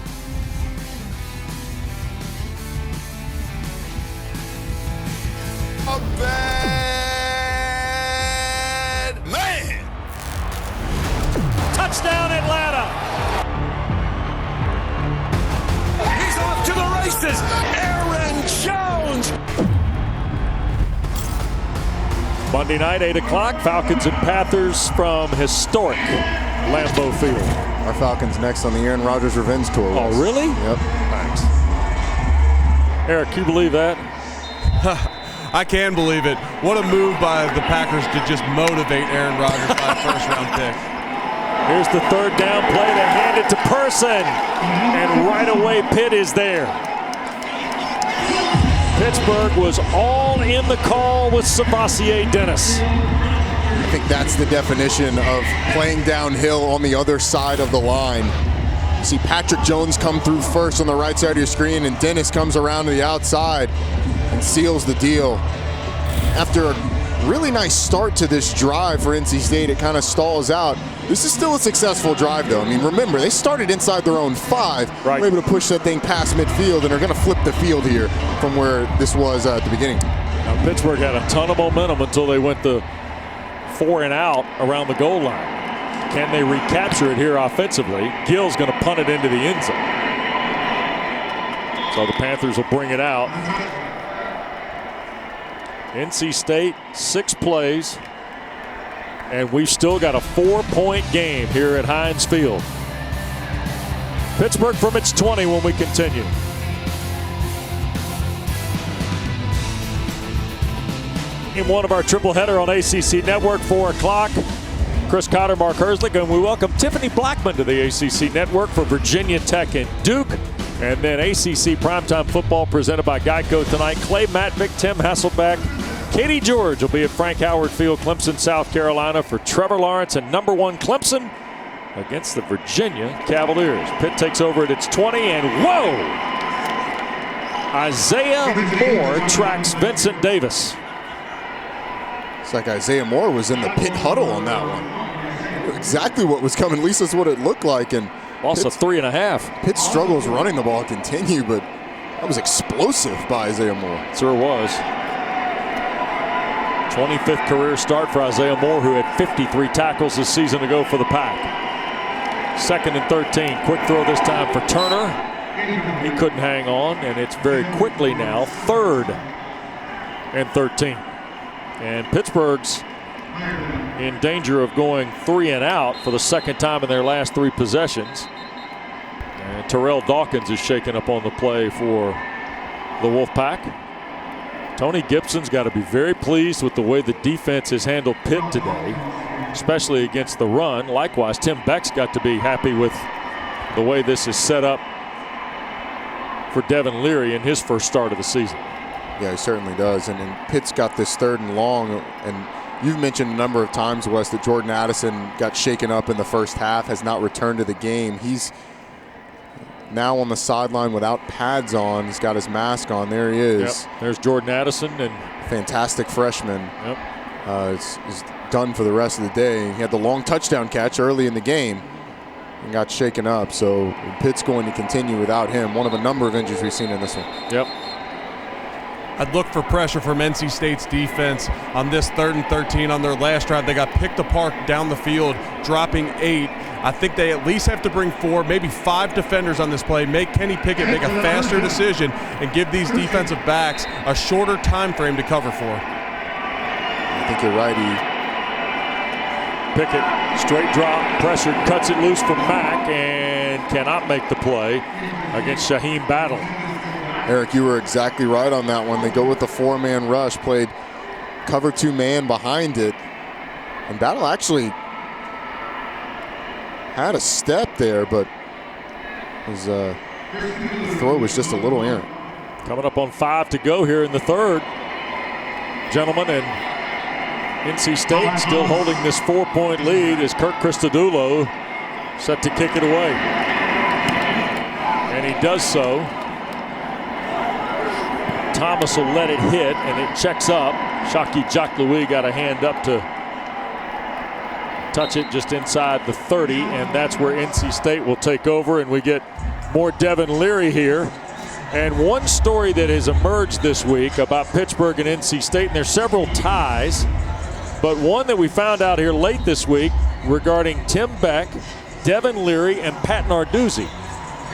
A bad man. Touchdown, Atlanta. He's off to the races. Aaron Jones. Monday night, 8 o'clock, Falcons and Panthers from historic Lambeau Field. Our Falcons next on the Aaron Rodgers Revenge Tour. Oh, really? Yep. Nice. Eric, can you believe that? I can believe it. What a move by the Packers to just motivate Aaron Rodgers by a first-round pick. Here's the third down play to hand it to Person. And right away, Pitt is there. Pittsburgh was all in the call with Savasier Dennis. I think that's the definition of playing downhill on the other side of the line. You see Patrick Jones come through first on the right side of your screen, and Dennis comes around to the outside and seals the deal. After a really nice start to this drive for NC State, it kind of stalls out. This is still a successful drive, though. I mean, remember, they started inside their own 5. Right. Were able to push that thing past midfield, and are going to flip the field here from where this was at the beginning. Now, Pittsburgh had a ton of momentum until they went the 4 and out around the goal line. Can they recapture it here offensively? Gill's going to punt it into the end zone. So the Panthers will bring it out. NC State, 6 plays. And we've still got a 4-point game here at Heinz Field. Pittsburgh from its 20 when we continue. In one of our triple header on ACC Network, 4 o'clock. Chris Cotter, Mark Herzlich, and we welcome Tiffany Blackman to the ACC Network for Virginia Tech and Duke. And then ACC Primetime Football presented by Geico tonight. Clay Matvick, Tim Hasselbeck, Katie George will be at Frank Howard Field, Clemson, South Carolina for Trevor Lawrence and number 1 Clemson against the Virginia Cavaliers. Pitt takes over at its 20, and whoa! Isaiah Moore tracks Vincent Davis. It's like Isaiah Moore was in the Pitt huddle on that one. He knew exactly what was coming. At least that's what it looked like. And Loss of 3.5. Pitt's struggles running the ball continue, but that was explosive by Isaiah Moore. Sure was. 25th career start for Isaiah Moore, who had 53 tackles this season ago for the Pack. 2nd and 13. Quick throw this time for Turner. He couldn't hang on, and it's very quickly now 3rd and 13. And Pittsburgh's in danger of going 3 and out for the 2nd time in their last 3 possessions. And Terrell Dawkins is shaken up on the play for the Wolfpack. Tony Gibson's got to be very pleased with the way the defense has handled Pitt today, especially against the run. Likewise, Tim Beck's got to be happy with the way this is set up for Devin Leary in his first start of the season. Yeah, he certainly does. And Pitt's got this 3rd and long. And you've mentioned a number of times, Wes, that Jordan Addison got shaken up in the first half, has not returned to the game. He's now on the sideline without pads on. He's got his mask on. There he is. Yep. There's Jordan Addison. And fantastic freshman. Yep. Is done for the rest of the day. He had the long touchdown catch early in the game and got shaken up. So Pitt's going to continue without him. One of a number of injuries we've seen in this one. Yep. I'd look for pressure from NC State's defense on this 3rd and 13 on their last drive. They got picked apart down the field, dropping 8. I think they at least have to bring 4, maybe 5 defenders on this play, make Kenny Pickett make a faster decision, and give these defensive backs a shorter time frame to cover for. I think you're right. Pickett, straight drop, pressure, cuts it loose from Mack, and cannot make the play against Shaheem Battle. Eric, you were exactly right on that one. They go with the 4-man rush, played cover 2 man behind it. And Battle actually had a step there, but his throw was just a little errant. Coming up on 5 to go here in the 3rd. Gentlemen, and NC State still holding this 4-point lead as Kirk Christodoulou set to kick it away. And he does so. Thomas will let it hit, and it checks up. Shaki Jacques-Louis got a hand up to touch it just inside the 30, and that's where NC State will take over, and we get more Devin Leary here. And one story that has emerged this week about Pittsburgh and NC State, and there's several ties, but one that we found out here late this week regarding Tim Beck, Devin Leary, and Pat Narduzzi.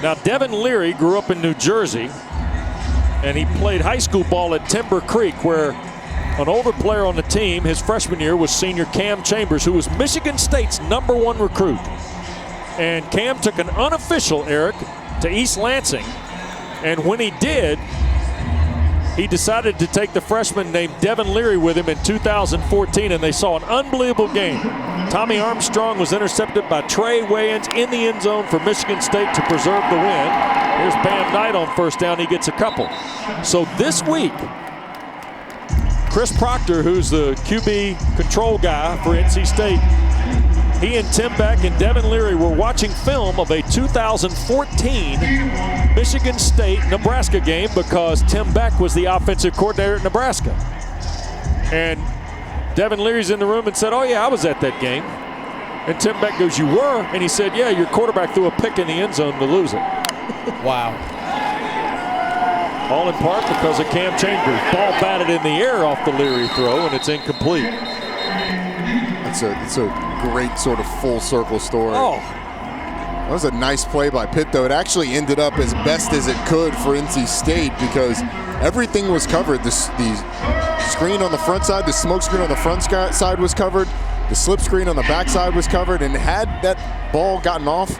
Now, Devin Leary grew up in New Jersey, and he played high school ball at Timber Creek, where an older player on the team his freshman year was senior Cam Chambers, who was Michigan State's #1 recruit. And Cam took an unofficial, Eric, to East Lansing. And when he did, he decided to take the freshman named Devin Leary with him in 2014, and they saw an unbelievable game. Tommy Armstrong was intercepted by Trey Wayans in the end zone for Michigan State to preserve the win. Here's Bam Knight on first down. He gets a couple. So this week, Chris Proctor, who's the QB control guy for NC State, he and Tim Beck and Devin Leary were watching film of a 2014 Michigan State-Nebraska game because Tim Beck was the offensive coordinator at Nebraska. And Devin Leary's in the room and said, "Oh yeah, I was at that game." And Tim Beck goes, "You were?" And he said, "Yeah, your quarterback threw a pick in the end zone to lose it." Wow. All in part because of Cam Chambers. Ball batted in the air off the Leary throw, and it's incomplete. It's a great sort of full circle story. Oh. That was a nice play by Pitt, though. It actually ended up as best as it could for NC State because everything was covered. The screen on the front side, the smoke screen on the front side was covered. The slip screen on the back side was covered. And had that ball gotten off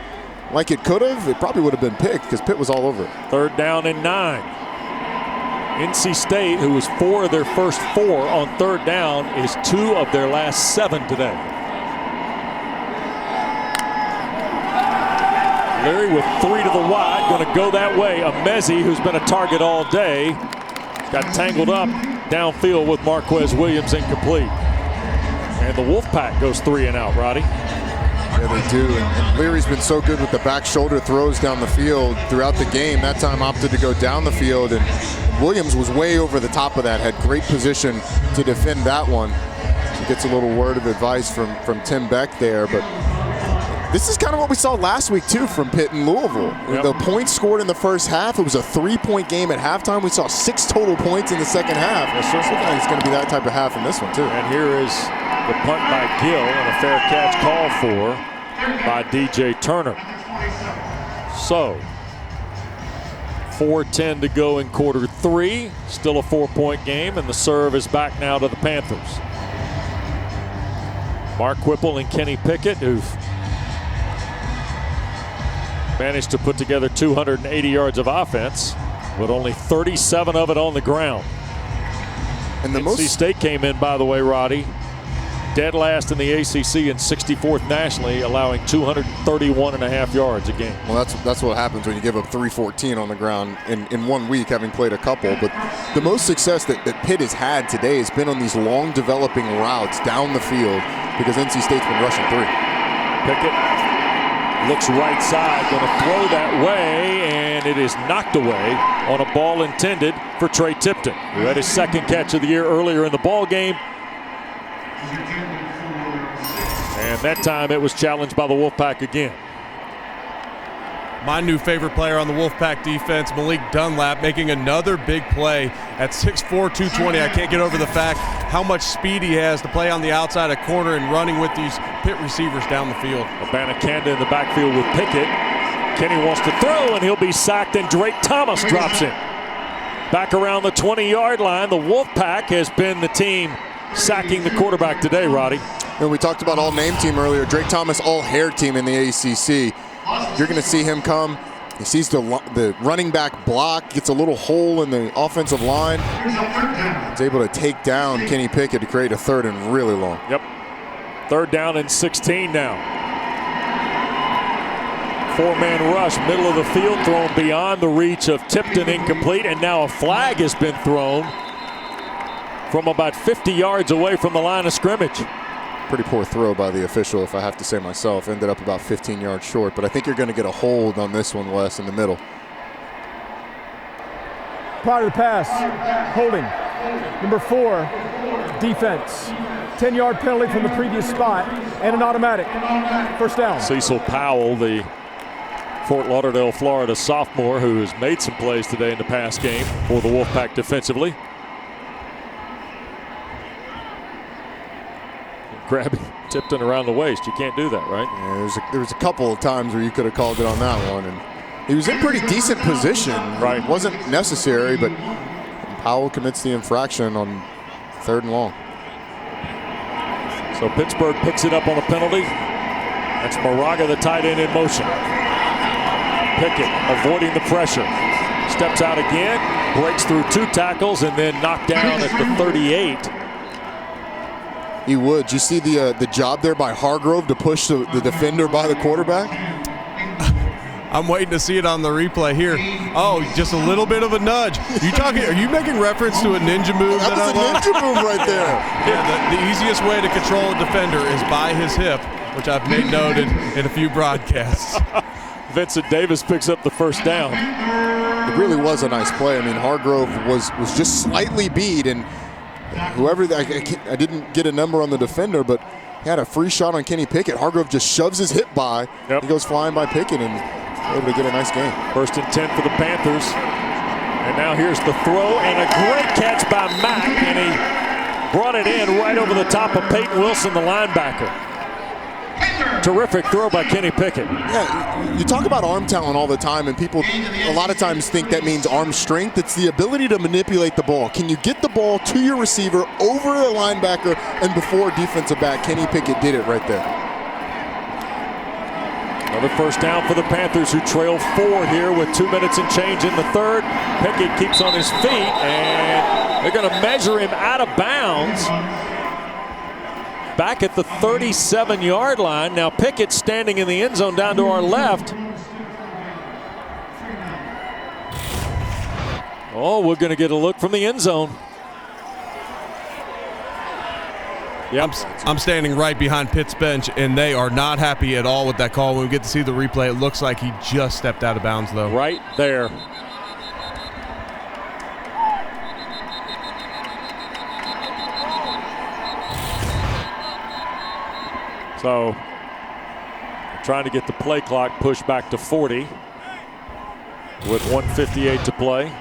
like it could have, it probably would have been picked because Pitt was all over it. 3rd down and 9. NC State, who was 4 of their first 4 on 3rd down, is 2 of their last 7 today. Leary with 3 to the wide, going to go that way. Amezi, who's been a target all day, got tangled up downfield with Marquez Williams, incomplete. And the Wolfpack goes 3 and out, Roddy. Yeah, they do. And Leary's been so good with the back shoulder throws down the field throughout the game. That time opted to go down the field, and Williams was way over the top of that, had great position to defend that one. He gets a little word of advice from Tim Beck there, but This is kind of what we saw last week, too, from Pitt and Louisville. Yep. The points scored in the first half. It was a 3-point game at halftime. We saw 6 total points in the second half. Yes, sir. So it's going to be that type of half in this one, too. And here is the punt by Gill and a fair catch called for by DJ Turner. So 4:10 to go in quarter 3. Still a 4-point game, and the serve is back now to the Panthers. Mark Whipple and Kenny Pickett, who've managed to put together 280 yards of offense, but only 37 of it on the ground. And the NC State came in, by the way, Roddy, dead last in the ACC and 64th nationally, allowing 231.5 yards a game. Well, that's what happens when you give up 314 on the ground in 1 week, having played a couple. But the most success that Pitt has had today has been on these long developing routes down the field because NC State's been rushing 3. Pickett looks right side, going to throw that way, and it is knocked away on a ball intended for Trey Tipton, who had his 2nd catch of the year earlier in the ball game. And that time it was challenged by the Wolfpack again. My new favorite player on the Wolfpack defense, Malik Dunlap, making another big play at 6'4", 220. I can't get over the fact how much speed he has to play on the outside of corner and running with these Pitt receivers down the field. Abanikanda in the backfield with Pickett. Kenny wants to throw, and he'll be sacked, and Drake Thomas drops in. Back around the 20-yard line, the Wolfpack has been the team sacking the quarterback today, Roddy. And we talked about all-name team earlier. Drake Thomas, all-hair team in the ACC. You're going to see him come. He sees the running back block, gets a little hole in the offensive line. He's able to take down Kenny Pickett to create a 3rd and really long. Yep. 3rd down and 16 now. 4-man rush, middle of the field, thrown beyond the reach of Tipton, incomplete, and now a flag has been thrown from about 50 yards away from the line of scrimmage. Pretty poor throw by the official, if I have to say myself. Ended up about 15 yards short, but I think you're going to get a hold on this one, Wes, in the middle. Prior to the pass, holding. Number 4, defense. 10-yard penalty from the previous spot and an automatic. 1st down. Cecil Powell, the Fort Lauderdale, Florida sophomore, who has made some plays today in the pass game for the Wolfpack defensively. Grabbing Tipton around the waist. You can't do that, right? Yeah, there was a couple of times where you could have called it on that one. And he was in pretty decent position. Right. It wasn't necessary, but Powell commits the infraction on 3rd and long. So Pittsburgh picks it up on a penalty. That's Moraga, the tight end, in motion. Pickett avoiding the pressure. Steps out again, breaks through 2 tackles, and then knocked down at the 38. He would. You see the job there by Hargrove to push the defender by the quarterback? I'm waiting to see it on the replay here. Oh, just a little bit of a nudge. Are you making reference to a ninja move? That was a ninja move right there. Yeah, the easiest way to control a defender is by his hip, which I've made noted in a few broadcasts. Vincent Davis picks up the 1st down. It really was a nice play. I mean, Hargrove was just slightly beat, and whoever, I didn't get a number on the defender, but he had a free shot on Kenny Pickett. Hargrove just shoves his hip by. Yep. He goes flying by Pickett and able to get a nice game. 1st and 10 for the Panthers. And now here's the throw and a great catch by Mack, and he brought it in right over the top of Peyton Wilson, the linebacker. Terrific throw by Kenny Pickett. Yeah, you talk about arm talent all the time, and people a lot of times think that means arm strength. It's the ability to manipulate the ball. Can you get the ball to your receiver, over a linebacker, and before a defensive back? Kenny Pickett did it right there. Another 1st down for the Panthers, who trail 4 here with 2 minutes and change in the 3rd. Pickett keeps on his feet, and they're going to measure him out of bounds. Back at the 37-yard line. Now Pickett standing in the end zone down to our left. Oh, we're going to get a look from the end zone. Yep. I'm standing right behind Pitt's bench, and they are not happy at all with that call. When we get to see the replay, it looks like he just stepped out of bounds, though. Right there. So trying to get the play clock pushed back to 40 with 1:58 to play.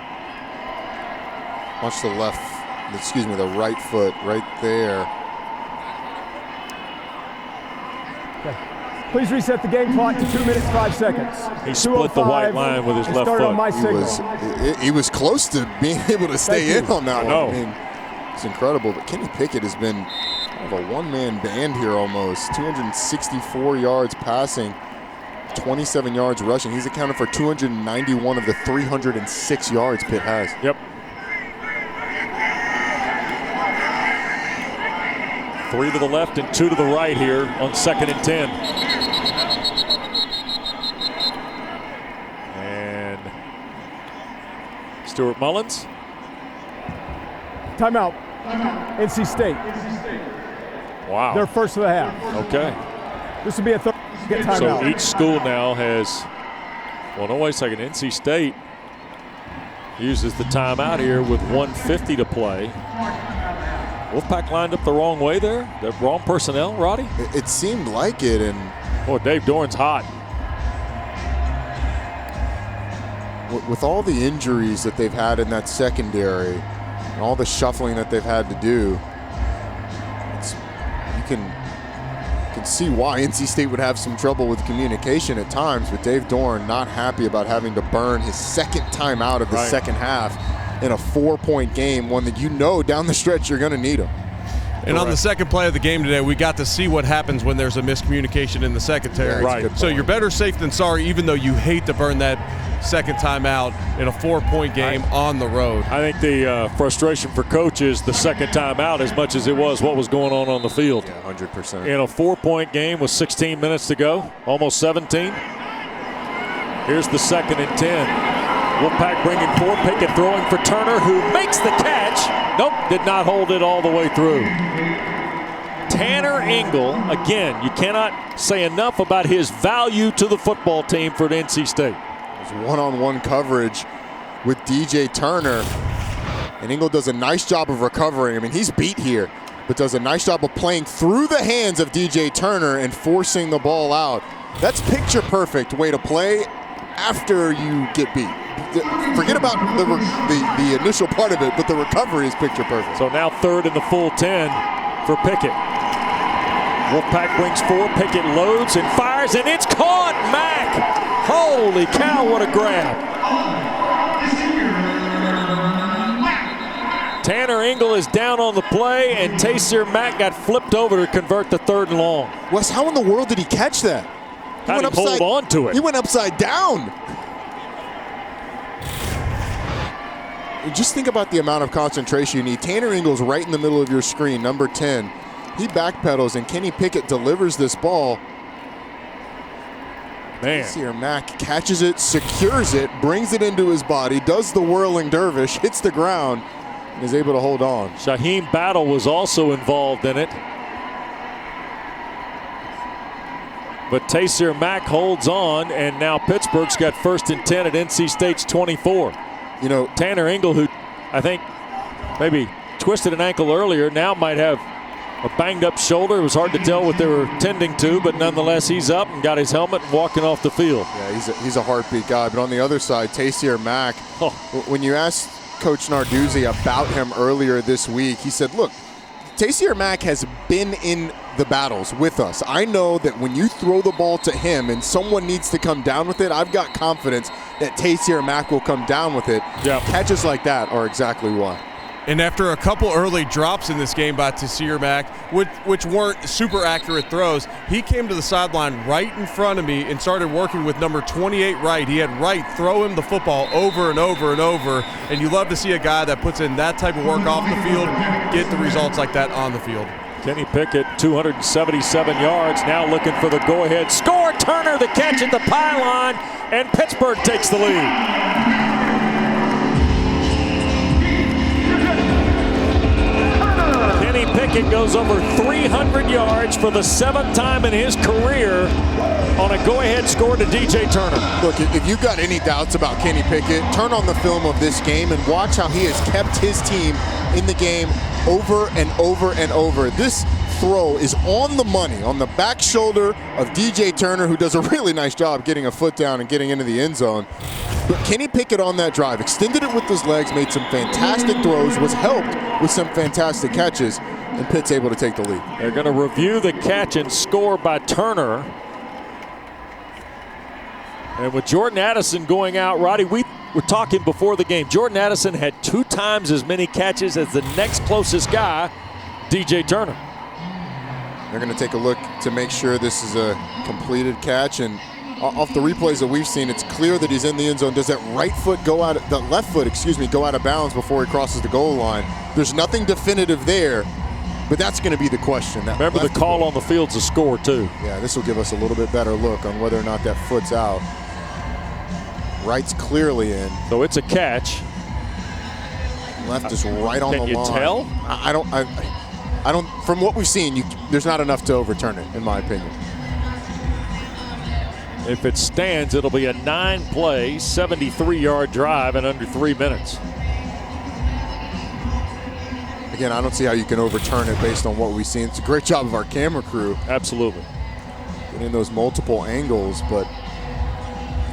Watch the right foot right there. Okay. Please reset the game clock to 2 minutes, 5 seconds. He split the white line with his left foot. On my He was close to being able to stay in on that one. I mean, it's incredible. But Kenny Pickett has been kind of a one-man band here almost. 264 yards passing, 27 yards rushing. He's accounted for 291 of the 306 yards Pitt has. Yep. 3 to the left and 2 to the right here on 2nd and 10. And Stuart Mullins. Timeout. NC State. Wow. They're first of the half. Okay. This will be a third timeout. So each school now has, well, no, wait a second. NC State uses the timeout here with 1:50 to play. Wolfpack lined up the wrong way there. The wrong personnel, Roddy? It seemed like it, and boy, Dave Doran's hot. With all the injuries that they've had in that secondary and all the shuffling that they've had to do, you can see why NC State would have some trouble with communication at times, but Dave Doran not happy about having to burn his second timeout of the second half in a 4-point game, one that you know down the stretch you're going to need them. And on the second play of the game today, we got to see what happens when there's a miscommunication in the secondary. Right. So you're better safe than sorry, even though you hate to burn that second timeout in a 4-point game on the road. I think the frustration for coaches, the second timeout, as much as it was what was going on the field. Yeah, 100%. In a 4-point game with 16 minutes to go, almost 17. Here's the 2nd and 10. Wolfpack bringing 4. Pickett throwing for Turner, who makes the catch. Nope, did not hold it all the way through. Tanner Engel, again, you cannot say enough about his value to the football team for NC State. There's one-on-one coverage with DJ Turner, and Engel does a nice job of recovering. I mean, he's beat here, but does a nice job of playing through the hands of DJ Turner and forcing the ball out. That's picture-perfect way to play after you get beat. Forget about the initial part of it, but the recovery is picture perfect. So now 3rd and the full 10 for Pickett. Wolfpack brings 4. Pickett loads and fires, and it's caught. Mack! Holy cow, what a grab. Tanner Engel is down on the play, and Taysir Mack got flipped over to convert the 3rd and long. Wes, how in the world did he catch that? How did he hold on to it? He went upside down. Just think about the amount of concentration you need. Tanner Engel's right in the middle of your screen, number 10. He backpedals, and Kenny Pickett delivers this ball. Man. Taysir Mack catches it, secures it, brings it into his body, does the whirling dervish, hits the ground, and is able to hold on. Shaheem Battle was also involved in it. But Taysir Mack holds on, and now Pittsburgh's got 1st and 10 at NC State's 24. You know, Tanner Engel, who I think maybe twisted an ankle earlier, now might have a banged up shoulder. It was hard to tell what they were tending to, but nonetheless, he's up and got his helmet and walking off the field. Yeah, he's a heartbeat guy. But on the other side, Taysir Mack, when you asked Coach Narduzzi about him earlier this week, he said, look, Taysir Mack has been in the battles with us. I know that when you throw the ball to him and someone needs to come down with it, I've got confidence that Taysir Mack will come down with it. Yeah. Catches like that are exactly why. And after a couple early drops in this game by Taysir Mack, which weren't super accurate throws, he came to the sideline right in front of me and started working with number 28 Wright. He had Wright throw him the football over and over and over, and you love to see a guy that puts in that type of work off the field get the results like that on the field. Kenny Pickett, 277 yards, now looking for the go-ahead score. Turner the catch at the pylon, and Pittsburgh takes the lead. Kenny Pickett goes over 300 yards for the 7th time in his career on a go-ahead score to DJ Turner. Look, if you've got any doubts about Kenny Pickett, turn on the film of this game and watch how he has kept his team in the game over and over and over. This throw is on the money, on the back shoulder of DJ Turner, who does a really nice job getting a foot down and getting into the end zone. But Kenny Pickett on that drive extended it with his legs, made some fantastic throws, was helped with some fantastic catches, and Pitt's able to take the lead. They're going to review the catch and score by Turner. And with Jordan Addison going out, Roddy, we were talking before the game. Jordan Addison had 2 times as many catches as the next closest guy, DJ Turner. They're going to take a look to make sure this is a completed catch, and off the replays that we've seen, it's clear that he's in the end zone. Does that right foot go out, the left foot, excuse me, go out of bounds before he crosses the goal line? There's nothing definitive there, but that's going to be the question. That Remember, the call on the field's a score too. Yeah, this will give us a little bit better look on whether or not that foot's out. Right's clearly in. So it's a catch. Left is right on the line. Can you tell? I don't. From what we've seen, there's not enough to overturn it, in my opinion. If it stands, it'll be a 9-play, 73-yard drive in under 3 minutes. Again, I don't see how you can overturn it based on what we've seen. It's a great job of our camera crew. Absolutely. Getting those multiple angles, but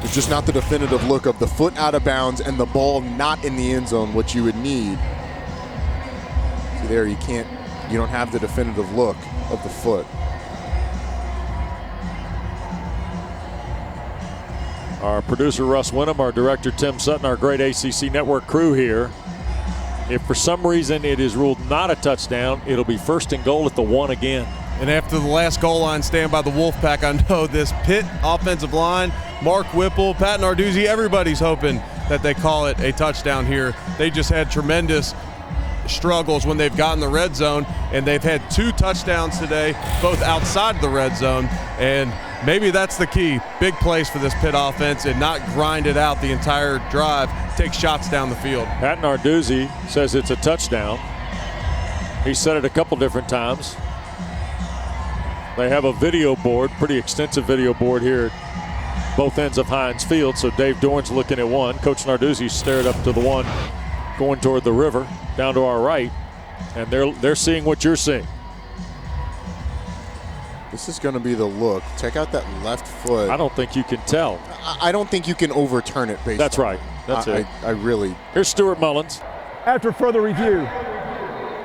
there's just not the definitive look of the foot out of bounds and the ball not in the end zone, what you would need. See there, you don't have the definitive look of the foot. Our producer Russ Winham, our director Tim Sutton, our great ACC Network crew here. If for some reason it is ruled not a touchdown, it'll be 1st and goal at the 1 again. And after the last goal line stand by the Wolfpack, I know this Pitt offensive line, Mark Whipple, Pat Narduzzi, everybody's hoping that they call it a touchdown here. They just had tremendous struggles when they've gotten the red zone, and they've had 2 touchdowns today, both outside the red zone, and maybe that's the key. Big plays for this Pitt offense and not grind it out the entire drive, take shots down the field. Pat Narduzzi says it's a touchdown. He said it a couple different times. They have a video board, pretty extensive video board here at both ends of Heinz Field. So Dave Dorn's looking at one. Coach Narduzzi stared up to the one going toward the river, down to our right, and they're seeing what you're seeing. This is going to be the look. Check out that left foot. I don't think you can tell. I don't think you can overturn it based That's on right. it. That's it. I really. Here's Stuart Mullins. After further review,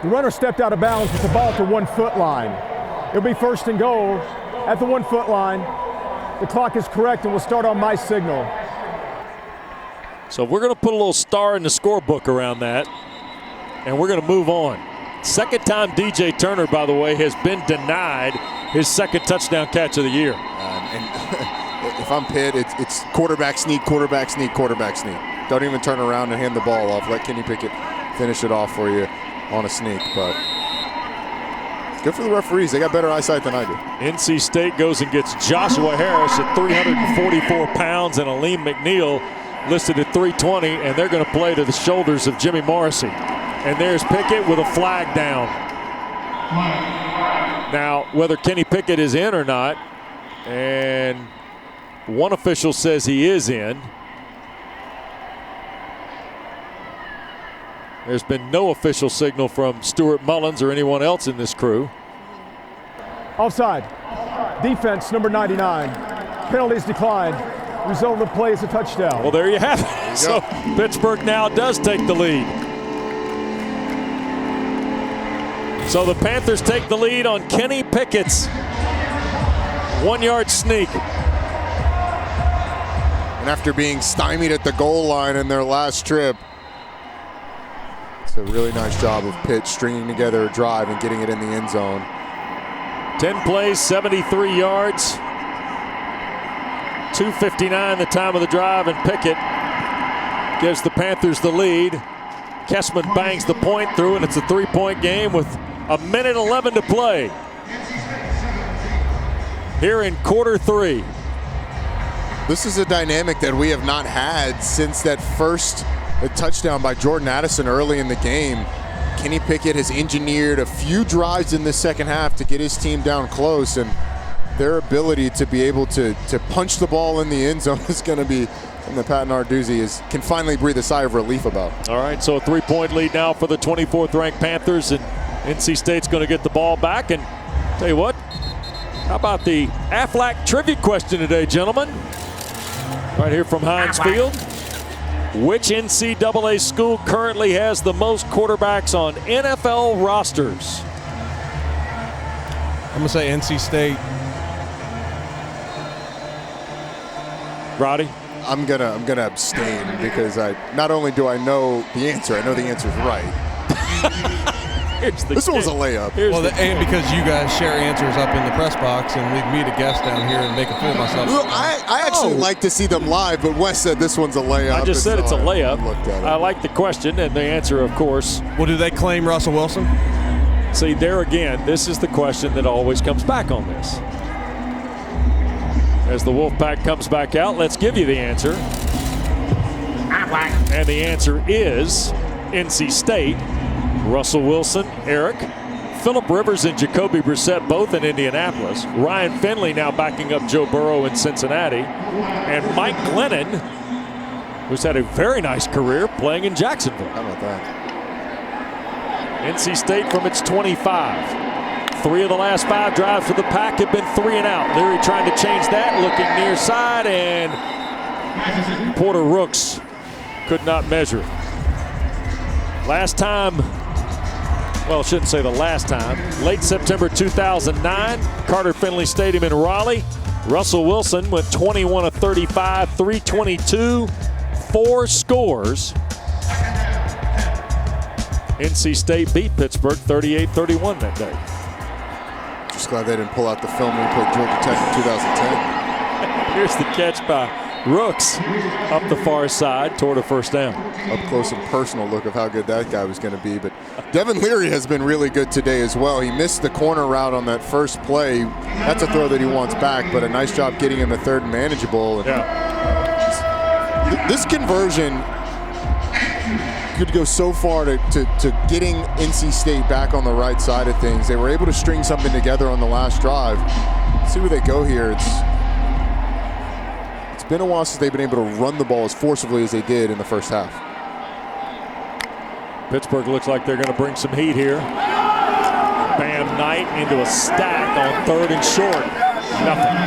the runner stepped out of bounds with the ball at the 1-foot line. It'll be 1st and goal at the 1-foot line. The clock is correct and we'll start on my signal. So we're going to put a little star in the scorebook around that, and we're going to move on. Second time DJ Turner, by the way, has been denied his 2nd touchdown catch of the year. And if I'm Pitt, it's quarterback sneak, quarterback sneak, quarterback sneak. Don't even turn around and hand the ball off. Let Kenny Pickett finish it off for you on a sneak. But good for the referees. They got better eyesight than I do. NC State goes and gets Joshua Harris at 344 pounds and Aleem McNeil listed at 320, and they're going to play to the shoulders of Jimmy Morrissey. And there's Pickett with a flag down. Now, whether Kenny Pickett is in or not, and one official says he is in. There's been no official signal from Stuart Mullins or anyone else in this crew. Offside. Defense, number 99. Penalties declined. Result of the play is a touchdown. Well, there you have it. So Pittsburgh now does take the lead. So the Panthers take the lead on Kenny Pickett's 1-yard sneak. And after being stymied at the goal line in their last trip, it's a really nice job of Pitt stringing together a drive and getting it in the end zone. 10 plays, 73 yards. 2:59 the time of the drive, and Pickett gives the Panthers the lead. Kessman bangs the point through, and it's a 3-point game with 1:11 to play here in quarter 3. This is a dynamic that we have not had since that first touchdown by Jordan Addison early in the game. Kenny Pickett has engineered a few drives in the second half to get his team down close, and their ability to be able to punch the ball in the end zone is going to be something that Pat Narduzzi can finally breathe a sigh of relief about. All right, so a 3-point lead now for the 24th ranked Panthers, and NC State's going to get the ball back, and Tell you what, how about the Aflac trivia question today, gentlemen? Right here from Heinz Field. Which NCAA school currently has the most quarterbacks on NFL rosters? I'm going to say NC State. Roddy? I'm gonna abstain because not only do I know the answer, I know the answer is right. This one was a layup. And because you guys share answers up in the press box and leave me to guess down here and make a fool of myself. Well, I actually like to see them live, but Wes said this one's a layup. I just said it's a layup. I it. like the question and the answer, of course. Well, do they claim Russell Wilson? See, there again, this is the question that always comes back on this. As the Wolfpack comes back out, let's give you the answer. And the answer is NC State. Russell Wilson, Eric. Phillip Rivers and Jacoby Brissett both in Indianapolis. Ryan Finley now backing up Joe Burrow in Cincinnati. And Mike Glennon, who's had a very nice career playing in Jacksonville. How about that? NC State from its 25. 3 of the last 5 drives for the Pack have been 3 and out. Leary trying to change that, looking near side, and Porter Rooks could not measure. Last time, well, I shouldn't say the last time, late September 2009, Carter Finley Stadium in Raleigh. Russell Wilson went 21 of 35, 322, 4 scores. NC State beat Pittsburgh 38-31 that day. Just glad they didn't pull out the film when we played Georgia Tech in 2010. Here's the catch by Rooks up the far side toward a first down. Up close and personal look of how good that guy was going to be. But Devin Leary has been really good today as well. He missed the corner route on that first play. That's a throw that he wants back, but a nice job getting him a third and manageable. And yeah. This conversion could go so far to getting NC State back on the right side of things. They were able to string something together on the last drive. Let's see where they go here. It's been a while since they've been able to run the ball as forcibly as they did in the first half. Pittsburgh looks like they're going to bring some heat here. Bam Knight into a stack on 3rd and short. Nothing.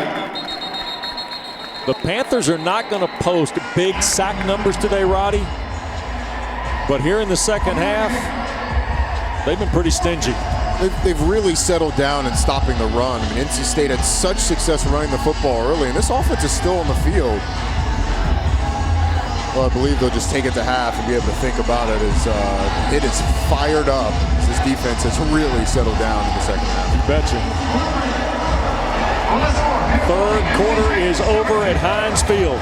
The Panthers are not going to post big sack numbers today, Roddy. But here in the second half, they've been pretty stingy. They've really settled down in stopping the run. I mean, NC State had such success running the football early, and this offense is still on the field. Well, I believe they'll just take it to half and be able to think about it as it is fired up. This defense has really settled down in the second half. You betcha. Third quarter is over at Heinz Field.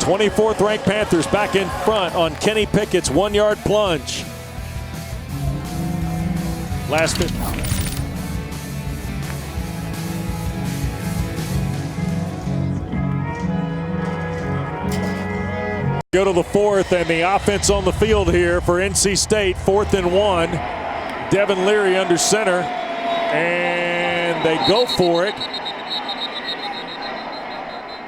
24th ranked Panthers back in front on Kenny Pickett's 1-yard plunge. Last 50. Go to the 4th, and the offense on the field here for NC State. 4th and 1. Devin Leary under center, and they go for it.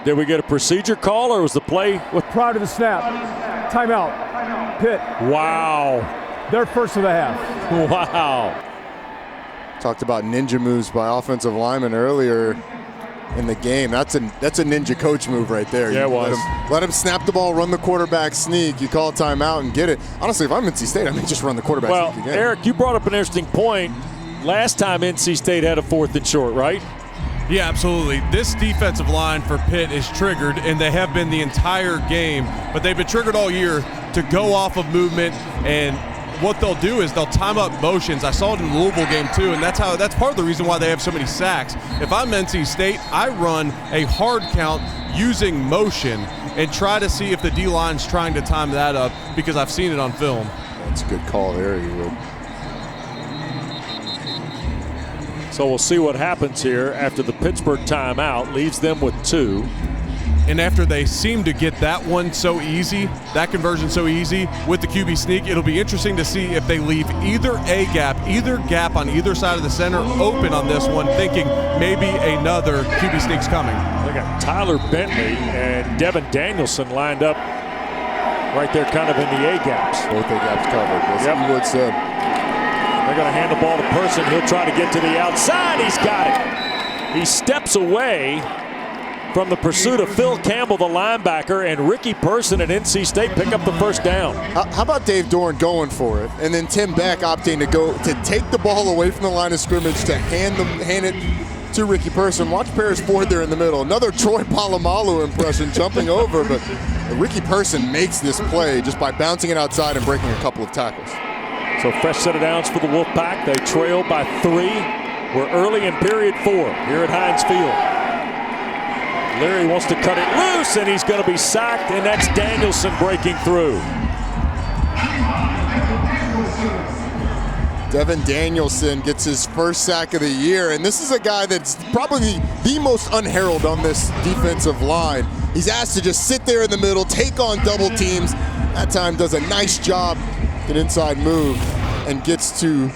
Did we get a procedure call, or was the play with prior to the snap? Timeout. Pitt. Wow. Their first of the half. Wow. Talked about ninja moves by offensive linemen earlier in the game. That's a ninja coach move right there. Yeah, it was. Let him snap the ball, run the quarterback sneak. You call a timeout and get it. Honestly, if I'm NC State, I may just run the quarterback sneak again. Eric, you brought up an interesting point. Last time NC State had a 4th and short, right? Yeah, absolutely. This defensive line for Pitt is triggered, and they have been the entire game, but they've been triggered all year to go off of movement, and what they'll do is they'll time up motions. I saw it in the Louisville game too, and that's part of the reason why they have so many sacks. If I'm NC State, I run a hard count using motion and try to see if the D-line's trying to time that up, because I've seen it on film. That's a good call there, you would. So we'll see what happens here after the Pittsburgh timeout leaves them with 2. And after they seem to get that one so easy, that conversion so easy with the QB sneak, it'll be interesting to see if they leave either gap on either side of the center open on this one, thinking maybe another QB sneak's coming. They got Tyler Bentley and Devin Danielson lined up right there kind of in the A gaps. Both A gaps covered. That's what you would say. They're going to hand the ball to Person. He'll try to get to the outside. He's got it. He steps away from the pursuit of Phil Campbell, the linebacker, and Ricky Person at NC State pick up the first down. How about Dave Dorn going for it, and then Tim Beck opting to take the ball away from the line of scrimmage to hand it to Ricky Person. Watch Paris Ford there in the middle. Another Troy Polamalu impression jumping over, but Ricky Person makes this play just by bouncing it outside and breaking a couple of tackles. So fresh set of downs for the Wolfpack. They trail by 3. We're early in period 4 here at Heinz Field. Leary wants to cut it loose, and he's going to be sacked, and that's Danielson breaking through. Devin Danielson gets his first sack of the year, and this is a guy that's probably the most unheralded on this defensive line. He's asked to just sit there in the middle, take on double teams. That time does a nice job, an inside move, and gets to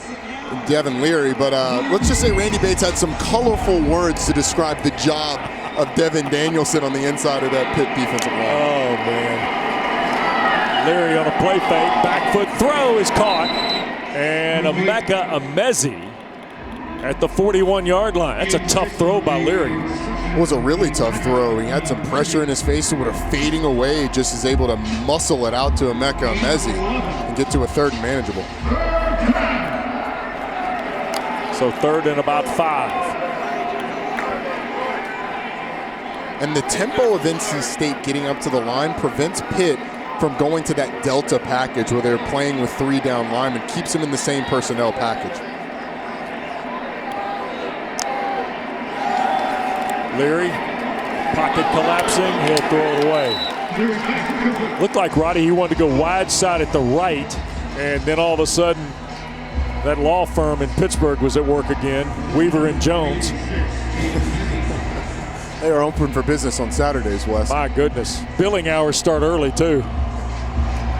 Devin Leary. But let's just say Randy Bates had some colorful words to describe the job of Devin Danielson on the inside of that Pitt defensive line. Oh, man. Leary on a play fake. Back foot throw is caught. And Emeka Emezi at the 41-yard line. That's a tough throw by Leary. It was a really tough throw. He had some pressure in his face, sort of fading away, just is able to muscle it out to Emeka Emezi and get to a 3rd and manageable. So 3rd and about 5. And the tempo of NC State getting up to the line prevents Pitt from going to that Delta package where they're playing with 3 down linemen, keeps them in the same personnel package. Leary, pocket collapsing, he'll throw it away. Looked like Roddy, he wanted to go wide side at the right, and then all of a sudden, that law firm in Pittsburgh was at work again, Weaver and Jones. They are open for business on Saturdays, Wes. My goodness. Billing hours start early, too.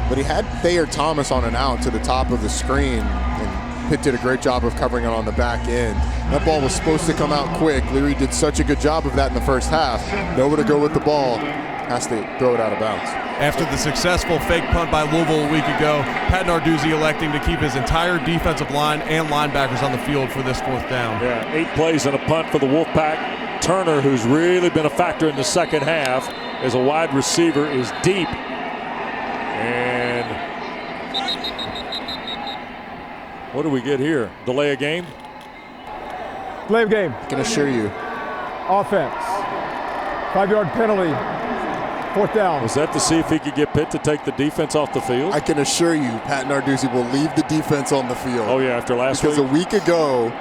But he had Thayer Thomas on an out to the top of the screen, and Pitt did a great job of covering it on the back end. That ball was supposed to come out quick. Leary did such a good job of that in the first half. Nowhere to go with the ball. Has to throw it out of bounds. After the successful fake punt by Louisville a week ago, Pat Narduzzi electing to keep his entire defensive line and linebackers on the field for this 4th down. Yeah, 8 plays and a punt for the Wolfpack. Turner, who's really been a factor in the second half as a wide receiver, is deep. And what do we get here? Delay a game? Delay of game. I can assure you. Offense. 5-yard penalty. 4th down. Was that to see if he could get Pitt to take the defense off the field? I can assure you Pat Narduzzi will leave the defense on the field. Oh, yeah, after last week? Because a week ago,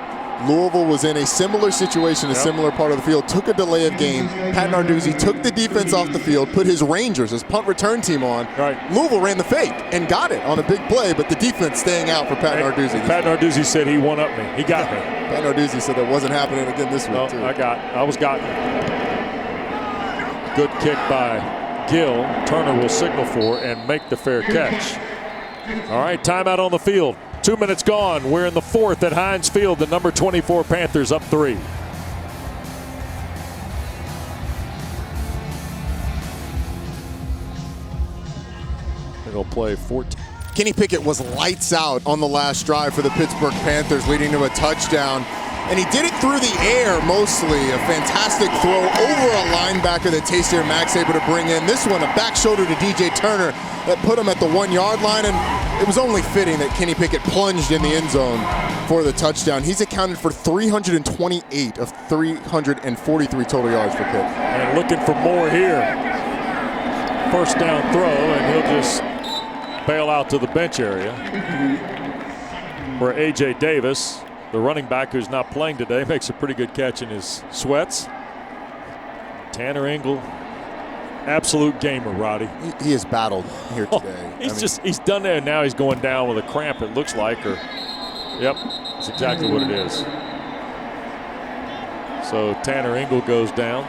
Louisville was in a similar situation, a similar part of the field, took a delay of game. Pat Narduzzi took the defense off the field, put his Rangers, his punt return team on. Right. Louisville ran the fake and got it on a big play, but the defense staying out for Pat Narduzzi. Pat Narduzzi said he one-up me. He got me. Pat Narduzzi said that wasn't happening again this week, too. I was gotten. Good kick by Gill. Turner will signal for and make the fair catch. All right, timeout on the field. 2 minutes gone. We're in the 4th at Heinz Field. The number 24 Panthers up 3. They're going to play 14. Kenny Pickett was lights out on the last drive for the Pittsburgh Panthers, leading to a touchdown. And he did it through the air mostly. A fantastic throw over a linebacker that Taysir Mack's able to bring in. This one, a back shoulder to DJ Turner that put him at the 1-yard line. And it was only fitting that Kenny Pickett plunged in the end zone for the touchdown. He's accounted for 328 of 343 total yards for Pitt. And looking for more here. First down throw, and he'll just bail out to the bench area. Where A.J. Davis, the running back who's not playing today, makes a pretty good catch in his sweats. Tanner Engel, absolute gamer, Roddy. He has battled here today. He's done that, and now he's going down with a cramp, it looks like. Yep, that's exactly what it is. So Tanner Engel goes down.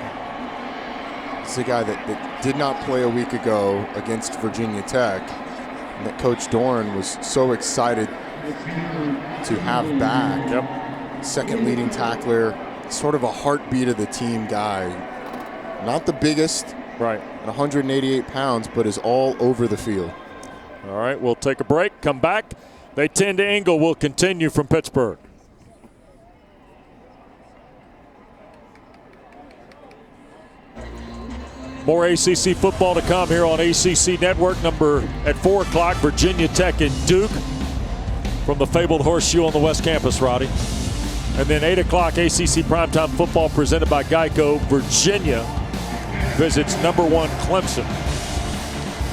It's a guy that did not play a week ago against Virginia Tech, and that Coach Dorn was so excited to have back. Yep. Second leading tackler, sort of a heartbeat of the team guy. Not the biggest, right, at 188 pounds, but is all over the field. All right, we'll take a break, come back. They tend to Engel will continue from Pittsburgh. More ACC football to come here on ACC Network. At 4 o'clock, Virginia Tech and Duke from the fabled Horseshoe on the West Campus, Roddy. And then 8 o'clock, ACC primetime football presented by Geico. Virginia visits #1 Clemson.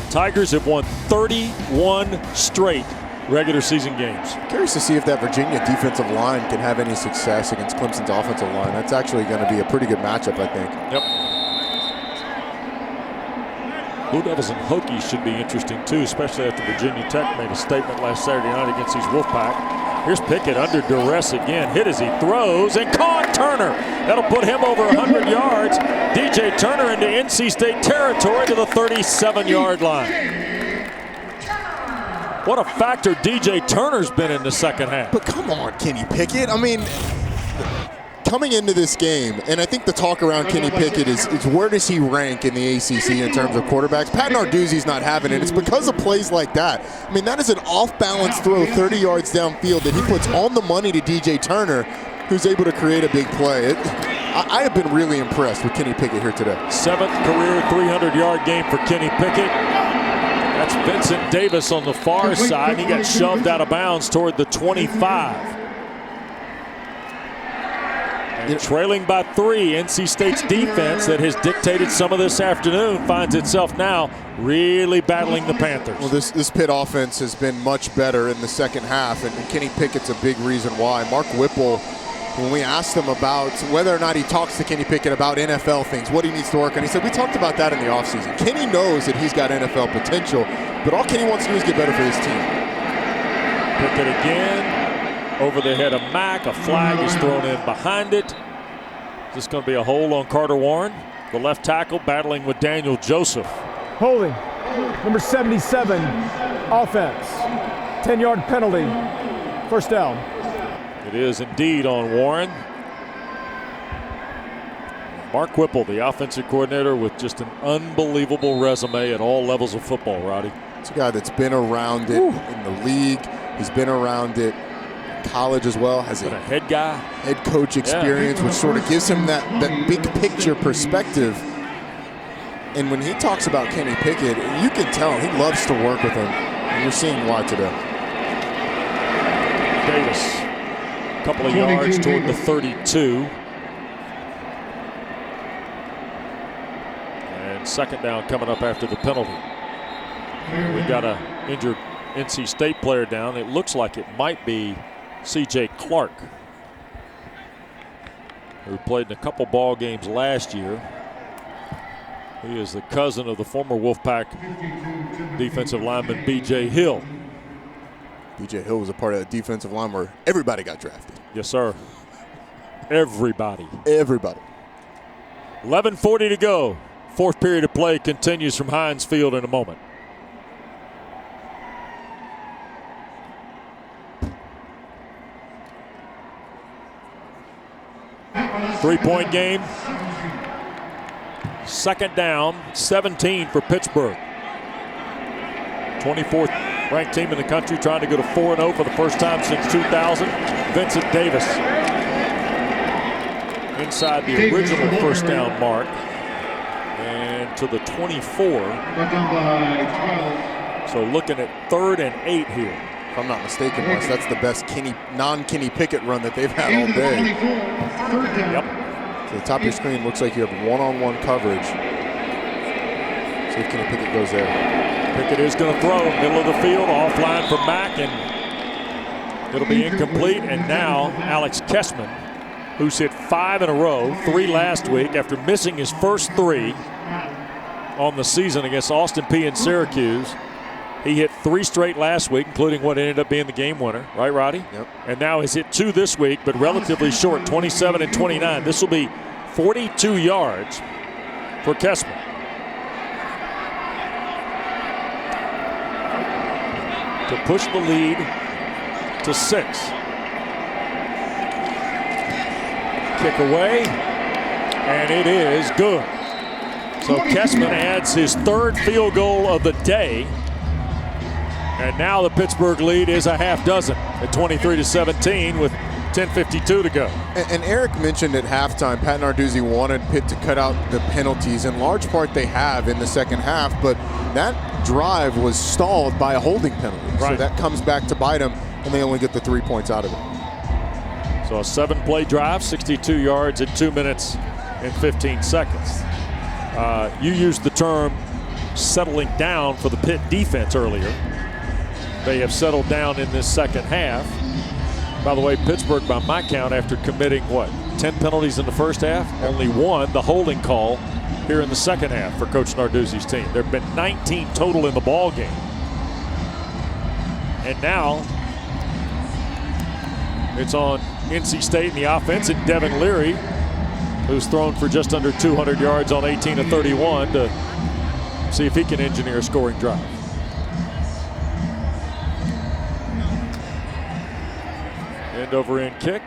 Tigers have won 31 straight regular season games. Curious to see if that Virginia defensive line can have any success against Clemson's offensive line. That's actually going to be a pretty good matchup, I think. Yep. Blue Devils and Hokies should be interesting too, especially after Virginia Tech made a statement last Saturday night against these Wolfpack. Here's Pickett under duress again, hit as he throws, and caught Turner. That'll put him over 100 yards. DJ Turner into NC State territory to the 37-yard line. What a factor DJ Turner's been in the second half. But come on, Kenny Pickett. I mean, coming into this game, and I think the talk around Kenny Pickett is where does he rank in the ACC in terms of quarterbacks? Pat Narduzzi's not having it. It's because of plays like that. I mean, that is an off-balance throw 30 yards downfield that he puts on the money to DJ Turner, who's able to create a big play. I have been really impressed with Kenny Pickett here today. 7th career 300-yard game for Kenny Pickett. That's Vincent Davis on the far side. He got shoved out of bounds toward the 25. And trailing by 3, NC State's defense that has dictated some of this afternoon finds itself now really battling the Panthers. Well, this Pitt offense has been much better in the second half, and Kenny Pickett's a big reason why. Mark Whipple, when we asked him about whether or not he talks to Kenny Pickett about NFL things, what he needs to work on, he said, we talked about that in the offseason. Kenny knows that he's got NFL potential, but all Kenny wants to do is get better for his team. Pickett again. Over the head of Mack, a flag is thrown in behind it. This is going to be a hold on Carter Warren, the left tackle, battling with Daniel Joseph. Holding, number 77, offense, 10-yard penalty, first down. It is indeed on Warren. Mark Whipple, the offensive coordinator, with just an unbelievable resume at all levels of football, Roddy. It's a guy that's been around it in the league. He's been around it college as well, has a head coach experience, which sort of gives him that big picture perspective. And when he talks about Kenny Pickett, you can tell he loves to work with him. And you're seeing why today. Davis, a couple of yards toward the 32. And second down coming up after the penalty. We've got an injured NC State player down. It looks like it might be C.J. Clark, who played in a couple ball games last year. He is the cousin of the former Wolfpack defensive lineman B.J. Hill. B.J. Hill was a part of that defensive line where everybody got drafted. Yes, sir. Everybody. 11:40 to go. Fourth period of play continues from Heinz Field in a moment. Three-point game. Second down, 17 for Pittsburgh. 24th ranked team in the country, trying to go to 4-0 for the first time since 2000. Vincent Davis inside the original first down mark and to the 24. So looking at 3rd and 8 here. If I'm not mistaken, Wes, that's the best non-Kenny Pickett run that they've had all day. Yep. So the top of your screen looks like you have one-on-one coverage. See if Kenny Pickett goes there. Pickett is going to throw, middle of the field, offline for Mack, and it'll be incomplete. And now Alex Kessman, who's hit 5 in a row, 3 last week after missing his first 3 on the season against Austin Peay and Syracuse. He hit 3 straight last week, including what ended up being the game winner. Right, Roddy? Yep. And now he's hit 2 this week, but relatively short, 27 and 29. This will be 42 yards for Kessman. To push the lead to 6. Kick away, and it is good. So Kessman adds his 3rd field goal of the day. And now the Pittsburgh lead is a half dozen at 23-17 with 10:52 to go. And Eric mentioned at halftime, Pat Narduzzi wanted Pitt to cut out the penalties. In large part, they have in the second half, but that drive was stalled by a holding penalty. Right. So that comes back to bite them, and they only get the 3 points out of it. So a 7-play drive, 62 yards in 2 minutes and 15 seconds. You used the term settling down for the Pitt defense earlier. They have settled down in this second half. By the way, Pittsburgh, by my count, after committing, 10 penalties in the first half, only one, the holding call, here in the second half for Coach Narduzzi's team. There have been 19 total in the ball game. And now it's on NC State in the offense, and Devin Leary, who's thrown for just under 200 yards on 18 of 31, to see if he can engineer a scoring drive. End over end kick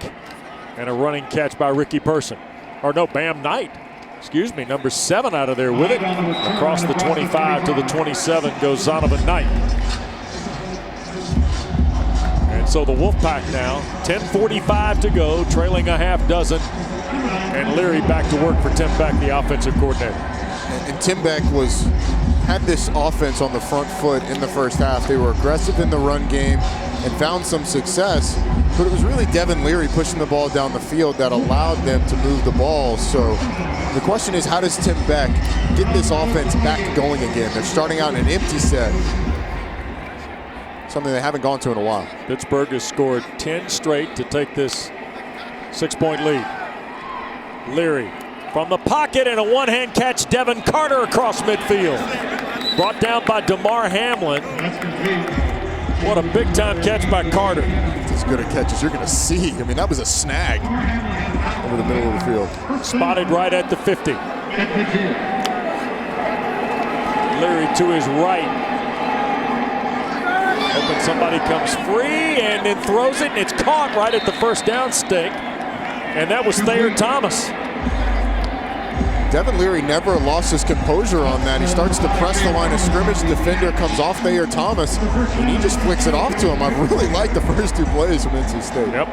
and a running catch by Ricky Person. Or no, Bam Knight. Excuse me, number 7 out of there with it. Across the 25 to the 27 goes Zonovan Knight. And so the Wolfpack now, 10:45 to go, trailing a half dozen. And Leary back to work for Tim Beck, the offensive coordinator. And Tim Beck had this offense on the front foot in the first half. They were aggressive in the run game and found some success, but it was really Devin Leary pushing the ball down the field that allowed them to move the ball. So the question is, how does Tim Beck get this offense back going again? They're starting out in an empty set, something they haven't gone to in a while. Pittsburgh has scored 10 straight to take this 6-point lead. Leary from the pocket and a one-hand catch. Devin Carter across midfield. Brought down by DeMar Hamlin. What a big-time catch by Carter. It's as good a catch as you're going to see. I mean, that was a snag over the middle of the field. Spotted right at the 50. Leary to his right. Hoping somebody comes free and then throws it, and it's caught right at the first down stick. And that was Thayer Thomas. Devin Leary never lost his composure on that. He starts to press the line of scrimmage. The defender comes off Thayer Thomas, and he just flicks it off to him. I really like the first 2 plays from NC State. Yep.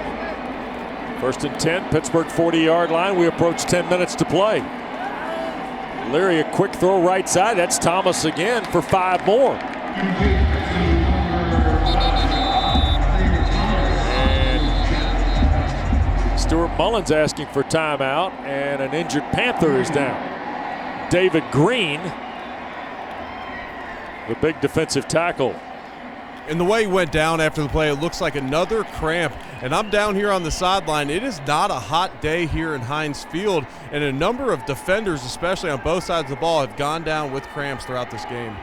1st and 10, Pittsburgh 40-yard line. We approach 10 minutes to play. Leary, a quick throw right side. That's Thomas again for 5 more. Stuart Mullins asking for timeout, and an injured Panther is down. David Green, the big defensive tackle. And the way he went down after the play, it looks like another cramp. And I'm down here on the sideline. It is not a hot day here in Heinz Field, and a number of defenders, especially on both sides of the ball, have gone down with cramps throughout this game.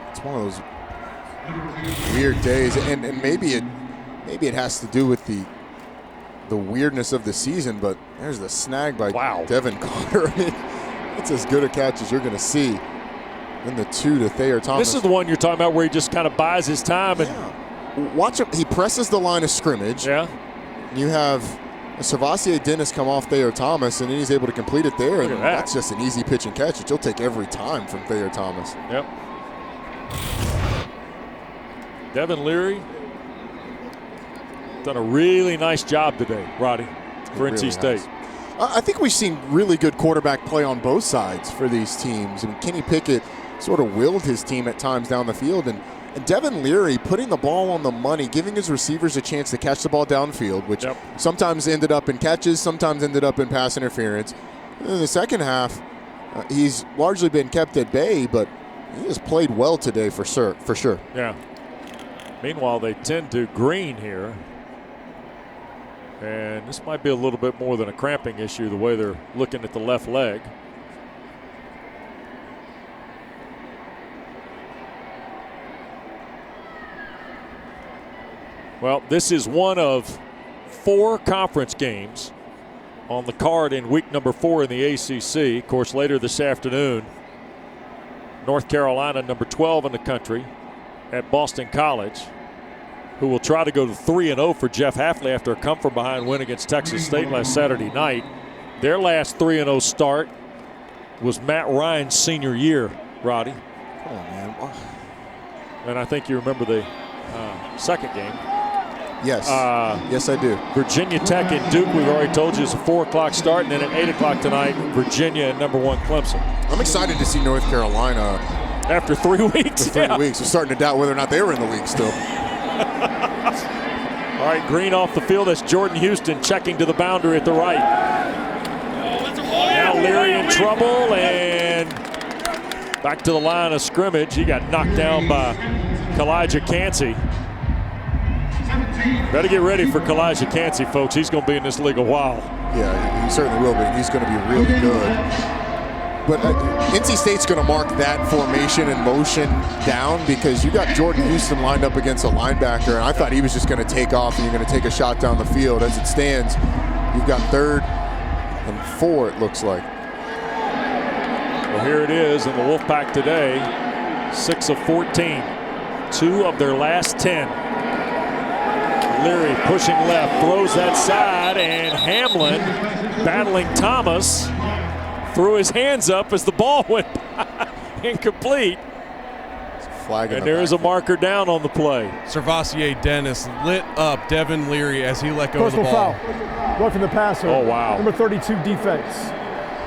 It's one of those weird days, and maybe it has to do with the weirdness of the season, but there's the snag by Devin Carter. I mean, it's as good a catch as you're going to see. Then the 2 to Thayer Thomas. This is the one you're talking about where he just kind of buys his time. And watch him. He presses the line of scrimmage. Yeah. You have Savasier Dennis come off Thayer Thomas, and then he's able to complete it there. And that's just an easy pitch and catch that you'll take every time from Thayer Thomas. Yep. Devin Leary done a really nice job today, Roddy, for NC State. I think we've seen really good quarterback play on both sides for these teams. I mean, Kenny Pickett sort of willed his team at times down the field, and Devin Leary putting the ball on the money, giving his receivers a chance to catch the ball downfield, which sometimes ended up in catches, sometimes ended up in pass interference. And in the second half, he's largely been kept at bay, but he has played well today for sure. Yeah. Meanwhile, they tend to Green here. And this might be a little bit more than a cramping issue, the way they're looking at the left leg. Well, this is one of 4 conference games on the card in week number 4 in the ACC. Of course, later this afternoon, North Carolina, number 12 in the country, at Boston College, who will try to go to 3-0 for Jeff Hafley after a come-from-behind win against Texas State last Saturday night. Their last 3-0 start was Matt Ryan's senior year, Roddy. Come on, man. And I think you remember the second game. Yes. Yes, I do. Virginia Tech and Duke, we've already told you, is a 4 o'clock start. And then at 8 o'clock tonight, Virginia and number 1 Clemson. I'm excited to see North Carolina. After 3 weeks? After 3 weeks. We're starting to doubt whether or not they were in the league still. All right, Green off the field. That's Jordan Houston checking to the boundary at the right. Now Leary in trouble, and back to the line of scrimmage. He got knocked down by Kalijah Cansey. Better get ready for Kalijah Cansey, folks. He's going to be in this league a while. Yeah, he certainly will be. He's going to be really good. But NC State's going to mark that formation and motion down because you got Jordan Houston lined up against a linebacker, and I thought he was just going to take off and you're going to take a shot down the field. As it stands, you've got 3rd and 4, it looks like. Well, here it is in the Wolfpack today, 6 of 14, 2 of their last 10. Leary pushing left, throws that side, and Hamlin battling Thomas. Threw his hands up as the ball went by. Incomplete. Flag and there is a marker down on the play. Servassier Dennis lit up Devin Leary as he let go of the ball. Personal foul. Roughing the passer. Oh, wow. Number 32 defense.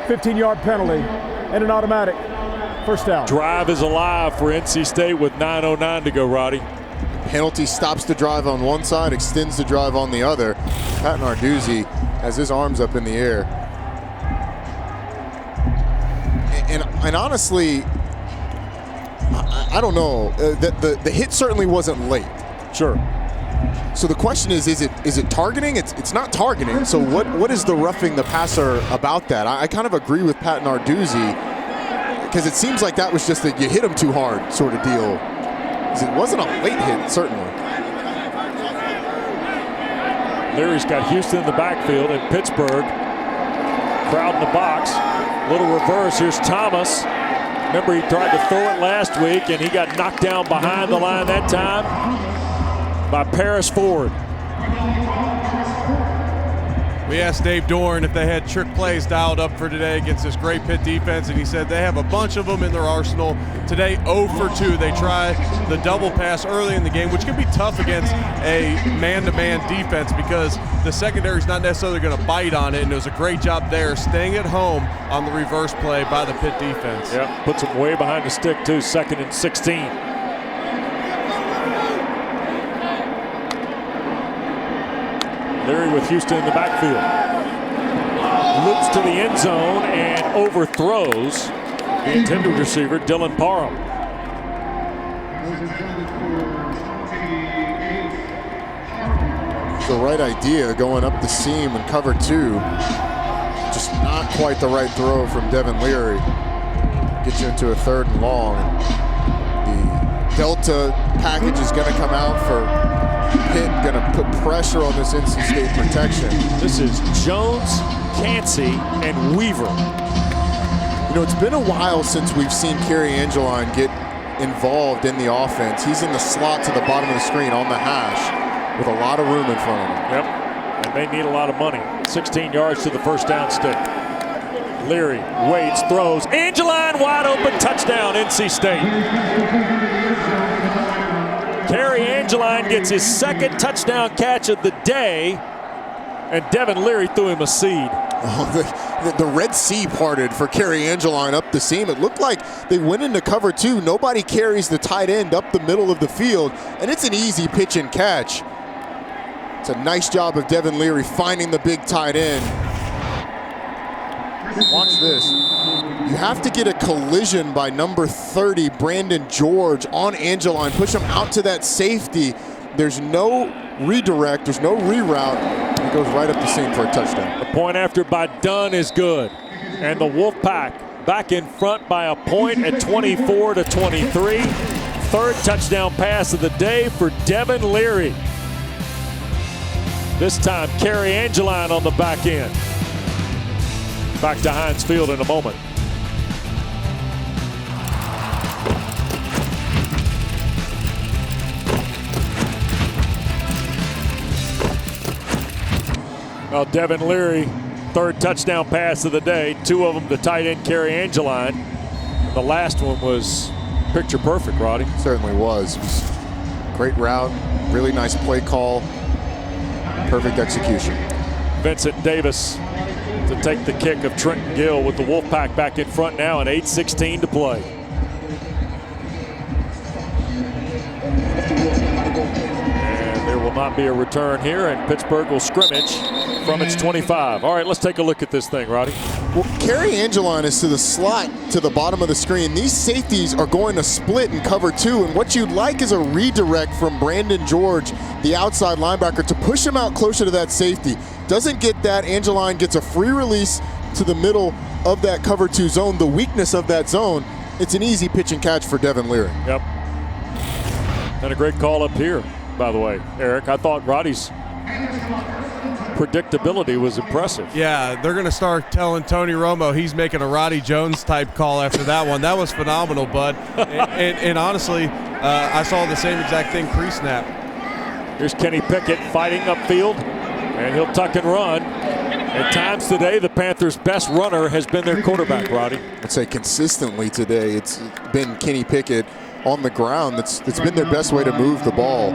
15-yard penalty and an automatic. First down. Drive is alive for NC State with 9:09 to go, Roddy. Penalty stops the drive on one side, extends the drive on the other. Pat Narduzzi has his arms up in the air. And honestly, I don't know. The hit certainly wasn't late. Sure. So the question is it targeting? It's not targeting. So what is the roughing the passer about that? I kind of agree with Pat Narduzzi because it seems like that was just that you hit him too hard sort of deal. It wasn't a late hit, certainly. Leary's got Houston in the backfield in Pittsburgh. Crowd in the box. Little reverse. Here's Thomas. Remember, he tried to throw it last week, and he got knocked down behind the line that time by Paris Ford. We asked Dave Dorn if they had trick plays dialed up for today against this great Pitt defense, and he said they have a bunch of them in their arsenal. Today, 0 for 2. They tried the double pass early in the game, which can be tough against a man-to-man defense because the secondary's not necessarily going to bite on it, and it was a great job there staying at home on the reverse play by the Pitt defense. Yep, puts them way behind the stick, too. 2nd and 16. Leary with Houston in the backfield. Loops to the end zone and overthrows the intended receiver, Dylan Parham. The right idea going up the seam and cover 2. Just not quite the right throw from Devin Leary. Get you into a 3rd and long. The Delta package is going to come out for Pitt, going to put pressure on this NC State protection. This is Jones, Cansey, and Weaver. You know, it's been a while since we've seen Kerry Angeline get involved in the offense. He's in the slot to the bottom of the screen on the hash with a lot of room in front of him. Yep, and they need a lot of money. 16 yards to the first down stick. Leary waits, throws. Angeline wide open, touchdown, NC State. Kerry Angeline gets his 2nd touchdown catch of the day, and Devin Leary threw him a seed. Oh, the Red Sea parted for Kerry Angeline up the seam. It looked like they went into cover 2. Nobody carries the tight end up the middle of the field, and it's an easy pitch and catch. It's a nice job of Devin Leary finding the big tight end. Watch this. You have to get a collision by number 30, Brandon George, on Angeline. Push him out to that safety. There's no redirect. There's no reroute. He goes right up the seam for a touchdown. The point after by Dunn is good. And the Wolfpack back in front by a point at 24-23. 3rd touchdown pass of the day for Devin Leary. This time, Kerry Angeline on the back end. Back to Heinz Field in a moment. Well, Devin Leary, 3rd touchdown pass of the day. 2 of them to tight end Kerry Angeline. The last one was picture perfect, Roddy. Certainly was. It was great route, really nice play call, perfect execution. Vincent Davis to take the kick of Trenton Gill with the Wolfpack back in front now and 8:16 to play. And there will not be a return here, and Pittsburgh will scrimmage from its 25. All right, let's take a look at this thing, Roddy. Well, Kerry Angeline is to the slot to the bottom of the screen. These safeties are going to split and cover two, and what you'd like is a redirect from Brandon George, the outside linebacker, to push him out closer to that safety. Doesn't get that. Angeline gets a free release to the middle of that cover two zone, the weakness of that zone. It's an easy pitch and catch for Devin Leary. Yep. And a great call up here, by the way, Eric. I thought Roddy's predictability was impressive. Yeah, they're going to start telling Tony Romo he's making a Roddy Jones type call after that one. That was phenomenal, bud. and honestly, I saw the same exact thing pre-snap. Here's Kenny Pickett fighting upfield, and he'll tuck and run. At times today, the Panthers' best runner has been their quarterback, Roddy. I'd say consistently today, it's been Kenny Pickett on the ground. That's been their best way to move the ball.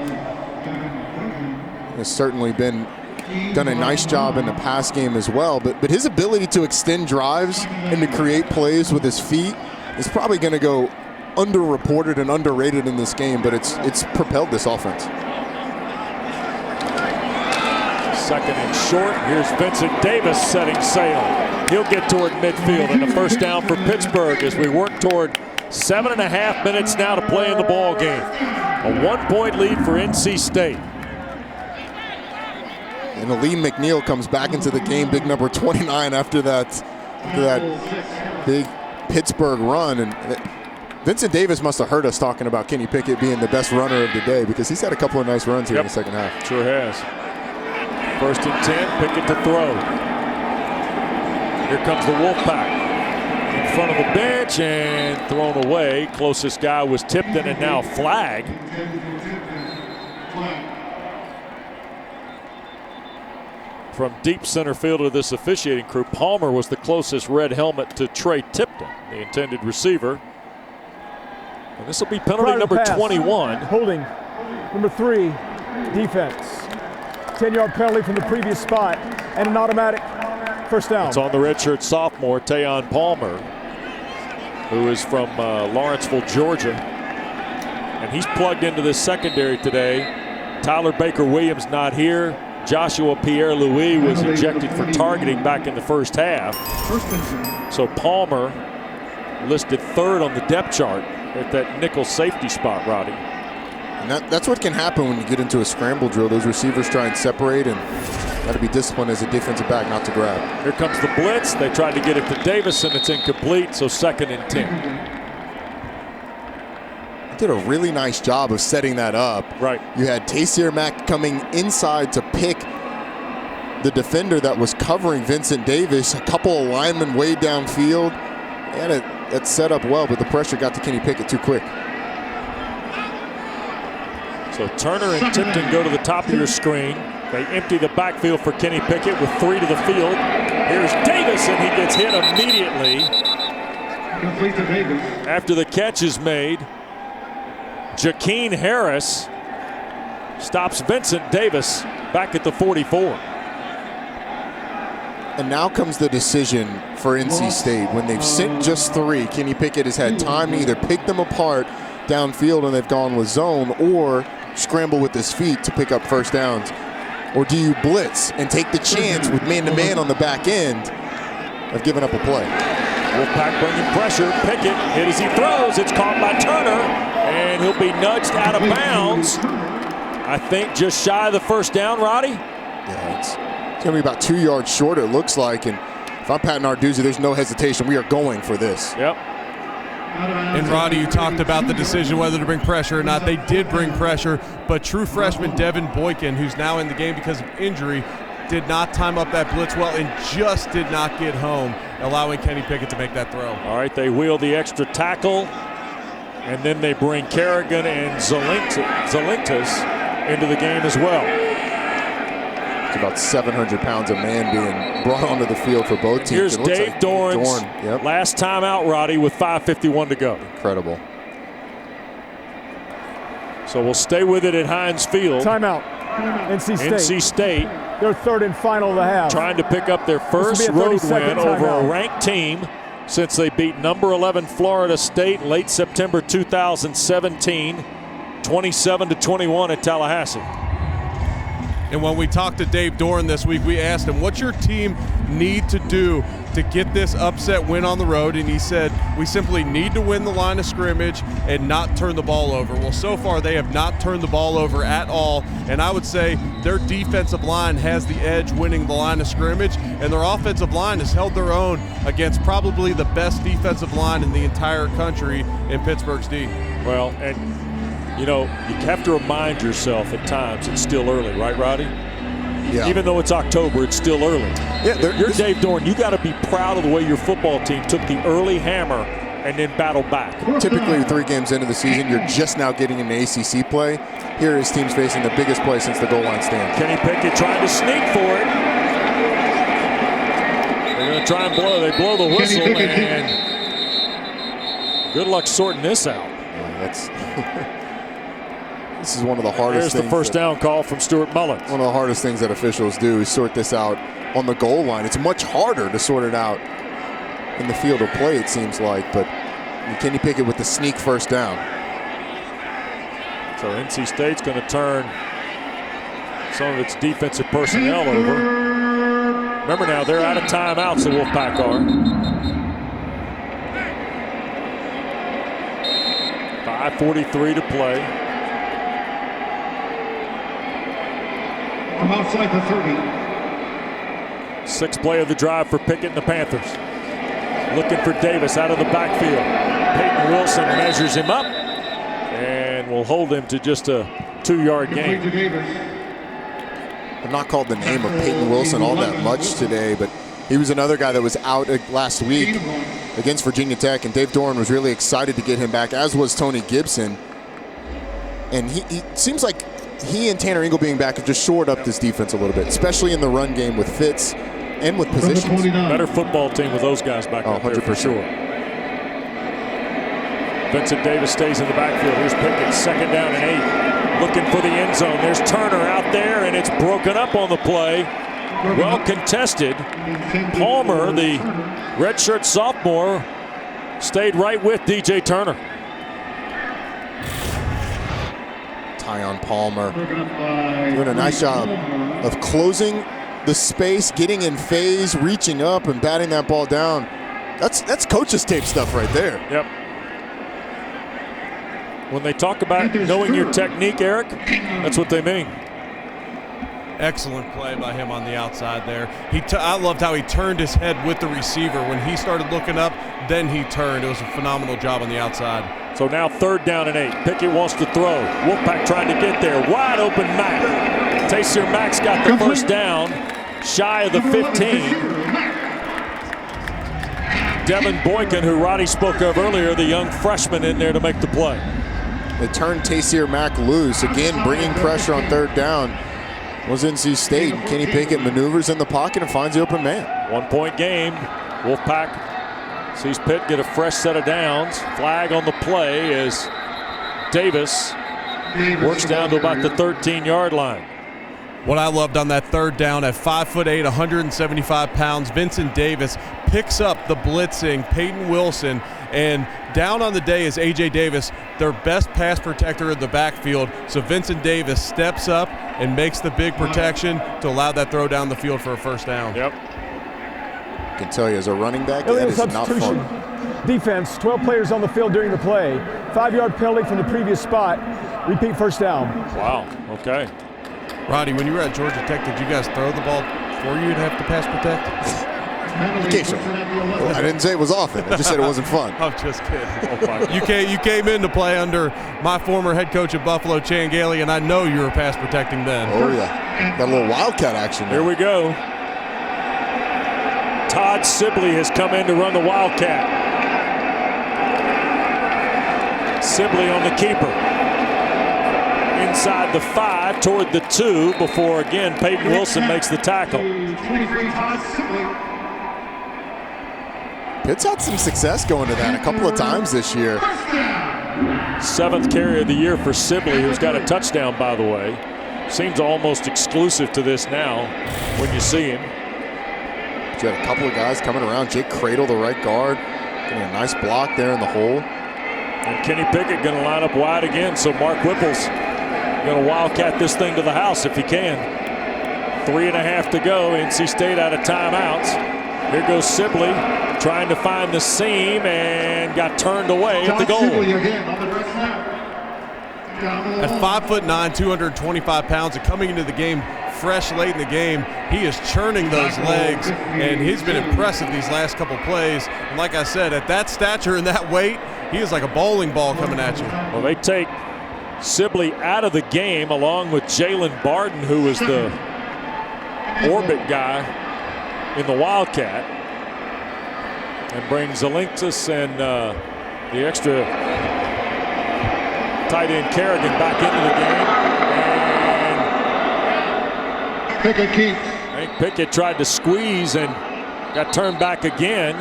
It's certainly done a nice job in the pass game as well, but his ability to extend drives and to create plays with his feet is probably going to go underreported and underrated in this game, but it's propelled this offense. Second and short. Here's Vincent Davis setting sail. He'll get toward midfield, and a first down for Pittsburgh as we work toward 7.5 minutes now to play in the ball game. A 1-point lead for NC State. And Aleem McNeil comes back into the game, big number 29 after that big Pittsburgh run. And Vincent Davis must have heard us talking about Kenny Pickett being the best runner of the day, because he's had a couple of nice runs here in the second half. Sure has. First and 10, Pickett to throw. Here comes the Wolfpack. In front of the bench and thrown away. Closest guy was Tipton, and now flag. From deep center field of this officiating crew, Palmer was the closest red helmet to Trey Tipton, the intended receiver. And this will be penalty number 21. Holding number 3, defense. 10-yard penalty from the previous spot and an automatic first down. It's on the redshirt sophomore, Tayon Palmer, who is from Lawrenceville, Georgia. And he's plugged into this secondary today. Tyler Baker-Williams not here. Joshua Pierre-Louis was ejected for targeting back in the first half. So Palmer listed third on the depth chart at that nickel safety spot, Roddy. And that's what can happen when you get into a scramble drill. Those receivers try and separate, and got to be disciplined as a defensive back not to grab. Here comes the blitz. They tried to get it to Davis, and it's incomplete, so second and 10. Did a really nice job of setting that up. Right. You had Taysir Mack coming inside to pick the defender that was covering Vincent Davis. A couple of linemen way downfield. And it set up well, but the pressure got to Kenny Pickett too quick. So Turner and Tipton go to the top of your screen. They empty the backfield for Kenny Pickett with 3 to the field. Here's Davis, and he gets hit immediately after the catch is made. Jakeen Harris stops Vincent Davis back at the 44. And now comes the decision for NC State. When they've sent just 3, Kenny Pickett has had time to either pick them apart downfield and they've gone with zone, or scramble with his feet to pick up first downs. Or do you blitz and take the chance with man-to-man on the back end of giving up a play? Wolfpack bringing pressure. Pickett hit as he throws. It's caught by Turner, and he'll be nudged out of bounds. I think just shy of the first down, Roddy. Yeah, it's going to be about 2 yards short, it looks like. And if I'm Pat Narduzzi, there's no hesitation. We are going for this. Yep. And Roddy, you talked about the decision whether to bring pressure or not. They did bring pressure, but true freshman Devin Boykin, who's now in the game because of injury, did not time up that blitz well and just did not get home, allowing Kenny Pickett to make that throw. All right, they wheel the extra tackle, and then they bring Kerrigan and Zalintas into the game as well. It's about 700 pounds of man being brought onto the field for both teams. Here's Dave Dorn. Yep. Last time out, Roddy, with 5:51 to go. Incredible. So we'll stay with it at Heinz Field. Timeout. NC State. NC State. Their third and final of the half. Trying to pick up their first road win over a ranked team since they beat number 11 Florida State late September 2017, 27-21 at Tallahassee. And when we talked to Dave Doran this week, we asked him, what's your team need to do to get this upset win on the road? And he said, we simply need to win the line of scrimmage and not turn the ball over. Well, so far they have not turned the ball over at all. And I would say their defensive line has the edge winning the line of scrimmage, and their offensive line has held their own against probably the best defensive line in the entire country in Pittsburgh's D. Well, and you know, you have to remind yourself at times it's still early, right, Roddy? Yeah. Even though it's October, it's still early. Yeah, you're Dave Doran. You got to be proud of the way your football team took the early hammer and then battled back. Typically 3 games into the season, you're just now getting into ACC play. Here his team's facing the biggest play since the goal line stand. Kenny Pickett trying to sneak for it. They're going to try and blow. They blow the whistle, and good luck sorting this out. This is one of the hardest things. There's the first down call from Stuart Mullins. One of the hardest things that officials do is sort this out on the goal line. It's much harder to sort it out in the field of play, it seems like, but Kenny Pickett with the sneak first down. So NC State's going to turn some of its defensive personnel over. Remember now, they're out of timeouts, the Wolfpack are. 5:43 to play. From outside the 30. Sixth play of the drive for Pickett and the Panthers. Looking for Davis out of the backfield. Peyton Wilson measures him up and will hold him to just a 2-yard gain. I've not called the name of Peyton Wilson all that much today, but he was another guy that was out last week against Virginia Tech, and Dave Doran was really excited to get him back, as was Tony Gibson. And he seems like he and Tanner Ingle being back have just shored up this defense a little bit, especially in the run game with fits and with positions. Better football team with those guys back up there for sure. Vincent Davis stays in the backfield. Here's Pickett, second down and 8. Looking for the end zone. There's Turner out there, and it's broken up on the play. Well contested. Palmer, the redshirt sophomore, stayed right with DJ Turner. Tyon Palmer doing a nice job of closing the space, getting in phase, reaching up and batting that ball down. That's coach's tape stuff right there. Yep. When they talk about knowing your technique, Eric, that's what they mean. Excellent play by him on the outside there. I loved how he turned his head with the receiver. When he started looking up, then he turned. It was a phenomenal job on the outside. So now third down and 8. Pickett wants to throw. Wolfpack trying to get there. Wide open Mack. Taysir Mack's got the first down, shy of the 15. Devin Boykin, who Roddy spoke of earlier, the young freshman in there to make the play. They turned Taysir Mack loose. Again, bringing pressure on third down was NC State. Kenny Pickett maneuvers in the pocket and finds the open man. 1-point game. Wolfpack sees Pitt get a fresh set of downs. Flag on the play as Davis works down to about the 13-yard line. What I loved on that third down, at 5'8", 175 pounds, Vincent Davis picks up the blitzing Peyton Wilson, and down on the day is A.J. Davis, their best pass protector in the backfield. So Vincent Davis steps up and makes the big protection to allow that throw down the field for a first down. Yep. I can tell you, as a running back, that is not fun. Defense, 12 players on the field during the play. 5-yard penalty from the previous spot. Repeat first down. Wow, okay. Roddy, when you were at Georgia Tech, did you guys throw the ball for you to have to pass protect? Occasionally. I didn't say it was often. I just said it wasn't fun. I'm just kidding. You came in to play under my former head coach at Buffalo, Chan Gailey, and I know you were pass protecting then. Oh, yeah. Got a little wildcat action there. Here we go. Todd Sibley has come in to run the Wildcat. Sibley on the keeper. Inside the 5 toward the 2 before, again, Peyton Wilson makes the tackle. Pitt's had some success going to that a couple of times this year. 7th carry of the year for Sibley, who's got a touchdown, by the way. Seems almost exclusive to this now when you see him. You had a couple of guys coming around. Jake Cradle, the right guard, getting a nice block there in the hole. And Kenny Pickett going to line up wide again, so Mark Whipple's going to wildcat this thing to the house if he can. 3.5 to go. NC State out of timeouts. Here goes Sibley trying to find the seam and got turned away at the goal. At 5'9", 225 pounds, and coming into the game fresh late in the game, he is churning those legs, and he's been impressive these last couple plays. And like I said, at that stature and that weight, he is like a bowling ball coming at you. Well, they take Sibley out of the game along with Jalen Barden, who was the orbit guy in the Wildcat, and bring Zalinkis and the extra tight end Kerrigan back into the game. Pickett keeps. I think Pickett tried to squeeze and got turned back again.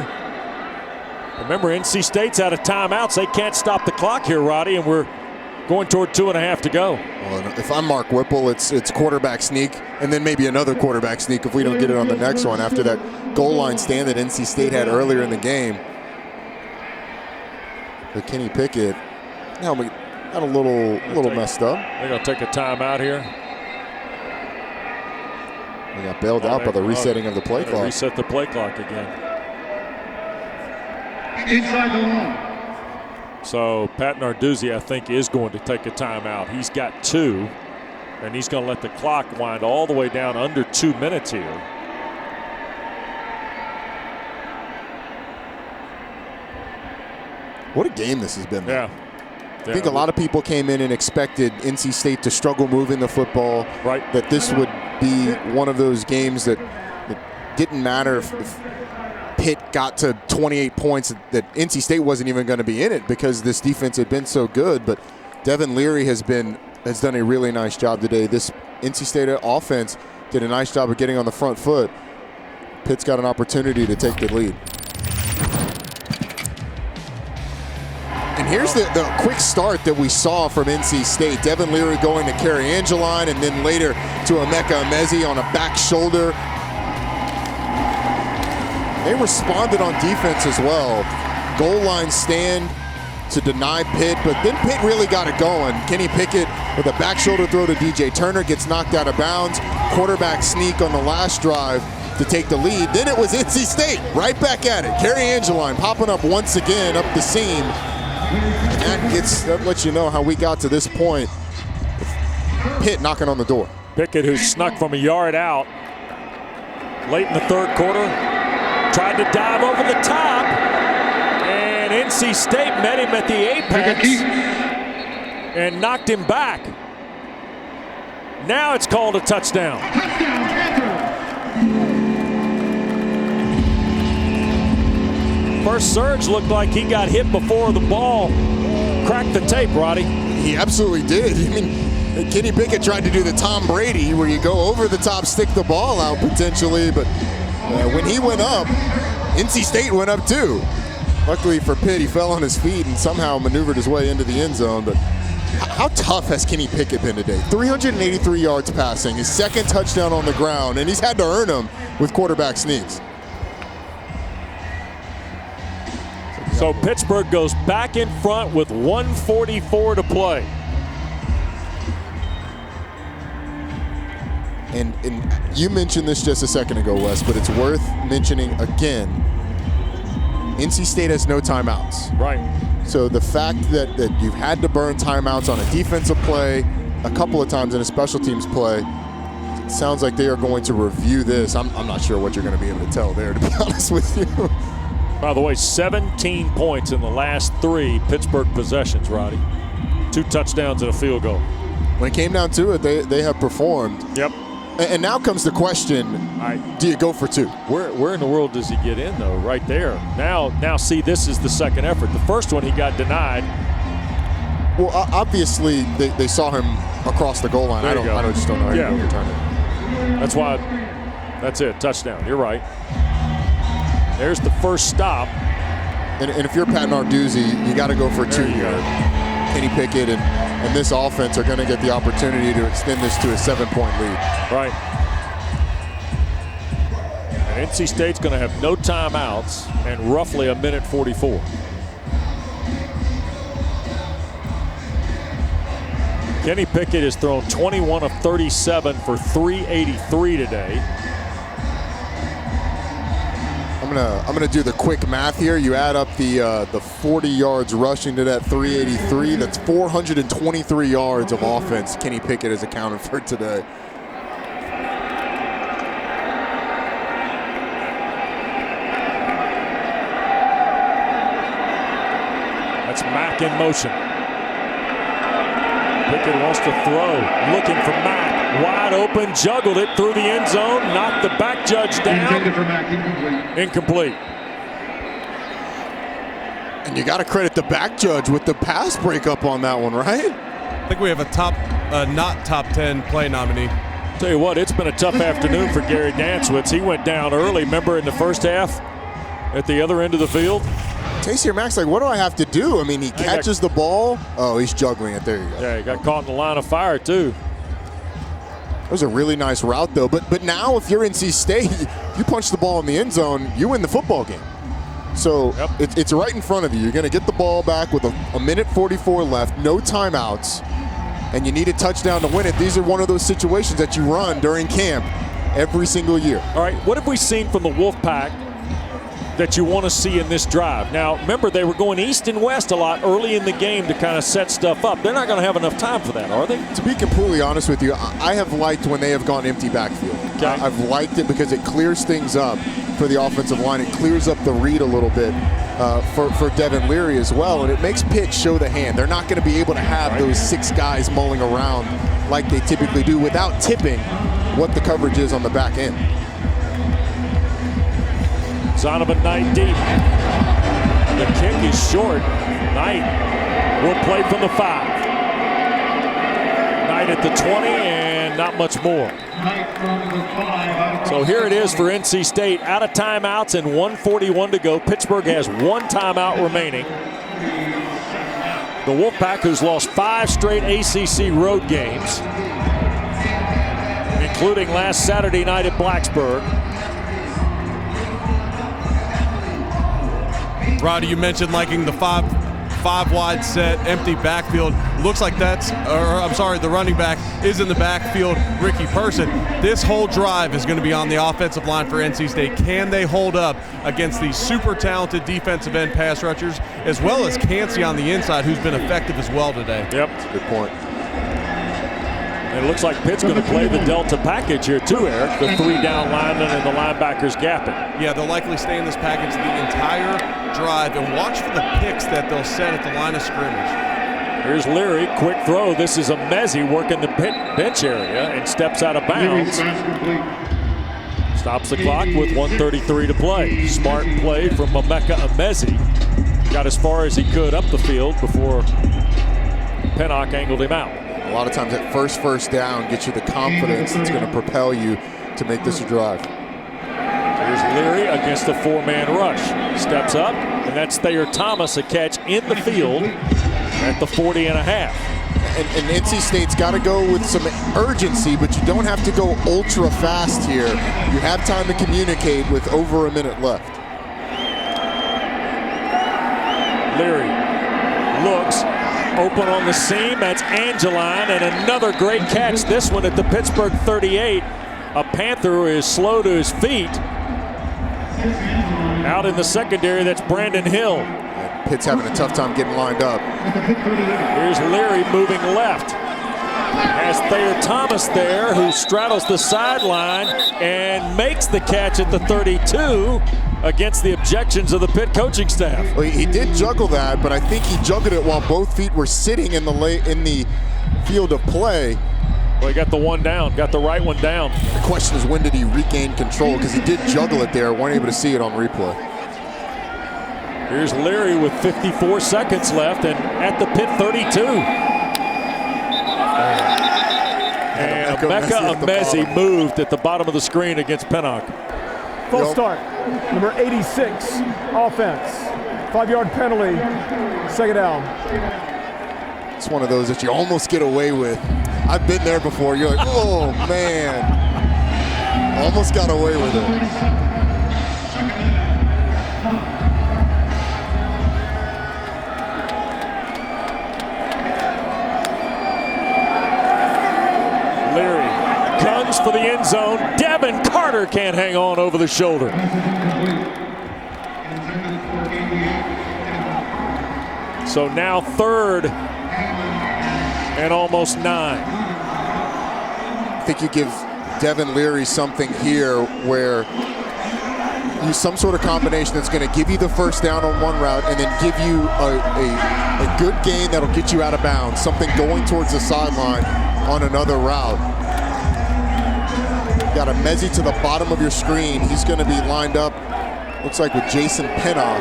Remember, NC State's out of timeouts. They can't stop the clock here, Roddy, and we're going toward 2.5 to go. Well, if I'm Mark Whipple, it's quarterback sneak, and then maybe another quarterback sneak if we don't get it on the next one after that goal line stand that NC State had earlier in the game. But Kenny Pickett, now we got a little messed up. They're going to take a timeout here. We got bailed out by the resetting of the play clock. Reset the play clock again. Inside the 1. So Pat Narduzzi, I think, is going to take a timeout. He's got 2, and he's going to let the clock wind all the way down under 2 minutes here. What a game this has been. Yeah. I think a lot of people came in and expected NC State to struggle moving the football. Right. That this would be one of those games that didn't matter if Pitt got to 28 points, that NC State wasn't even going to be in it because this defense had been so good. But Devin Leary has done a really nice job today. This NC State offense did a nice job of getting on the front foot. Pitt's got an opportunity to take the lead. And here's the quick start that we saw from NC State. Devin Leary going to Carrie Angeline, and then later to Emeka Emezi on a back shoulder. They responded on defense as well. Goal line stand to deny Pitt, but then Pitt really got it going. Kenny Pickett with a back shoulder throw to DJ Turner gets knocked out of bounds. Quarterback sneak on the last drive to take the lead. Then it was NC State right back at it. Carrie Angeline popping up once again up the seam. And that lets you know how we got to this point. Pitt knocking on the door. Pickett, who snuck from a yard out late in the third quarter, tried to dive over the top, and NC State met him at the apex and knocked him back. Now it's called a touchdown. First surge looked like he got hit before the ball cracked the tape, Roddy. He absolutely did. I mean, Kenny Pickett tried to do the Tom Brady where you go over the top, stick the ball out potentially, but when he went up, NC State went up too. Luckily for Pitt, he fell on his feet and somehow maneuvered his way into the end zone. But how tough has Kenny Pickett been today? 383 yards passing, his second touchdown on the ground, and he's had to earn them with quarterback sneaks. So Pittsburgh goes back in front with 1:44 to play. And you mentioned this just a second ago, Wes, but it's worth mentioning again. NC State has no timeouts. Right. So the fact that you've had to burn timeouts on a defensive play a couple of times in a special teams play, it sounds like they are going to review this. I'm not sure what you're going to be able to tell there, to be honest with you. By the way, 17 points in the last 3 Pittsburgh possessions, Roddy. 2 touchdowns and a field goal. When it came down to it, they have performed. Yep. And now comes the question, do you go for 2? Where in the world does he get in, though? Right there. Now see, this is the second effort. The first one he got denied. Well, obviously, they saw him across the goal line. I just don't know how you return it. That's why, that's it, touchdown. You're right. There's the first stop. And if you're Pat Narduzzi, you got to go for 2 here. Kenny Pickett and this offense are going to get the opportunity to extend this to a 7-point lead. Right. And NC State's going to have no timeouts and roughly a minute 44. Kenny Pickett has thrown 21 of 37 for 383 today. I'm gonna do the quick math here. You add up the 40 yards rushing to that 383. That's 423 yards of offense Kenny Pickett has accounted for today. That's Mack in motion. Pickett wants to throw, looking for Mack. Wide open, juggled it through the end zone, knocked the back judge down. Incomplete. And you got to credit the back judge with the pass breakup on that one, right? I think we have a not top 10 play nominee. Tell you what, it's been a tough afternoon for Gary Dantzwitz. He went down early, remember, in the first half at the other end of the field. Taysier Mack's like, what do I have to do? I mean, he catches the ball. Oh, he's juggling it. There you go. Yeah, he got caught in the line of fire, too. That was a really nice route, though. But now, if you're NC State, you punch the ball in the end zone, you win the football game. So it's right in front of you. You're going to get the ball back with a minute 44 left, no timeouts, and you need a touchdown to win it. These are one of those situations that you run during camp every single year. All right, what have we seen from the Wolfpack that you want to see in this drive? Now, remember, they were going east and west a lot early in the game to kind of set stuff up. They're not going to have enough time for that, are they? To be completely honest with you, I have liked when they have gone empty backfield. Okay. I've liked it because it clears things up for the offensive line. It clears up the read a little bit for Devin Leary as well, and it makes Pitt show the hand. They're not going to be able to have those 6 guys mulling around like they typically do without tipping what the coverage is on the back end. Zonovan Knight deep. The kick is short. Knight will play from the 5. Knight at the 20 and not much more. So here it is for NC State. Out of timeouts and 1:41 to go. Pittsburgh has 1 timeout remaining. The Wolfpack, who's lost 5 straight ACC road games, including last Saturday night at Blacksburg. Roddy, you mentioned liking the five wide set, empty backfield. Looks like the running back is in the backfield, Ricky Person. This whole drive is going to be on the offensive line for NC State. Can they hold up against these super talented defensive end pass rushers, as well as Cansey on the inside, who's been effective as well today? Yep. That's a good point. And it looks like Pitt's going to play the Delta package here too, Eric. The 3 down linemen and the linebackers gapping. Yeah, they'll likely stay in this package the entire drive, and watch for the picks that they'll set at the line of scrimmage. Here's Leary, quick throw. This is a Mezzi working the bench area and steps out of bounds. Stops the clock with 1:33 to play. Smart play from Emeka Emezi. Got as far as he could up the field before Pennock angled him out. A lot of times that first down gets you the confidence that's going to propel you to make this a drive. Here's Leary against the 4-man rush. Steps up, and that's Thayer Thomas, a catch in the field at the 40.5. And NC State's got to go with some urgency, but you don't have to go ultra fast here. You have time to communicate with over a minute left. Leary looks open on the seam. That's Angeline, and another great catch. This one at the Pittsburgh 38. A Panther who is slow to his feet. Out in the secondary, that's Brandon Hill. And Pitt's having a tough time getting lined up. Here's Leary moving left. Has Thayer Thomas there, who straddles the sideline and makes the catch at the 32 against the objections of the Pitt coaching staff. Well, he did juggle that, but I think he juggled it while both feet were sitting in the field of play. Well, he got the one down, got the right one down. The question is, when did he regain control? Because he did juggle it there. Weren't able to see it on replay. Here's Leary with 54 seconds left and at the Pitt 32. And Emeka Emezi moved at the bottom of the screen against Pennock. False start. Number 86, offense. 5-yard penalty, second down. It's one of those that you almost get away with. I've been there before. You're like, oh, man. Almost got away with it. Leary guns for the end zone. Devin Carter can't hang on over the shoulder. So now 3rd and almost 9. I think you give Devin Leary something here where use some sort of combination that's going to give you the first down on one route and then give you a good gain that'll get you out of bounds, something going towards the sideline on another route. Got a Mezzi to the bottom of your screen. He's going to be lined up, looks like with Jason Pinnock.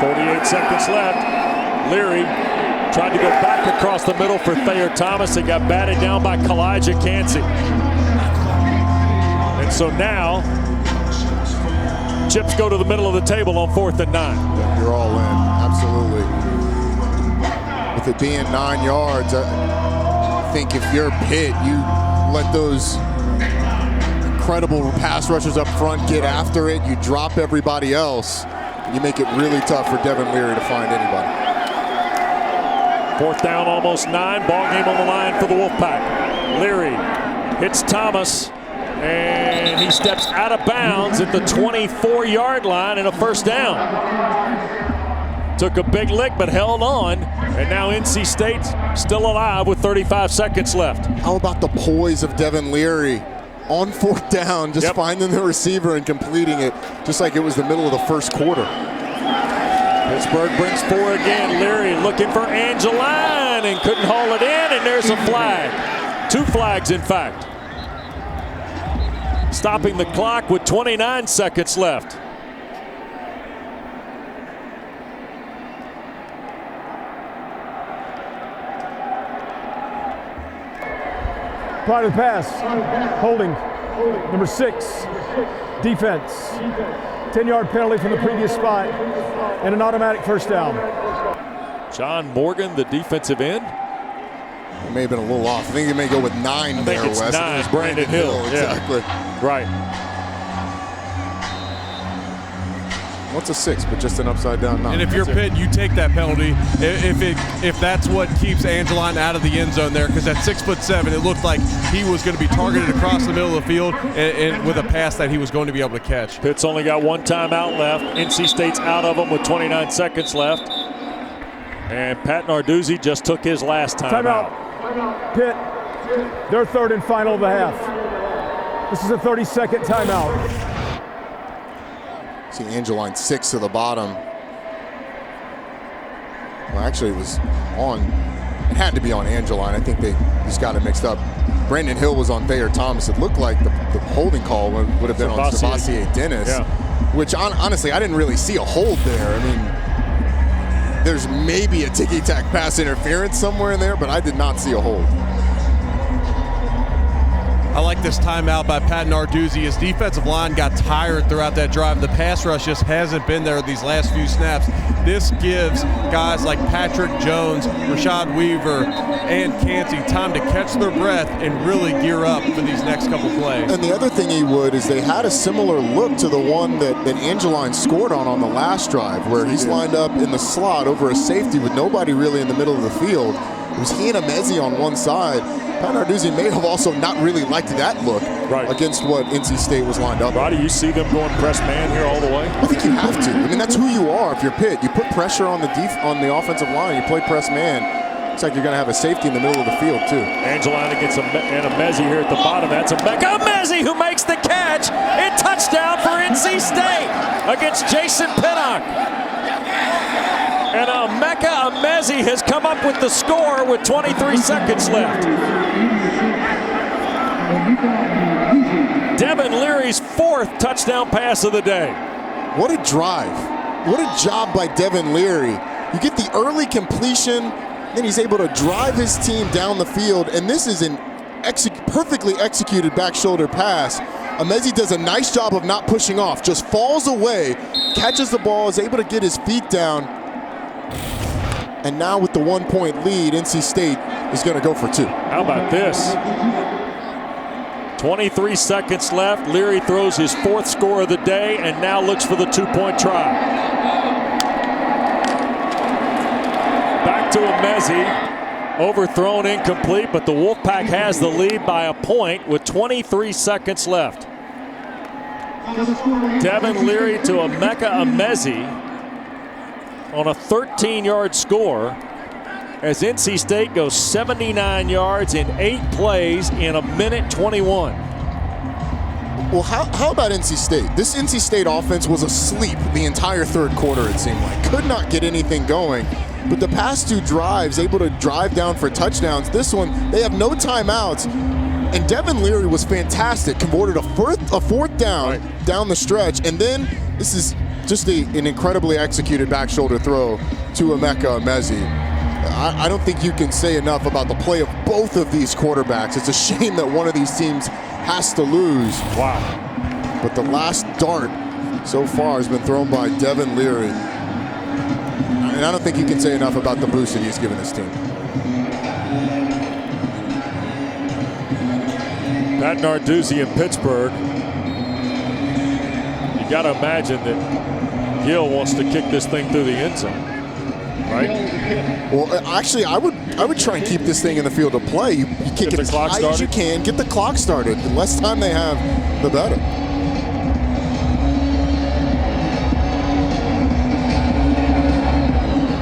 48 seconds left. Leary tried to go back across the middle for Thayer Thomas. It got batted down by Kalijah Cansey. And so now, chips go to the middle of the table on 4th and 9. You're all in, absolutely. With it being 9 yards, I think if you're Pitt, you let those incredible pass rushers up front get after it. You drop everybody else. You make it really tough for Devin Leary to find anybody. 4th down, almost 9. Ball game on the line for the Wolfpack. Leary hits Thomas, and he steps out of bounds at the 24-yard line and a first down. Took a big lick but held on, and now NC State still alive with 35 seconds left. How about the poise of Devin Leary on 4th down, just finding the receiver and completing it just like it was the middle of the first quarter. Pittsburgh brings 4 again. Leary looking for Angeline and couldn't haul it in, and there's a flag. 2 flags, in fact. Stopping the clock with 29 seconds left. Prior to the pass, holding, number 6, defense. 10-yard penalty from the previous spot, and an automatic first down. John Morgan, the defensive end. It may have been a little off. I think they may go with 9 there, Wes. Wes. 9, Brandon Hill. Exactly. Yeah. Right. What's a 6, but just an upside down 9? And if you're Pitt, you take that penalty if that's what keeps Angeline out of the end zone there, because at 6'7", it looked like he was going to be targeted across the middle of the field and with a pass that he was going to be able to catch. Pitt's only got 1 timeout left. NC State's out of them with 29 seconds left. And Pat Narduzzi just took his last timeout. Pitt, their 3rd and final of the half. This is a 30-second timeout. See Angeline 6 to the bottom. Well, actually, it was on. It had to be on Angeline. I think they just got it mixed up. Brandon Hill was on Thayer Thomas. It looked like the holding call would have been on Sebastian Dennis, which honestly, I didn't really see a hold there. I mean, there's maybe a ticky-tack pass interference somewhere in there, but I did not see a hold. I like this timeout by Pat Narduzzi. His defensive line got tired throughout that drive. The pass rush just hasn't been there these last few snaps. This gives guys like Patrick Jones, Rashad Weaver, and Cansey time to catch their breath and really gear up for these next couple plays. And the other thing is they had a similar look to the one that Angeline scored on the last drive, where he's lined up in the slot over a safety with nobody really in the middle of the field. It was he and Mezzi on one side. Pat Narduzzi may have also not really liked that look against what NC State was lined up. Roddy, you see them going press man here all the way? I think you have to. I mean, that's who you are if you're Pitt. You put pressure on the offensive line. You play press man. Looks like you're going to have a safety in the middle of the field, too. Angelina gets a Mezzi here at the bottom. That's a Mezzi who makes the catch. And touchdown for NC State against Jason Pinnock. And Emeka Emezi has come up with the score with 23 seconds left. Devin Leary's 4th touchdown pass of the day. What a drive. What a job by Devin Leary. You get the early completion, then he's able to drive his team down the field, and this is an perfectly executed back shoulder pass. Emezi does a nice job of not pushing off, just falls away, catches the ball, is able to get his feet down, And now with the 1-point lead, NC State is going to go for 2. How about this? 23 seconds left. Leary throws his 4th score of the day and now looks for the 2-point try. Back to Emezi. Overthrown, incomplete, but the Wolfpack has the lead by a point with 23 seconds left. Devin Leary to Emeka Emezi on a 13-yard score as NC State goes 79 yards in 8 plays in a minute 21. Well, how about NC State? This NC State offense was asleep the entire 3rd quarter, it seemed like. Could not get anything going. But the past 2 drives, able to drive down for touchdowns. This one, they have no timeouts. And Devin Leary was fantastic. Converted a 4th down down the stretch. And then this is just an incredibly executed back shoulder throw to Emeka Emezi. I don't think you can say enough about the play of both of these quarterbacks. It's a shame that one of these teams has to lose. Wow. But the last dart so far has been thrown by Devin Leary. And I don't think you can say enough about the boost that he's given his team. Pat Narduzzi in Pittsburgh. You got to imagine that Gill wants to kick this thing through the end zone, right? Well, actually, I would try and keep this thing in the field of play. You kick it as high as you can, get the clock started. The less time they have, the better.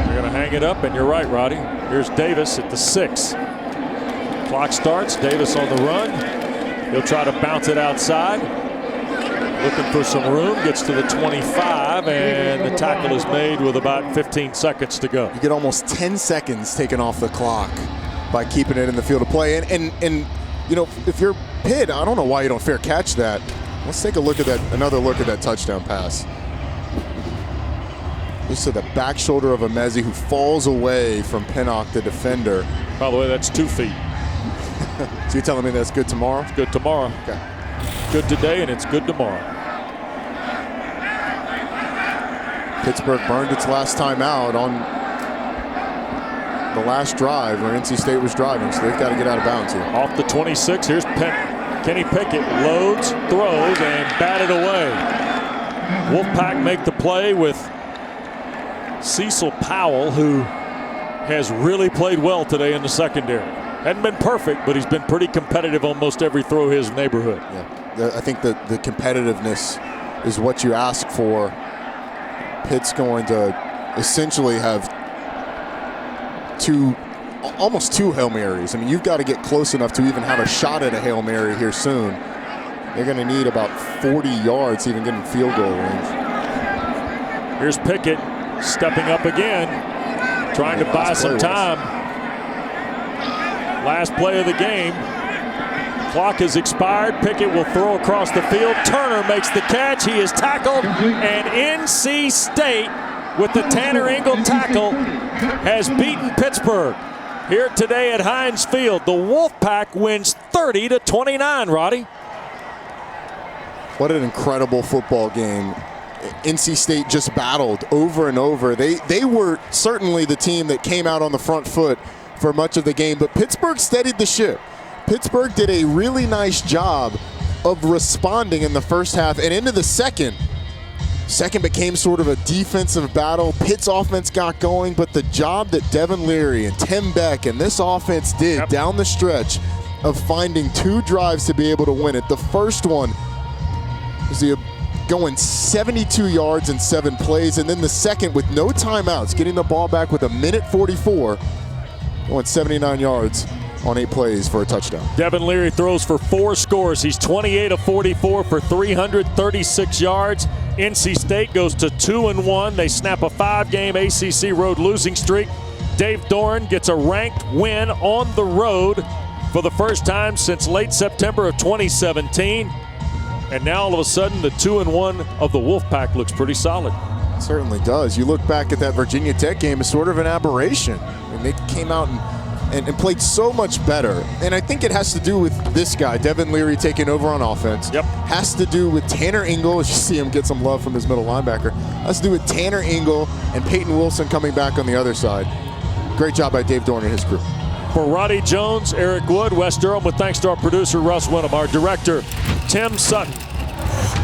They're going to hang it up, and you're right, Roddy. Here's Davis at the 6. Clock starts. Davis on the run. He'll try to bounce it outside. Looking for some room, gets to the 25, and the tackle is made with about 15 seconds to go. You get almost 10 seconds taken off the clock by keeping it in the field of play. And you know, if you're Pitt, I don't know why you don't fair catch that. Let's take a look at that, another look at that touchdown pass. This is the back shoulder of Emezi, who falls away from Pinnock, the defender. By the way, that's 2 feet. So you're telling me that's good tomorrow? It's good tomorrow. Okay. Good today, and it's good tomorrow. Pittsburgh burned its last time out on the last drive where NC State was driving, so they've got to get out of bounds here. Off the 26, here's Kenny Pickett, loads, throws, and batted away. Wolfpack make the play with Cecil Powell, who has really played well today in the secondary. Hadn't been perfect, but he's been pretty competitive almost every throw his neighborhood. Yeah, I think that the competitiveness is what you ask for. Pitt's going to essentially have almost two Hail Marys. I mean, you've got to get close enough to even have a shot at a Hail Mary here soon. They're going to need about 40 yards to even get in field goal range. Here's Pickett stepping up again, trying to buy some time. Last play of the game. Clock has expired. Pickett will throw across the field. Turner makes the catch. He is tackled. And NC State, with the Tanner Engel tackle, has beaten Pittsburgh here today at Heinz Field. The Wolfpack wins 30-29, Roddy. What an incredible football game. NC State just battled over and over. They were certainly the team that came out on the front foot for much of the game, but Pittsburgh steadied the ship. Pittsburgh did a really nice job of responding in the first half and into the second. Second became sort of a defensive battle. Pitt's offense got going, but the job that Devin Leary and Tim Beck and this offense did down the stretch of finding 2 drives to be able to win it. The first one was going 72 yards in 7 plays, and then the second with no timeouts, getting the ball back with 1:44, going 79 yards on 8 plays for a touchdown. Devin Leary throws for 4 scores. He's 28 of 44 for 336 yards. NC State goes to 2-1. They snap a 5-game ACC road losing streak. Dave Doran gets a ranked win on the road for the first time since late September of 2017. And now all of a sudden the 2-1 of the Wolfpack looks pretty solid. It certainly does. You look back at that Virginia Tech game, it's sort of an aberration. I mean, they came out and played so much better. And I think it has to do with this guy, Devin Leary, taking over on offense. Yep. Has to do with Tanner Ingle, as you see him get some love from his middle linebacker. Has to do with Tanner Ingle and Peyton Wilson coming back on the other side. Great job by Dave Dorn and his crew. For Roddy Jones, Eric Wood, Wes Durham, with thanks to our producer, Russ Winham, our director, Tim Sutton.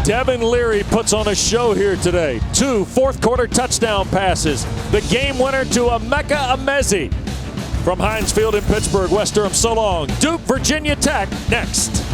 Devin Leary puts on a show here today. 2 fourth-quarter touchdown passes. The game winner to Emeka Emezi. From Heinz Field in Pittsburgh, Wes Durham, so long. Duke, Virginia Tech, next.